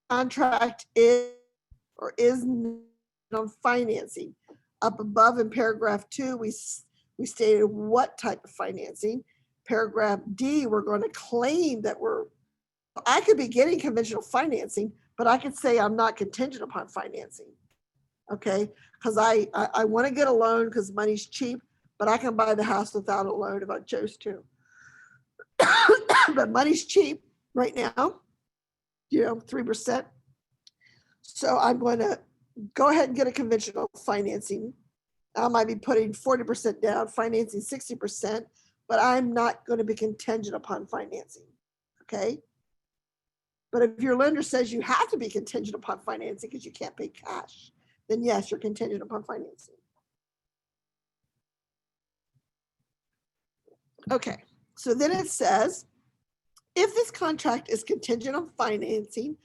contract is or is not on financing. Up above in paragraph 2, we stated what type of financing. Paragraph D, we're going to claim that I could be getting conventional financing, but I could say I'm not contingent upon financing. Okay, because I want to get a loan because money's cheap, but I can buy the house without a loan if I chose to. But money's cheap right now, 3%. So I'm going to go ahead and get a conventional financing. I might be putting 40% down, financing 60%, but I'm not going to be contingent upon financing. Okay. But if your lender says you have to be contingent upon financing because you can't pay cash, then yes, you're contingent upon financing. Okay, so then it says, if this contract is contingent on financing,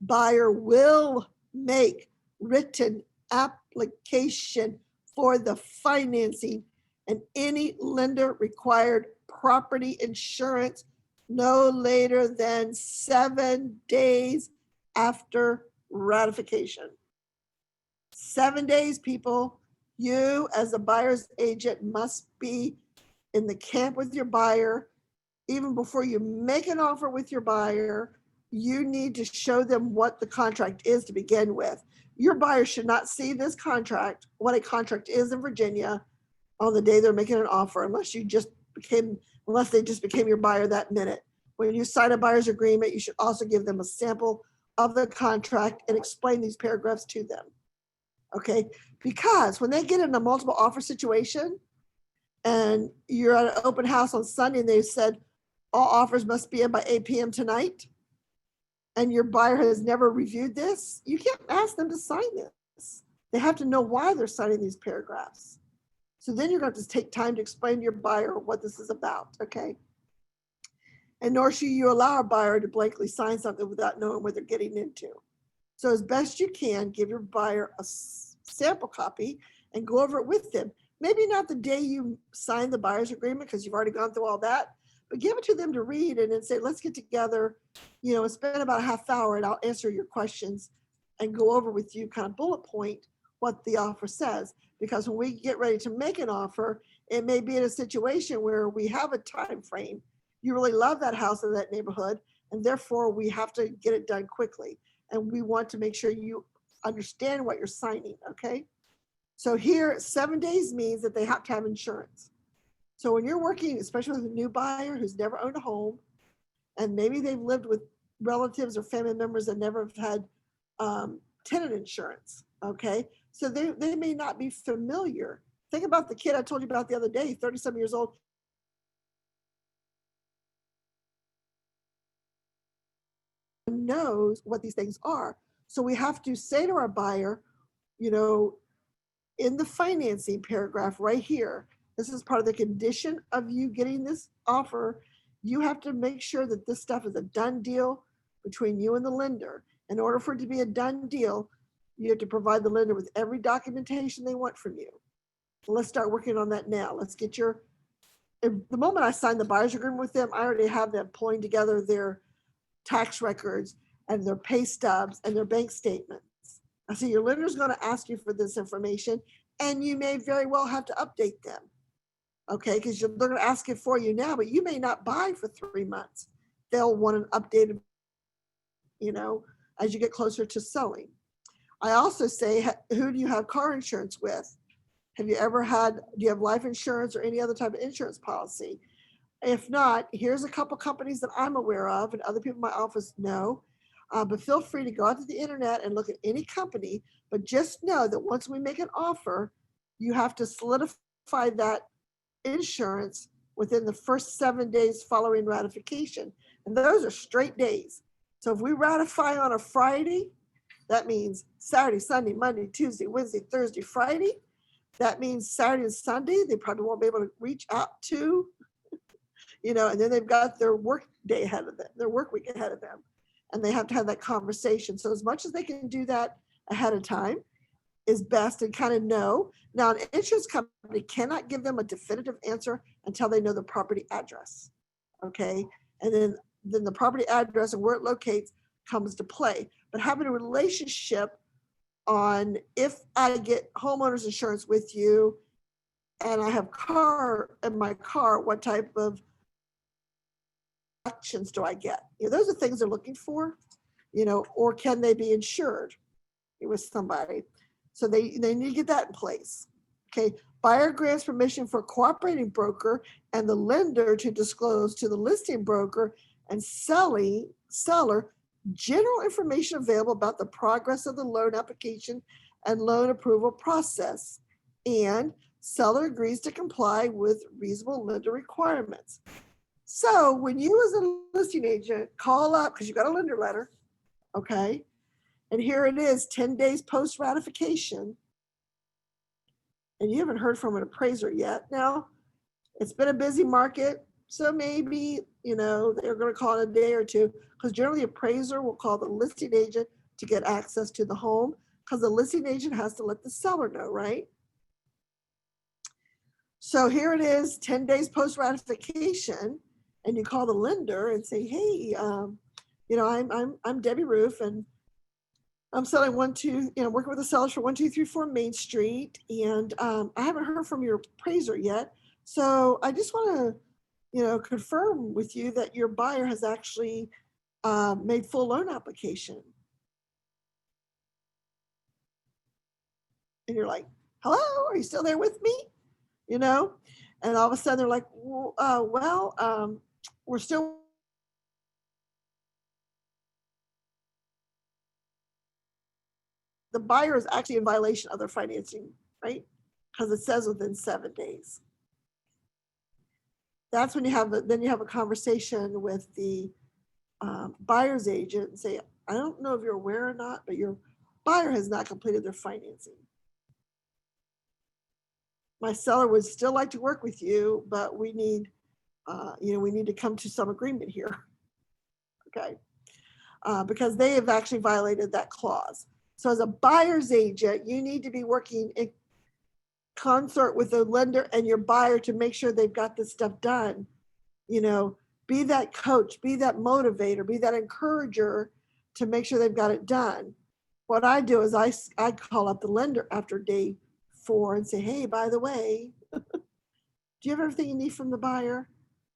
buyer will make written application for the financing and any lender required property insurance no later than 7 days after ratification. 7 days, people. You as a buyer's agent must be in the camp with your buyer. Even before you make an offer with your buyer, you need to show them what the contract is to begin with. Your buyer should not see this contract, what a contract is in Virginia, on the day they're making an offer, unless they just became your buyer that minute. When you sign a buyer's agreement, you should also give them a sample of the contract and explain these paragraphs to them. Okay, because when they get in a multiple offer situation and you're at an open house on Sunday and they said all offers must be in by 8 p.m. tonight, and your buyer has never reviewed this, you can't ask them to sign this. They have to know why they're signing these paragraphs. So then you're going to have to take time to explain to your buyer what this is about, okay? And nor should you allow a buyer to blankly sign something without knowing what they're getting into. So as best you can, give your buyer a sample copy and go over it with them. Maybe not the day you sign the buyer's agreement because you've already gone through all that, but give it to them to read and then say, let's get together, and spend about a half hour and I'll answer your questions and go over with you kind of bullet point what the offer says. Because when we get ready to make an offer, it may be in a situation where we have a time frame. You really love that house in that neighborhood, and therefore we have to get it done quickly. And we want to make sure you understand what you're signing, okay? So here, 7 days means that they have to have insurance. So when you're working, especially with a new buyer who's never owned a home, and maybe they've lived with relatives or family members that never have had tenant insurance, okay? So they may not be familiar. Think about the kid I told you about the other day, 37 years old. Knows what these things are. So we have to say to our buyer, in the financing paragraph right here, this is part of the condition of you getting this offer. You have to make sure that this stuff is a done deal between you and the lender. In order for it to be a done deal, you have to provide the lender with every documentation they want from you. So let's start working on that now. Let's get the moment I sign the buyer's agreement with them, I already have them pulling together their tax records and their pay stubs and their bank statements. I say your lender's going to ask you for this information, and you may very well have to update them. Okay, because they're going to ask it for you now, but you may not buy for 3 months. They'll want an updated, as you get closer to selling. I also say, who do you have car insurance with? Do you have life insurance or any other type of insurance policy? If not, here's a couple companies that I'm aware of and other people in my office know, but feel free to go out to the internet and look at any company, but just know that once we make an offer, you have to solidify that insurance within the first 7 days following ratification. And those are straight days. So if we ratify on a Friday, that means Saturday, Sunday, Monday, Tuesday, Wednesday, Thursday, Friday. That means Saturday and Sunday, they probably won't be able to reach out to, and then they've got their work day ahead of them, their work week ahead of them. And they have to have that conversation. So as much as they can do that ahead of time is best and kind of know. Now, an insurance company cannot give them a definitive answer until they know the property address. Okay. And then then the property address and where it locates comes to play. But having a relationship on if I get homeowners insurance with you and I have car in my car, what type of actions do I get? You know, those are things they're looking for, you know, or can they be insured with somebody? So they need to get that in place. Okay, buyer grants permission for cooperating broker and the lender to disclose to the listing broker and seller general information available about the progress of the loan application and loan approval process. And seller agrees to comply with reasonable lender requirements. So when you as a listing agent call up, because you got a lender letter, okay, and here it is 10 days post ratification, and you haven't heard from an appraiser yet. Now, it's been a busy market, so maybe, you know, they're going to call in a day or two, because generally the appraiser will call the listing agent to get access to the home, because the listing agent has to let the seller know, right? So here it is, 10 days post ratification, and you call the lender and say, hey, you know, I'm Debbie Roof, and I'm selling working with the sellers for 1234 Main Street, and I haven't heard from your appraiser yet. So I just want to, you know, confirm with you that your buyer has actually made full loan application. And you're like, hello, are you still there with me? You know, and all of a sudden they're like, we're still. The buyer is actually in violation of their financing, right? Because it says within 7 days. That's when you have a conversation with the buyer's agent and say, I don't know if you're aware or not, but your buyer has not completed their financing. My seller would still like to work with you, but we need, we need to come to some agreement here, okay? Because they have actually violated that clause. So as a buyer's agent, you need to be working in concert with the lender and your buyer to make sure they've got this stuff done. You know, be that coach, be that motivator, be that encourager to make sure they've got it done. What I do is I call up the lender after day 4 and say, hey, by the way, do you have everything you need from the buyer?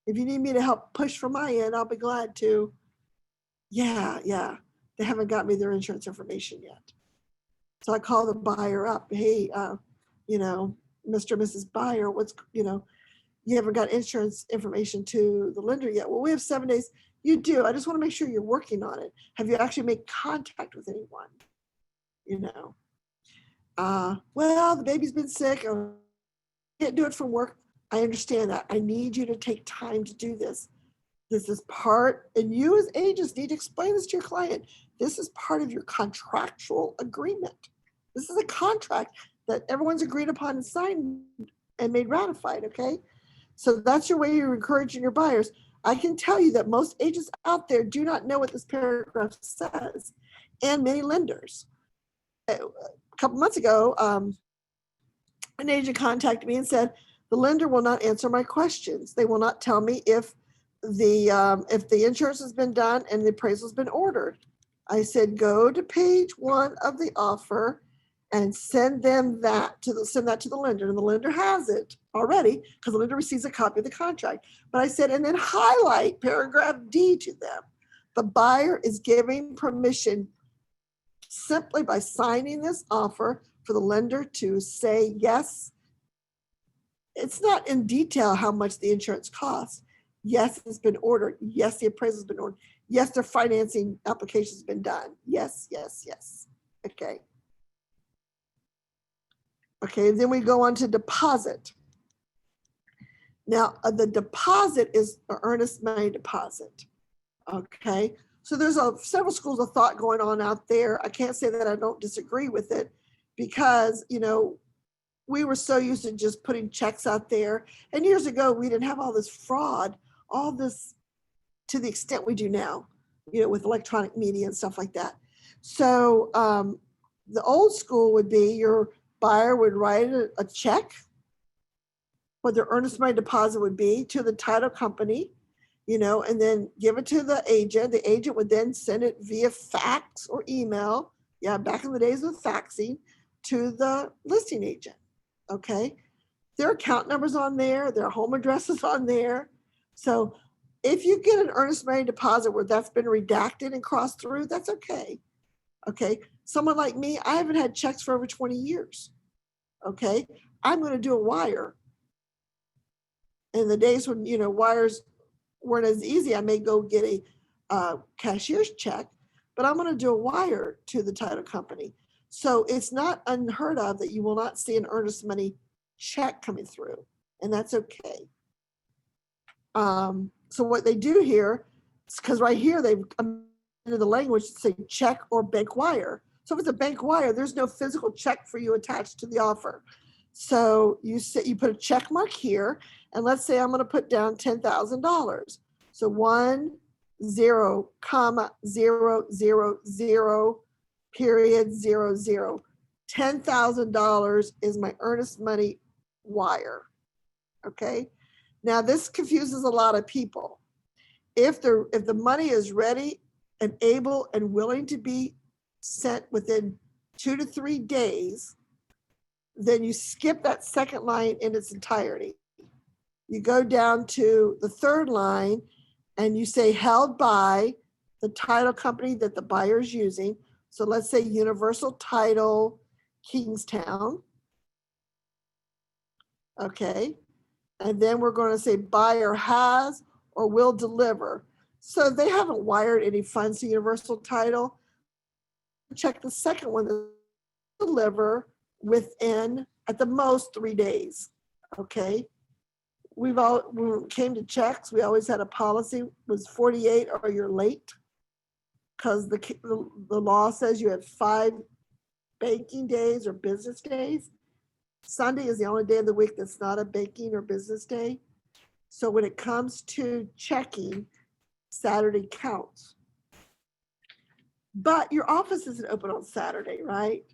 If you need me to help push from my end, I'll be glad to. Yeah. They haven't got me their insurance information yet. So I call the buyer up. Hey, Mr. and Mrs. Buyer, you haven't got insurance information to the lender yet. Well, we have 7 days. You do. I just want to make sure you're working on it. Have you actually made contact with anyone? Well, the baby's been sick. I can't do it from work. I understand that. I need you to take time to do this. This is part, and you as agents need to explain this to your client. This is part of your contractual agreement. This is a contract that everyone's agreed upon and signed and made ratified, okay? So that's your way you're encouraging your buyers. I can tell you that most agents out there do not know what this paragraph says, and many lenders. A couple months ago, an agent contacted me and said, the lender will not answer my questions. They will not tell me if the insurance has been done and the appraisal has been ordered. I said, go to page 1 of the offer and send that to the lender. And the lender has it already because the lender receives a copy of the contract. But I said, and then highlight paragraph D to them. The buyer is giving permission simply by signing this offer for the lender to say, yes, it's not in detail how much the insurance costs. Yes, it's been ordered. Yes, the appraisal has been ordered. Yes, their financing application has been done. Yes. Okay. Okay, then we go on to deposit. Now, the deposit is an earnest money deposit. Okay, so there's several schools of thought going on out there. I can't say that I don't disagree with it because, we were so used to just putting checks out there. And years ago, we didn't have all this fraud, all this to the extent we do now, with electronic media and stuff like that. So the old school would be your buyer would write a check, what their earnest money deposit would be to the title company. and then give it to the agent. The agent would then send it via fax or email. Yeah, back in the days with faxing to the listing agent. Okay. Their account numbers on there, their home addresses on there. So if you get an earnest money deposit where that's been redacted and crossed through, that's okay. Okay. Someone like me, I haven't had checks for over 20 years. Okay. I'm going to do a wire. In the days when, wires weren't as easy, I may go get a cashier's check, but I'm going to do a wire to the title company. So it's not unheard of that you will not see an earnest money check coming through, and that's okay. So what they do here, because right here they've amended the language to say check or bank wire. So if it's a bank wire, there's no physical check for you attached to the offer. So you put a check mark here, and let's say I'm going to put down $10,000. So 1 0, comma 0 0 0 period 0 0. $10,000 is my earnest money wire. Okay. Now this confuses a lot of people. If the money is ready and able and willing to be sent within 2 to 3 days, then you skip that second line in its entirety. You go down to the third line and you say held by the title company that the buyer is using. So let's say Universal Title Kingstown. Okay. And then we're going to say buyer has or will deliver. So they haven't wired any funds to Universal Title. Check the second one, deliver within at the most 3 days. Okay. When it came to checks, we always had a policy was 48 or you're late, because the law says you have 5 banking days or business days. Sunday is the only day of the week that's not a banking or business day. So when it comes to checking, Saturday counts. But your office isn't open on Saturday, right?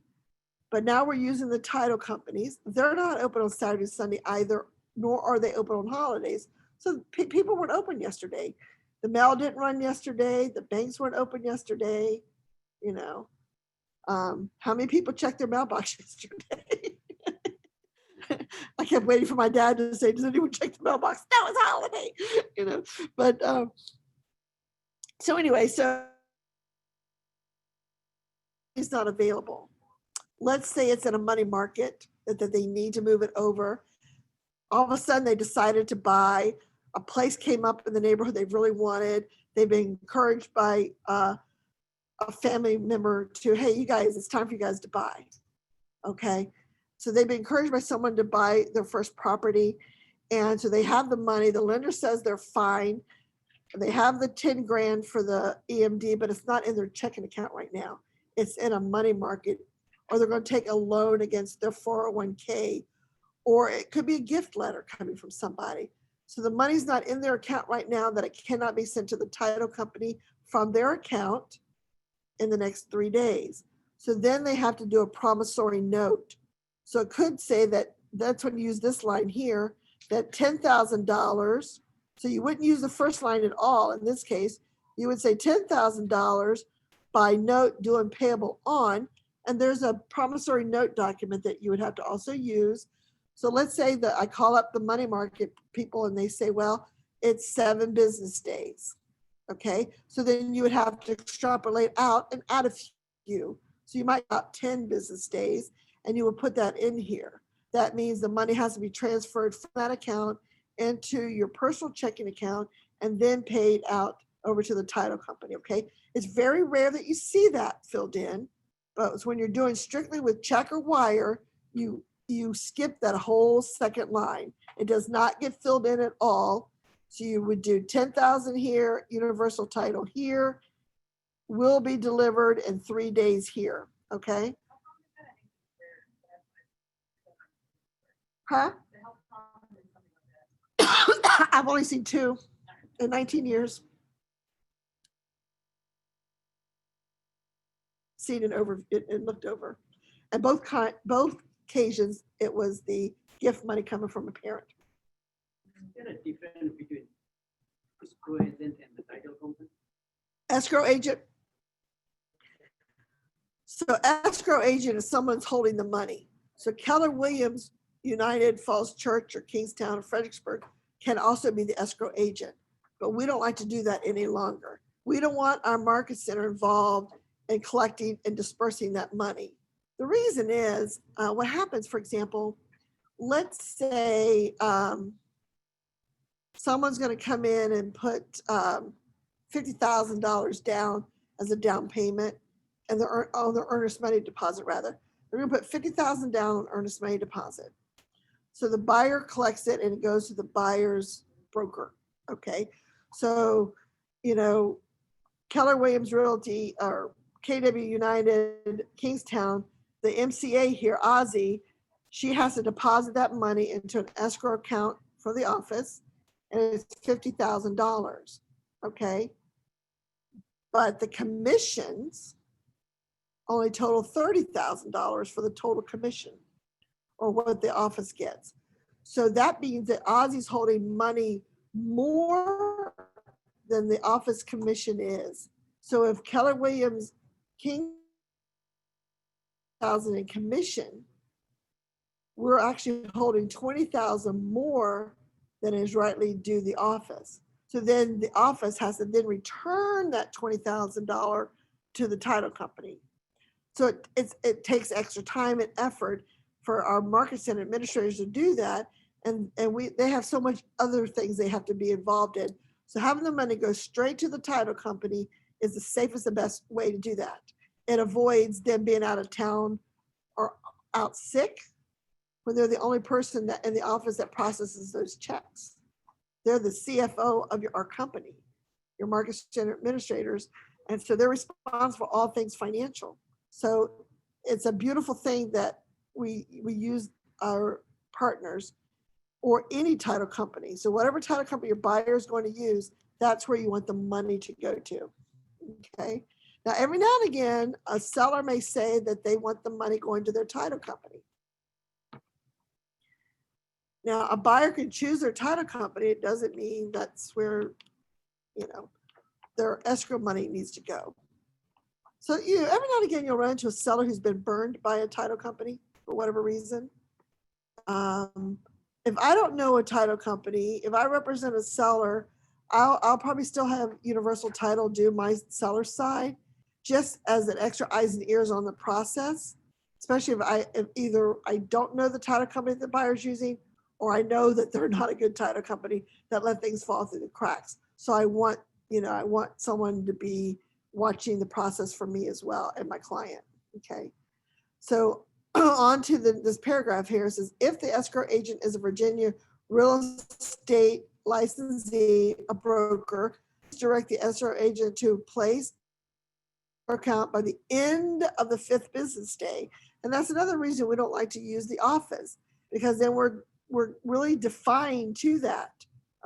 But now we're using the title companies. They're not open on Saturday, Sunday either, nor are they open on holidays. So people weren't open yesterday. The mail didn't run yesterday. The banks weren't open yesterday. How many people checked their mailbox yesterday? I kept waiting for my dad to say, does anyone check the mailbox? No, it's a holiday, But so anyway, so it's not available. Let's say it's in a money market that they need to move it over. All of a sudden they decided to buy. A place came up in the neighborhood they really wanted. They've been encouraged by a family member to, hey, you guys, it's time for you guys to buy. Okay. So they've been encouraged by someone to buy their first property. And so they have the money. The lender says they're fine. They have the 10 grand for the EMD, but it's not in their checking account right now. It's in a money market, or they're going to take a loan against their 401k, or it could be a gift letter coming from somebody. So the money's not in their account right now, that it cannot be sent to the title company from their account in the next 3 days. So then they have to do a promissory note. So it could say that's when you use this line here, that $10,000. So you wouldn't use the first line at all. In this case, you would say $10,000 by note due and payable on, and there's a promissory note document that you would have to also use. So let's say that I call up the money market people and they say, well, it's 7 business days. Okay. So then you would have to extrapolate out and add a few. So you might have 10 business days, and you would put that in here. That means the money has to be transferred from that account into your personal checking account and then paid out over to the title company. Okay. It's very rare that you see that filled in, but it's when you're doing strictly with check or wire, you skip that whole second line. It does not get filled in at all. So you would do 10,000 here, universal title here, will be delivered in 3 days here. Okay. Huh? I've only seen 2 in 19 years. Seen it over and looked over. And both occasions, it was the gift money coming from a parent. Is there a difference between escrow agent and the title company? Escrow agent. So escrow agent is someone's holding the money. So Keller Williams, United Falls Church or Kingstown or Fredericksburg can also be the escrow agent, but we don't like to do that any longer. We don't want our market center involved in collecting and dispersing that money. The reason is what happens, for example, let's say someone's going to come in and put $50,000 down as a down payment and on their earnest money deposit rather. They're going to put $50,000 down on earnest money deposit. So the buyer collects it and it goes to the buyer's broker. Okay. So, you know, Keller Williams Realty or KW United Kingstown, the MCA here, Ozzy, she has to deposit that money into an escrow account for the office, and it's $50,000. Okay. But the commissions only total $30,000 for the total commission or what the office gets. So that means that Ozzy's holding money more than the office commission is. So if Keller Williams King $1,000 in commission, we're actually holding $20,000 more than is rightly due the office. So then the office has to then return that $20,000 to the title company. So it takes extra time and effort for our market center administrators to do that. And they have so much other things they have to be involved in. So having the money go straight to the title company is the safest and best way to do that. It avoids them being out of town or out sick when they're the only person that in the office that processes those checks. They're the CFO of our company, your market center administrators. And so they're responsible for all things financial. So it's a beautiful thing that we use our partners or any title company. So whatever title company your buyer is going to use, that's where you want the money to go to. Okay. Now, every now and again, a seller may say that they want the money going to their title company. Now, a buyer can choose their title company. It doesn't mean that's where, you know, their escrow money needs to go. So, every now and again, you'll run into a seller who's been burned by a title company for whatever reason. If I don't know a title company, if I represent a seller, I'll probably still have Universal Title do my seller side, just as an extra eyes and ears on the process, especially if either I don't know the title company that the buyer's using, or I know that they're not a good title company that let things fall through the cracks. So I want someone to be watching the process for me as well and my client. Okay. So on to this paragraph here. It says, if the escrow agent is a Virginia real estate licensee, a broker, direct the escrow agent to place account by the end of the 5th business day. And that's another reason we don't like to use the office, because then we're really defined to that.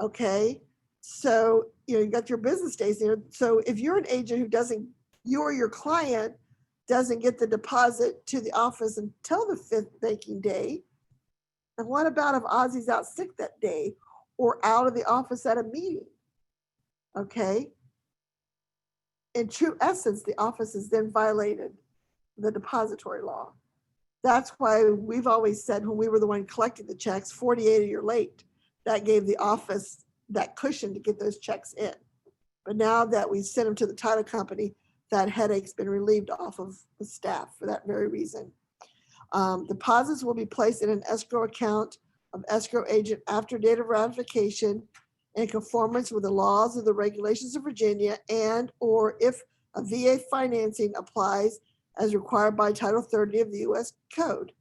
Okay. So, you got your business days there. So if you're an agent who doesn't, you or your client doesn't get the deposit to the office until the 5th banking day. And what about if Ozzy's out sick that day or out of the office at a meeting? Okay. In true essence, the office has then violated the depository law. That's why we've always said when we were the one collecting the checks, 48 a year late, that gave the office that cushion to get those checks in. But now that we sent them to the title company, that headache's been relieved off of the staff for that very reason. Deposits will be placed in an escrow account of escrow agent after date of ratification in conformance with the laws of the regulations of Virginia, and or if a VA financing applies as required by Title 30 of the U.S. Code.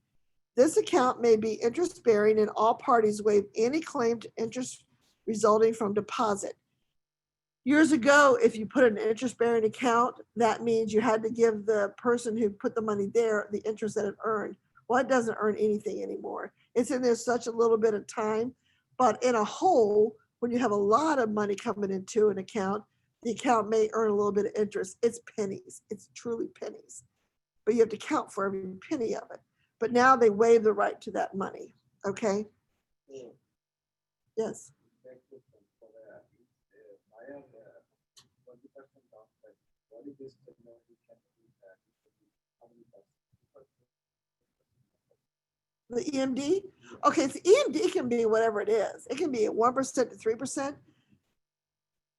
This account may be interest bearing and all parties waive any claimed interest resulting from deposit. Years ago, if you put an interest-bearing account, that means you had to give the person who put the money there the interest that it earned. Well, it doesn't earn anything anymore. It's in there such a little bit of time, but in a whole, when you have a lot of money coming into an account, the account may earn a little bit of interest. It's pennies. It's truly pennies. But you have to count for every penny of it. But now they waive the right to that money. Okay? Yes. For the buyer buyer, 20% off, but what is this, you know, we can do that, how many percent? The EMD? Okay, the EMD can be whatever it is. It can be at 1% to 3%.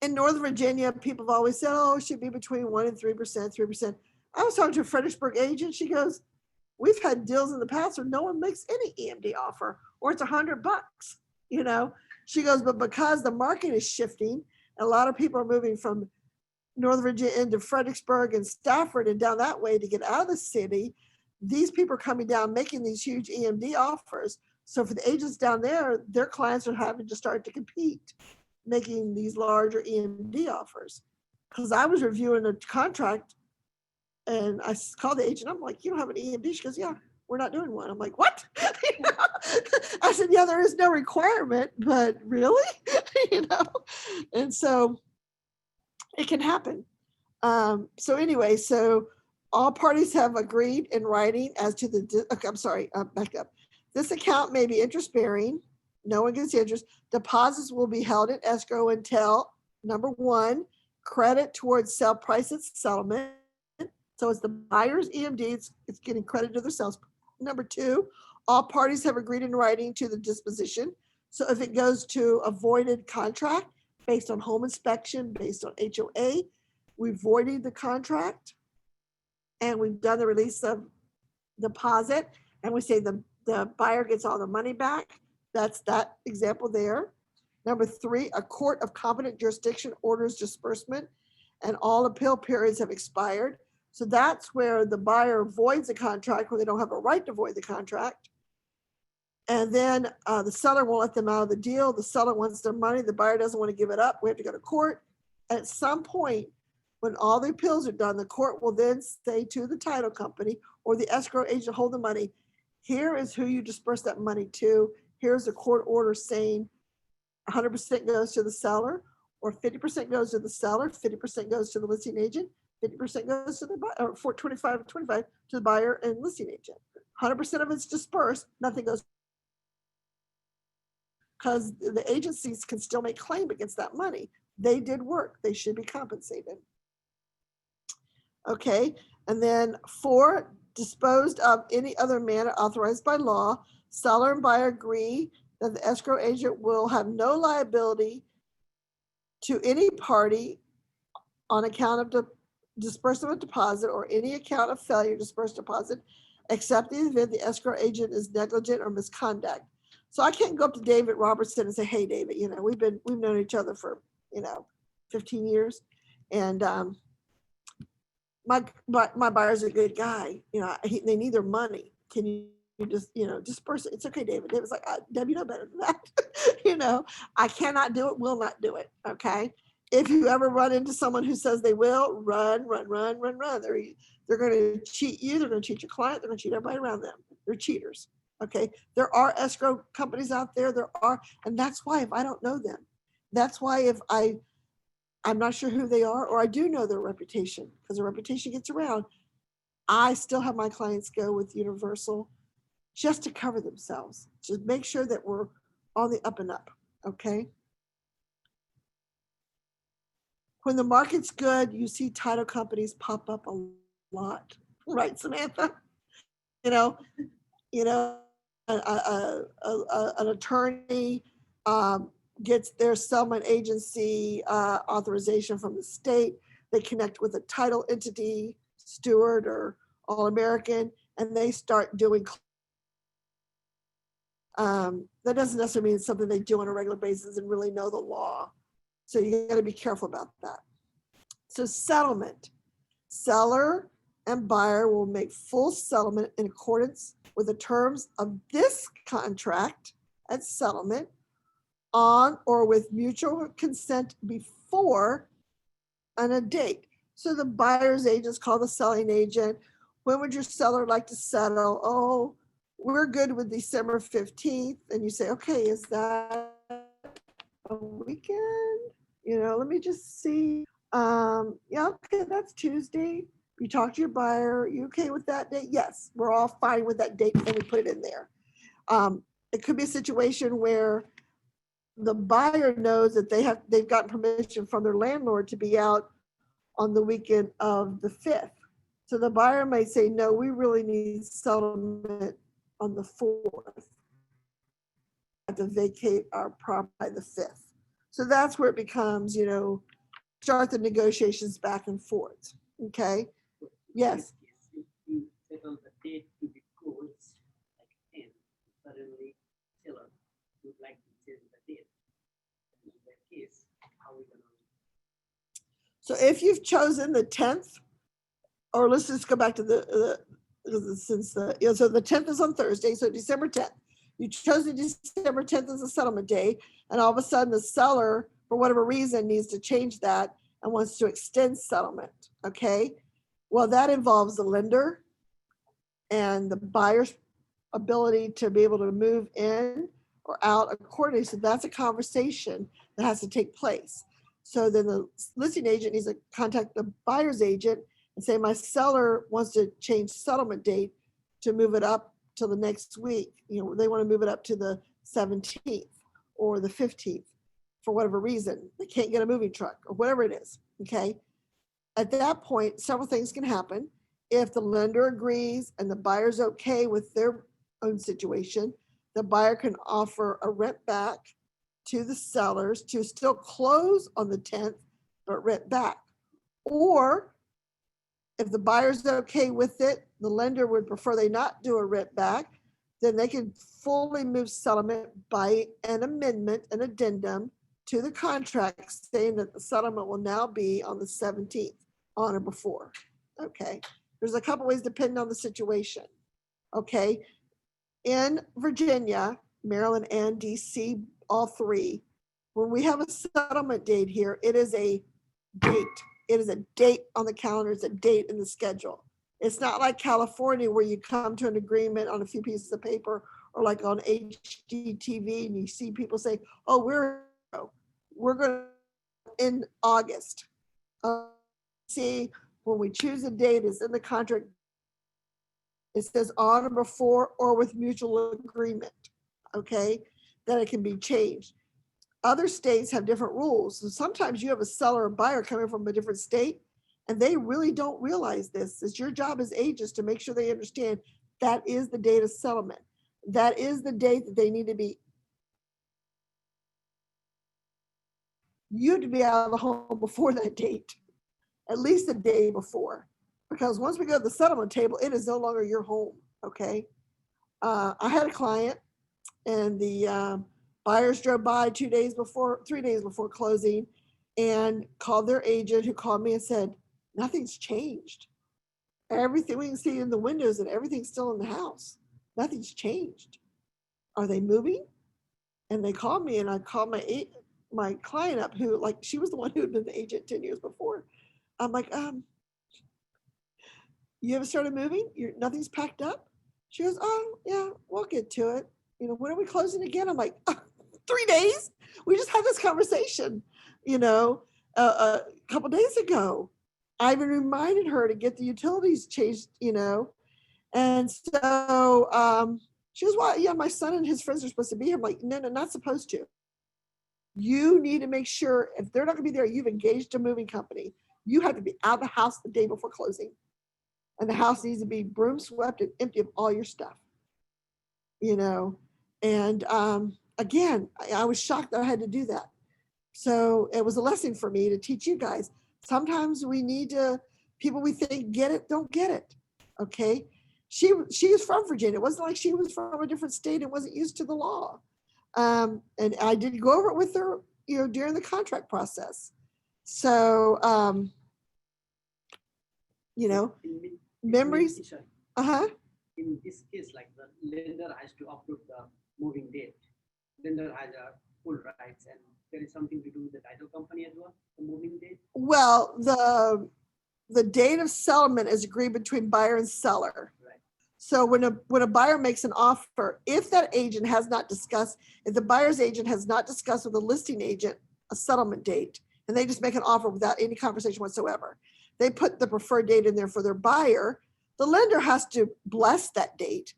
In Northern Virginia, people have always said, oh, it should be between 1% and 3%. I was talking to a Fredericksburg agent. She goes, we've had deals in the past where no one makes any EMD offer, or it's $100, you know? She goes, but because the market is shifting, a lot of people are moving from Northern Virginia into Fredericksburg and Stafford and down that way to get out of the city, these people are coming down making these huge EMD offers. So for the agents down there, their clients are having to start to compete, making these larger EMD offers. Because I was reviewing a contract and I called the agent. I'm like, you don't have an EMD? She goes, yeah, we're not doing one. I'm like, what? You know? I said, yeah, there is no requirement, but really? You know? And so it can happen. So anyway, so all parties have agreed in writing as to the, okay, I'm sorry, back up. This account may be interest bearing. No one gets interest. Deposits will be held in escrow until, number one, credit towards sale price at settlement. So it's the buyer's EMD, it's getting credit to their sales. Number two, all parties have agreed in writing to the disposition. So if it goes to a voided contract based on home inspection, based on HOA, we voided the contract and we've done the release of deposit and we say the buyer gets all the money back. That's that example there. Number three, a court of competent jurisdiction orders disbursement and all appeal periods have expired. So that's where the buyer voids the contract where they don't have a right to void the contract. And then the seller won't let them out of the deal. The seller wants their money. The buyer doesn't want to give it up. We have to go to court. At some point, when all the appeals are done, the court will then say to the title company or the escrow agent hold the money, here is who you disperse that money to. Here's a court order saying 100% goes to the seller or 50% goes to the seller, 50% goes to the listing agent, 50% goes to the buyer, or 25 to the buyer and listing agent. 100% of it's dispersed, nothing goes. Because the agencies can still make claim against that money. They did work, they should be compensated. Okay, and then 4, disposed of any other manner authorized by law, seller and buyer agree that the escrow agent will have no liability to any party on account of the disbursement of deposit or any account of failure to disperse deposit, except in the event the escrow agent is negligent or misconduct. So I can't go up to David Robertson and say, hey, David, you know, we've known each other for, 15 years. And my buyer's a good guy. They need their money. Can you just, disperse it? It's okay, David. David's like, Deb, you know better than that. I cannot do it, will not do it. Okay. If you ever run into someone who says they will, run. They're going to cheat you. They're going to cheat your client. They're going to cheat everybody around them. They're cheaters. Okay. There are escrow companies out there. And that's why if I don't know them, that's why if I'm not sure who they are, or I do know their reputation, because their reputation gets around, I still have my clients go with Universal just to cover themselves, to make sure that we're on the up and up, okay? When the market's good, you see title companies pop up a lot, right, Samantha? An attorney gets their settlement agency authorization from the state. They connect with a title entity, Stewart or All-American, and they start doing. That doesn't necessarily mean it's something they do on a regular basis and really know the law. So you got to be careful about that. So settlement, seller and buyer will make full settlement in accordance with the terms of this contract at settlement on or with mutual consent before on a date. So the buyer's agents call the selling agent. When would your seller like to settle? Oh, we're good with December 15th. And you say, okay, is that a weekend? Let me just see. Yeah, okay, that's Tuesday. You talk to your buyer. You okay with that date? Yes, we're all fine with that date and we put it in there. It could be a situation where the buyer knows that they've gotten permission from their landlord to be out on the weekend of the 5th. So the buyer may say, no, we really need settlement on the 4th. Have to vacate our property by the 5th. So that's where it becomes, start the negotiations back and forth. Okay. Yes. If you settle the date to be closed, like 10, suddenly seller would like to change the date. In that case, how are we gonna? So if you've chosen the 10th, or let's just go back to so the 10th is on Thursday, so December 10th. You chose December 10th as a settlement day, and all of a sudden the seller, for whatever reason, needs to change that and wants to extend settlement, okay? Well, that involves the lender and the buyer's ability to be able to move in or out accordingly. So that's a conversation that has to take place. So then the listing agent needs to contact the buyer's agent and say, my seller wants to change settlement date to move it up till the next week. They want to move it up to the 17th or the 15th for whatever reason. They can't get a moving truck or whatever it is, okay? At that point, several things can happen. If the lender agrees and the buyer's okay with their own situation, the buyer can offer a rent back to the sellers to still close on the 10th, but rent back. Or if the buyer's okay with it, the lender would prefer they not do a rent back, then they can fully move settlement by an amendment, an addendum to the contract saying that the settlement will now be on the 17th, on or before. Okay. There's a couple ways depending on the situation. Okay. In Virginia, Maryland, and DC, all three, when we have a settlement date here, it is a date. It is a date on the calendar. It's a date in the schedule. It's not like California where you come to an agreement on a few pieces of paper, or like on HGTV and you see people say, oh, we're going to in August. See, when we choose a date, it's in the contract. It says on or before or with mutual agreement, okay, that it can be changed. Other states have different rules. So sometimes you have a seller or buyer coming from a different state and they really don't realize this. It's your job as agents to make sure they understand that is the date of settlement. That is the date that they need to be. You have to be out of the home before that date, at least the day before. Because once we go to the settlement table, it is no longer your home, okay? I had a client and the buyers drove by 3 days before closing and called their agent, who called me and said, nothing's changed. Everything we can see in the windows and everything's still in the house. Nothing's changed. Are they moving? And they called me and I called my client up who, like, she was the one who had been the agent 10 years before. I'm like, you haven't started moving? Nothing's packed up? She goes, oh, yeah, we'll get to it. When are we closing again? I'm like, 3 days? We just had this conversation, a couple days ago. I even reminded her to get the utilities changed, And so she goes, well, yeah, my son and his friends are supposed to be here. I'm like, no, not supposed to. You need to make sure if they're not gonna be there, you've engaged a moving company. You have to be out of the house the day before closing. And the house needs to be broom swept and empty of all your stuff, And again, I was shocked that I had to do that. So it was a lesson for me to teach you guys. Sometimes we need people we think get it, don't get it, okay? She is from Virginia. It wasn't like she was from a different state and wasn't used to the law. And I did go over it with her, during the contract process. So, memories. In this case, like the lender has to approve the moving date. Lender has a full rights, and there is something to do with the title company as well, the moving date. Well, the date of settlement is agreed between buyer and seller. Right. So when a buyer makes an offer, if that agent has not discussed, if the buyer's agent has not discussed with the listing agent a settlement date, and they just make an offer without any conversation whatsoever, they put the preferred date in there for their buyer, the lender has to bless that date.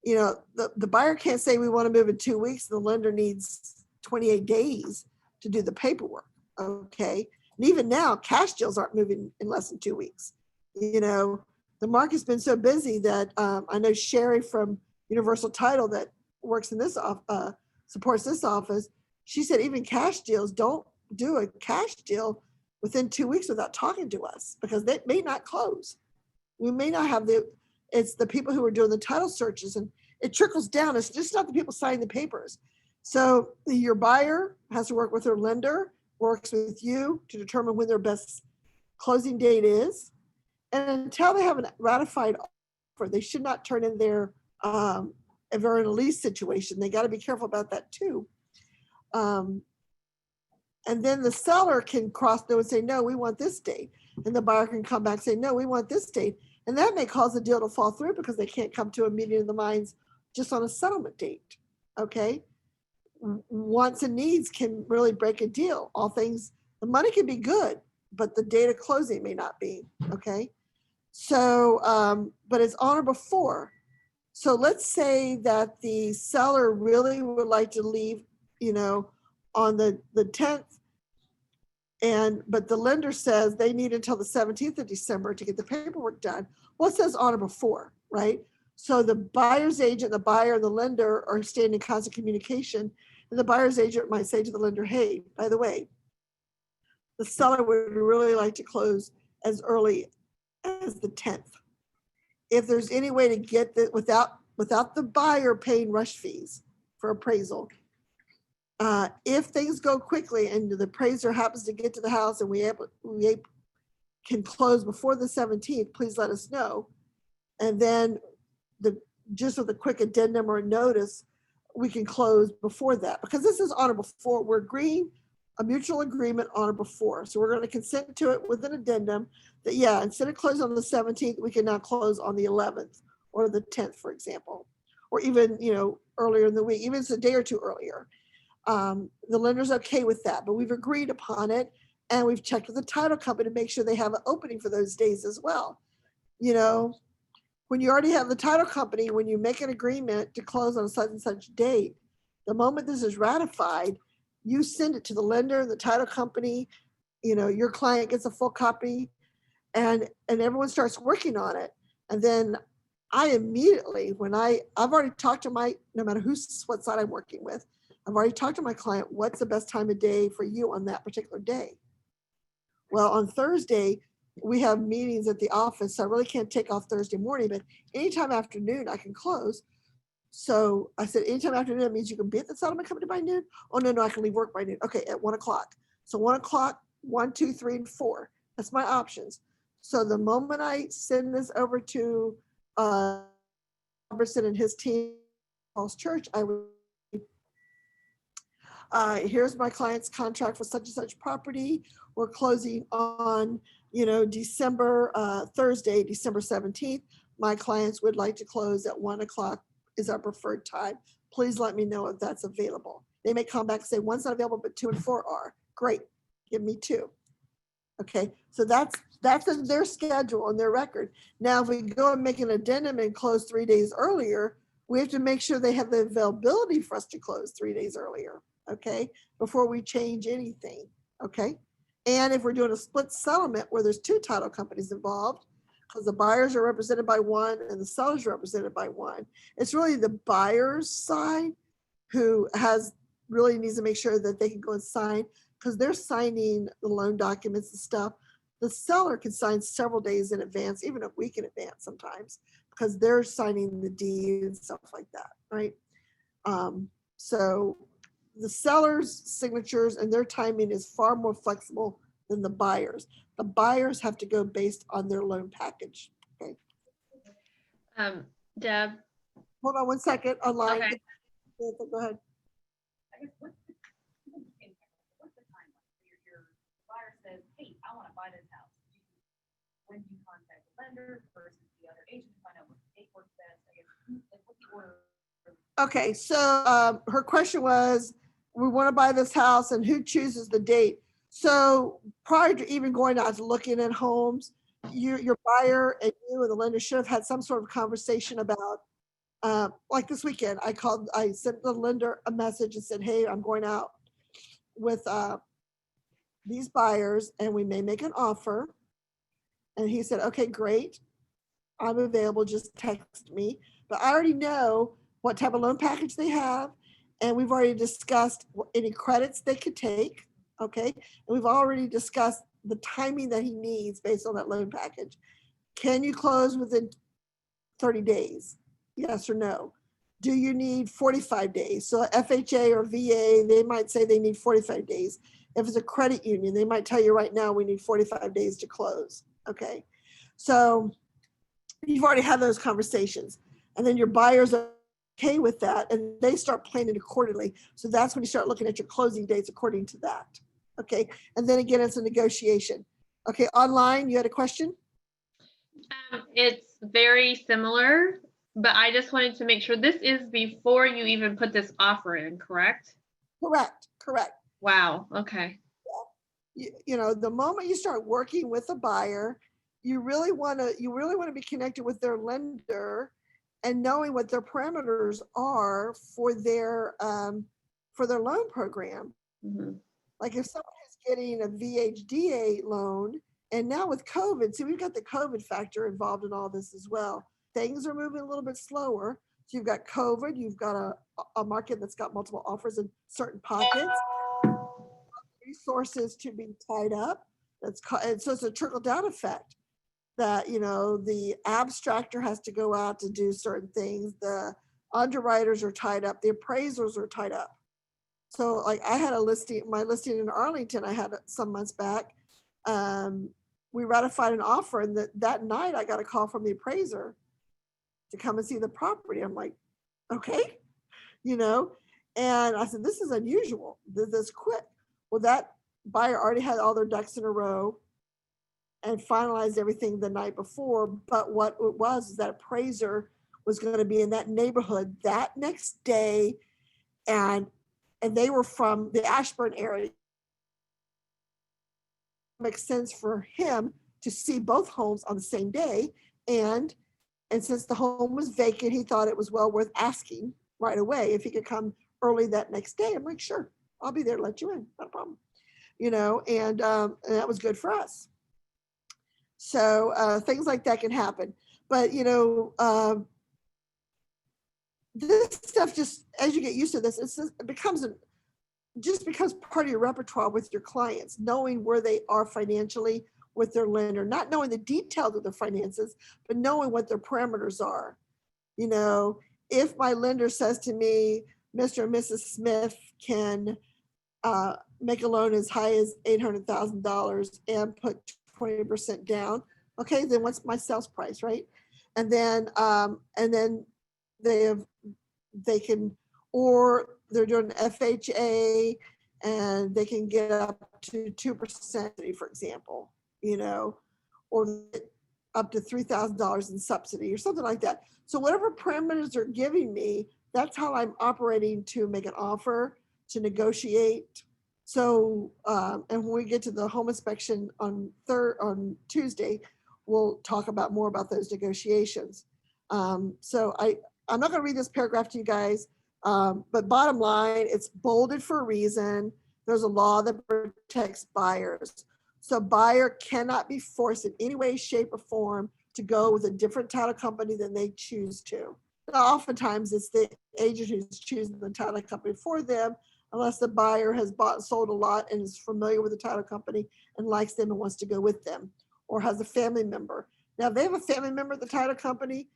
The buyer can't say we want to move in 2 weeks. The lender needs 28 days to do the paperwork, okay? And even now, cash deals aren't moving in less than 2 weeks. You know, the market's been so busy that I know Sherry from Universal Title that works in this supports this office. She said even cash deals, don't do a cash deal within 2 weeks without talking to us because they may not close. We may not have it's the people who are doing the title searches, and it trickles down. It's just not the people signing the papers. So your buyer has to work with their lender, works with you to determine when their best closing date is. And until they have a ratified offer, they should not turn in their, if they're in a lease situation, they got to be careful about that too. And then the seller can cross through and say, no, we want this date. And the buyer can come back and say, no, we want this date. And that may cause the deal to fall through because they can't come to a meeting of the minds just on a settlement date, okay? Wants and needs can really break a deal. All things, the money can be good, but the date of closing may not be, okay? So, but it's on or before. So let's say that the seller really would like to leave, you know, on the 10th, but the lender says they need until the 17th of December to get the paperwork done. Well, it says on or before, right? So the buyer's agent, the buyer, and the lender are staying in constant communication. And the buyer's agent might say to the lender, hey, by the way, the seller would really like to close as early as the 10th. If there's any way to get that without the buyer paying rush fees for appraisal, if things go quickly and the appraiser happens to get to the house and we can close before the 17th, please let us know. And then just with a quick addendum or a notice, we can close before that, because this is on or before. We're agreeing a mutual agreement on or before. So we're going to consent to it with an addendum that, yeah, instead of closing on the 17th, we can now close on the 11th or the 10th, for example, or even, you know, earlier in the week, even if it's a day or two earlier. The lender's okay with that, but we've agreed upon it, and we've checked with the title company to make sure they have an opening for those days as well. You know, when you already have the title company, when you make an agreement to close on such and such date, the moment this is ratified, you send it to the lender, the title company, you know, your client gets a full copy, and everyone starts working on it. And then I immediately, I've already talked to no matter what side I'm working with, I've already talked to my client, what's the best time of day for you on that particular day? Well, on Thursday, we have meetings at the office, so I really can't take off Thursday morning, but anytime afternoon I can close. So I said, anytime afternoon, that means you can be at the settlement company by noon? Oh, no, I can leave work by noon. Okay, at 1 o'clock. So 1 o'clock, 1, 2, 3, and 4. That's my options. So the moment I send this over to Robertson and his team, Paul's Church, I would, here's my client's contract for such and such property. We're closing on, you know, Thursday, December 17th. My clients would like to close at 1 o'clock is our preferred time. Please let me know if that's available. They may come back and say, 1's not available, but 2 and 4 are. Great, give me 2. Okay, so that's in their schedule on their record. Now, if we go and make an addendum and close 3 days earlier, we have to make sure they have the availability for us to close 3 days earlier, okay, before we change anything, okay? And if we're doing a split settlement where there's 2 title companies involved, because the buyers are represented by one and the sellers are represented by one, it's really the buyer's side who really needs to make sure that they can go and sign, because they're signing the loan documents and stuff. The seller can sign several days in advance, even a week in advance sometimes, because they're signing the deed and stuff like that, right? So the seller's signatures and their timing is far more flexible than the buyers. The buyers have to go based on their loan package, okay? Deb. Hold on 1 second, online. Okay. Go ahead. I guess what's the timeline? Your buyer says, hey, I want to buy this house. When do you contact the lender versus the other agent to find out what date works best? I guess, like, what's the order? Okay, so her question was, we want to buy this house and who chooses the date? So prior to even going out to looking at homes, your buyer and you and the lender should have had some sort of conversation about like this weekend, I sent the lender a message and said, hey, I'm going out with these buyers and we may make an offer. And he said, okay, great. I'm available, just text me. But I already know what type of loan package they have. And we've already discussed any credits they could take, okay? And we've already discussed the timing that he needs based on that loan package. Can you close within 30 days? Yes or no? Do you need 45 days? So FHA or VA, they might say they need 45 days. If it's a credit union, they might tell you right now, we need 45 days to close, okay? So you've already had those conversations. And then your buyers are okay with that and they start planning accordingly. So that's when you start looking at your closing dates according to that, okay? And then again, it's a negotiation. Okay, online, you had a question? It's very similar, but I just wanted to make sure this is before you even put this offer in, correct? Correct. Wow, okay. You know, the moment you start working with a buyer, you really want to be connected with their lender and knowing what their parameters are for their loan program. Mhm. Like if someone is getting a VHDA loan, and now with COVID, see, we've got the COVID factor involved in all this as well. Things are moving a little bit slower. So you've got COVID, you've got a market that's got multiple offers in certain pockets, resources to be tied up. And so it's a trickle down effect that, you know, the abstractor has to go out to do certain things. The underwriters are tied up. The appraisers are tied up. So like I had my listing in Arlington, I had some months back. We ratified an offer and that night I got a call from the appraiser to come and see the property. I'm like, okay, you know, and I said, this is unusual, this quick. Well, that buyer already had all their ducks in a row and finalized everything the night before. But what it was is that appraiser was going to be in that neighborhood that next day. And they were from the Ashburn area. Makes sense for him to see both homes on the same day. And since the home was vacant, he thought it was well worth asking right away if he could come early that next day. I'm like, sure, I'll be there to let you in, not a problem. You know, and that was good for us. So things like that can happen. But, you know, this stuff just, as you get used to this, it becomes just becomes part of your repertoire with your clients, knowing where they are financially with their lender, not knowing the details of their finances, but knowing what their parameters are. You know, if my lender says to me, Mr. and Mrs. Smith can make a loan as high as $800,000 and put 20% down, okay, then what's my sales price, right? And then they can, or they're doing FHA and they can get up to 2%, for example, you know, or up to $3,000 in subsidy or something like that. So whatever parameters they're giving me, that's how I'm operating to make an offer, to negotiate. So, and when we get to the home inspection on Tuesday, we'll talk about more about those negotiations. So I'm not going to read this paragraph to you guys, but bottom line, it's bolded for a reason. There's a law that protects buyers. So buyer cannot be forced in any way, shape, or form to go with a different title company than they choose to. Now, oftentimes it's the agent who's choosing the title company for them, unless the buyer has bought and sold a lot and is familiar with the title company and likes them and wants to go with them, or has a family member. Now, if they have a family member at the title company,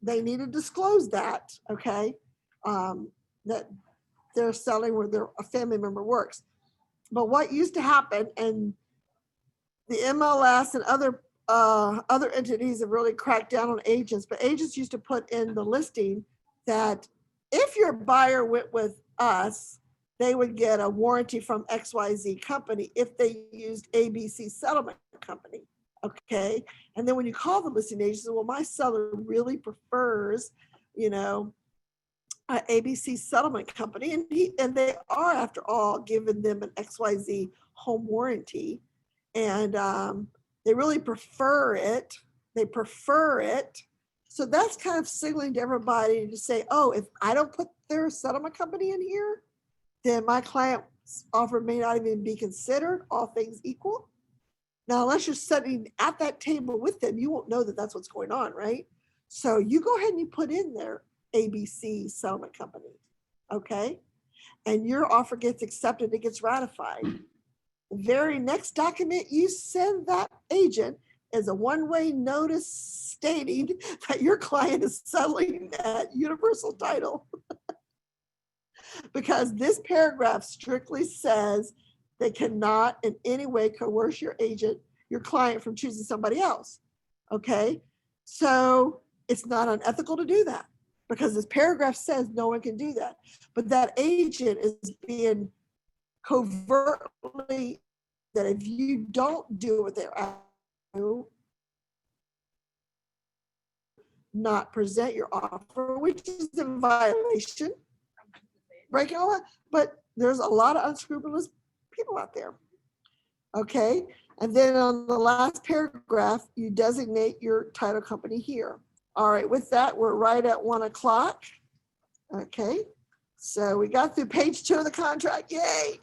they need to disclose that, okay, that they're selling where a family member works. But what used to happen, and the MLS and other entities have really cracked down on agents, but agents used to put in the listing that if your buyer went with us, they would get a warranty from XYZ company if they used ABC Settlement Company. Okay. And then when you call the listing agent, say, well, my seller really prefers, you know, ABC Settlement Company. And they are, after all, giving them an XYZ home warranty. And they really prefer it. They prefer it. So that's kind of signaling to everybody to say, oh, if I don't put their settlement company in here, then my client's offer may not even be considered, all things equal. Now, unless you're sitting at that table with them, you won't know that that's what's going on, right? So you go ahead and you put in there ABC settlement company, okay? And your offer gets accepted, it gets ratified. The very next document you send that agent is a one-way notice stating that your client is settling at Universal Title. Because this paragraph strictly says they cannot in any way coerce your agent, your client, from choosing somebody else. Okay, so it's not unethical to do that because this paragraph says no one can do that. But that agent is being covertly that if you don't do what they're asking you, not present your offer, which is a violation, breaking all that. But there's a lot of unscrupulous people out there. Okay, and then on the last paragraph, you designate your title company here. All right, with that, we're right at 1 o'clock. Okay, so we got through page 2 of the contract, yay.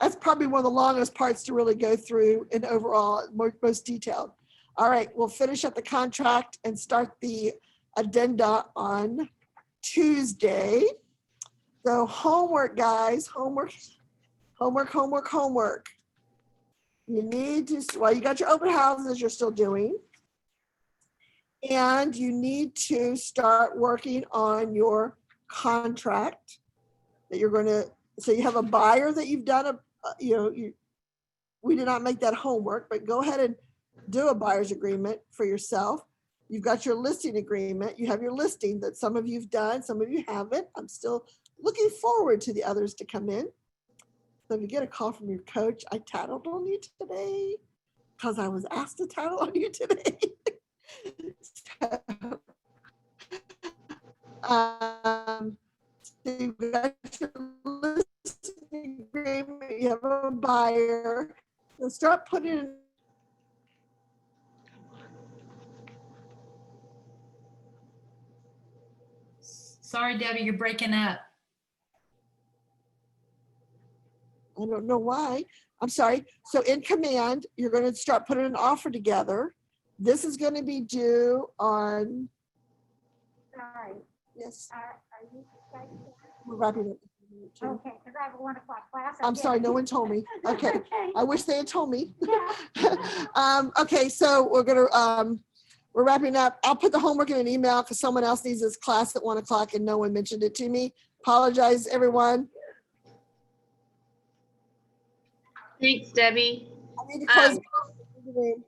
That's probably one of the longest parts to really go through and overall most detailed. All right, we'll finish up the contract and start the addenda on Tuesday. So homework, guys, homework. You need to, well, you got your open houses you're still doing. And you need to start working on your contract that you're going to, so you have a buyer that you've done we did not make that homework, but go ahead and do a buyer's agreement for yourself. You've got your listing agreement. You have your listing that some of you've done, some of you haven't. I'm still looking forward to the others to come in. So if you get a call from your coach, I tattled on you today because I was asked to tattle on you today. So you've got your listing agreement, you have a buyer. So start putting in. Sorry, Debbie, you're breaking up. I don't know why. I'm sorry. So in Command, you're going to start putting an offer together. This is going to be due on. Sorry. Yes. Are you? We're wrapping up. Okay, because I have a 1 o'clock class. I'm sorry, no one told me. Okay. Okay. I wish they had told me. Yeah. Okay, so we're wrapping up. I'll put the homework in an email because someone else needs this class at 1 o'clock and no one mentioned it to me. Apologize, everyone. Thanks, Debbie. I need to close the room.